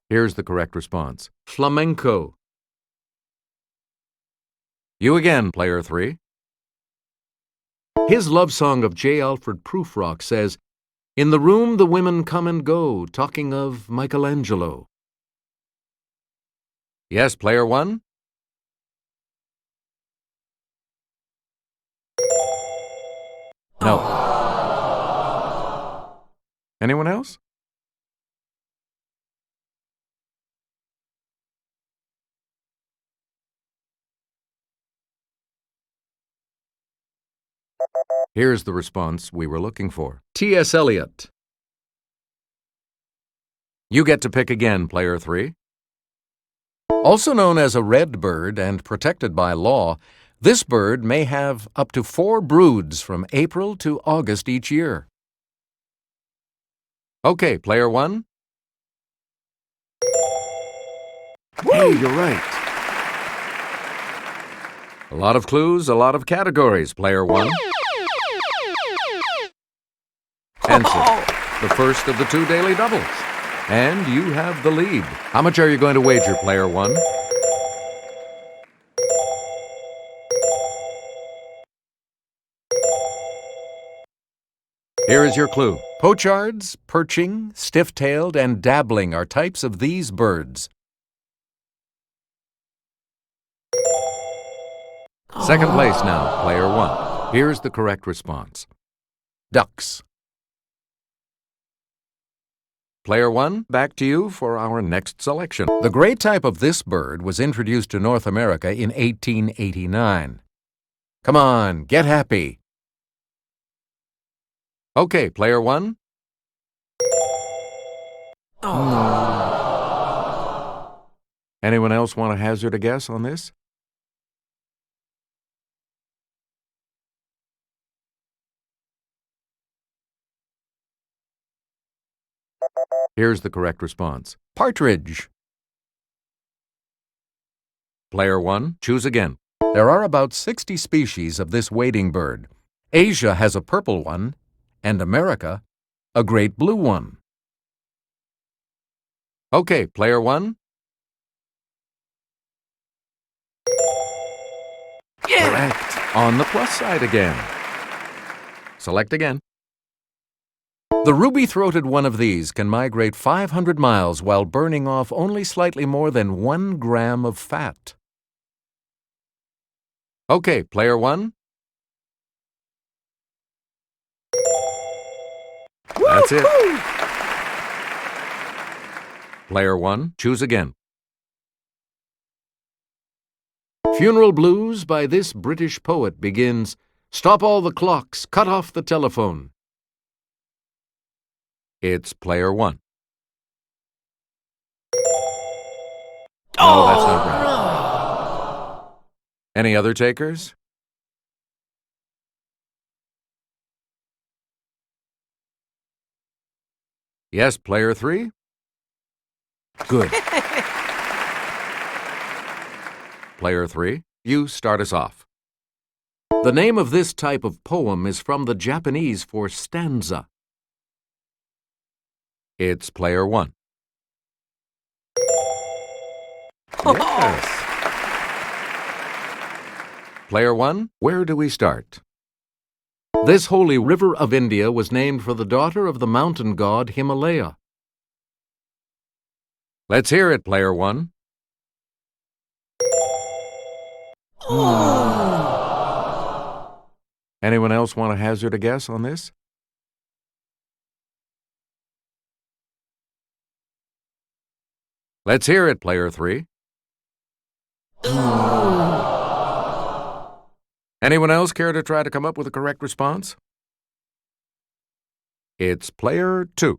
Here's the correct response. Flamenco. You again, player 3. His love song of J. Alfred Prufrock says, In the room the women come and go, talking of Michelangelo. Yes, player 1? No. Anyone else? Here's the response we were looking for. T.S. Eliot. You get to pick again, player 3. Also known as a red bird and protected by law, this bird may have up to 4 broods from April to August each year. Okay, player 1. Hey, you're right. A lot of clues, a lot of categories, player 1. Answer, the first of the 2 daily doubles. And you have the lead. How much are you going to wager, player 1? Here is your clue. Pochards, perching, stiff-tailed, and dabbling are types of these birds. Second place now, player 1. Here's the correct response. Ducks. Player 1, back to you for our next selection. The gray type of this bird was introduced to North America in 1889. Come on, get happy. Okay, player 1. Anyone else want to hazard a guess on this? Here's the correct response. Partridge. Player 1, choose again. There are about 60 species of this wading bird. Asia has a purple one, and America, a great blue one. Okay, player 1. Yeah! Correct. On the plus side again. Select again. The ruby-throated one of these can migrate 500 miles while burning off only slightly more than 1 gram of fat. Okay, player 1. That's it. Player 1, choose again. Funeral Blues by this British poet begins, Stop all the clocks, cut off the telephone. It's player 1. No, that's not right. Any other takers? Yes, player 3? Good. Player 3, you start us off. The name of this type of poem is from the Japanese for stanza. It's player 1. Yes. Player 1, where do we start? This holy river of India was named for the daughter of the mountain god Himalaya. Let's hear it, player 1. Anyone else want to hazard a guess on this? Let's hear it, player 3. Anyone else care to try to come up with a correct response? It's player 2.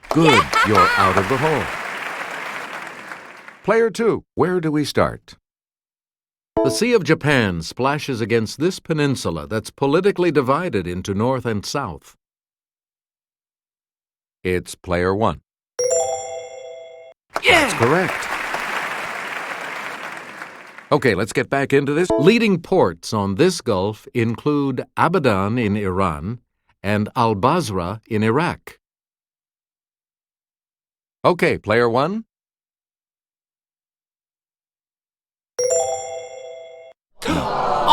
Good, you're out of the hole. Player 2, where do we start? The Sea of Japan splashes against this peninsula that's politically divided into north and south. It's player 1. That's correct. Okay, let's get back into this. Leading ports on this gulf include Abadan in Iran and Al-Basra in Iraq. Okay, player 1.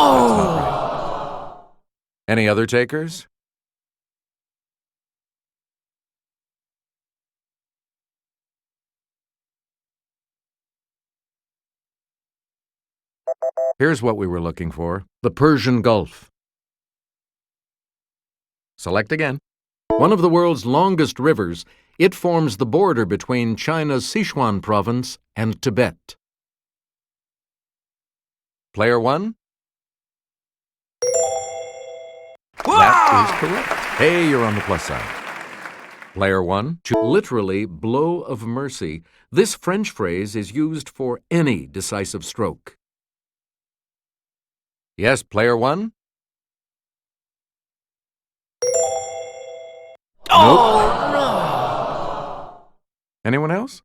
Oh! Any other takers? Here's what we were looking for: the Persian Gulf. Select again. One of the world's longest rivers, it forms the border between China's Sichuan province and Tibet. Player 1? That is correct. Hey, you're on the plus side. Player 1, literally blow of mercy. This French phrase is used for any decisive stroke. Yes, player 1? Oh, no! Anyone else?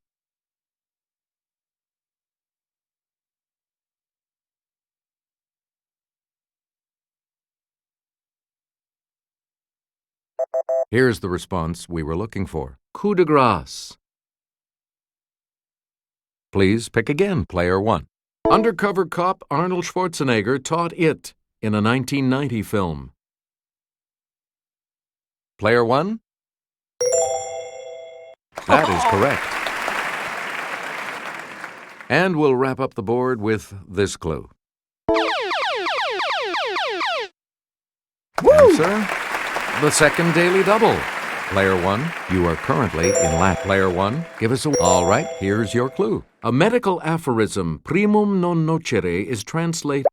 Here's the response we were looking for: coup de grace. Please pick again, player 1. Undercover cop Arnold Schwarzenegger taught it in a 1990 film. Player 1? That is correct. And we'll wrap up the board with this clue. Answer: the second daily double. Player 1, you are currently in last. Player 1, give us a... All right, here's your clue. A medical aphorism, primum non nocere, is translated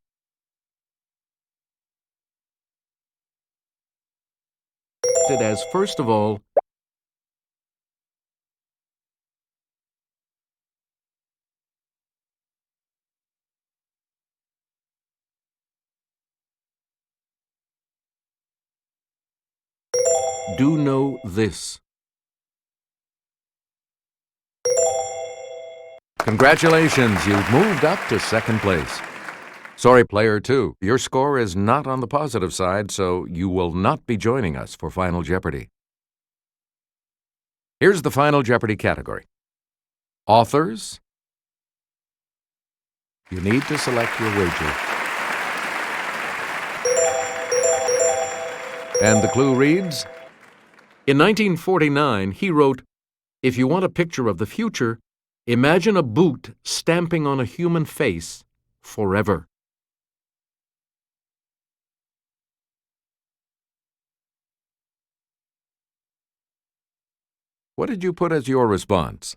as, first of all, do know this. Congratulations, you've moved up to second place. Sorry, player 2, your score is not on the positive side, so you will not be joining us for Final Jeopardy. Here's the Final Jeopardy category. Authors. You need to select your wager. And the clue reads, in 1949, he wrote, "If you want a picture of the future, imagine a boot stamping on a human face forever." What did you put as your response?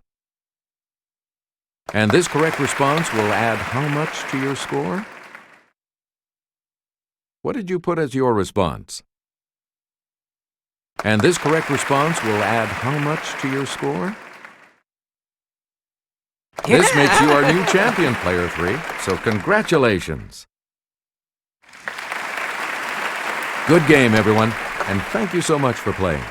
And this correct response will add how much to your score? What did you put as your response? And this correct response will add how much to your score? This makes you our new champion, player 3, so congratulations. Good game, everyone, and thank you so much for playing.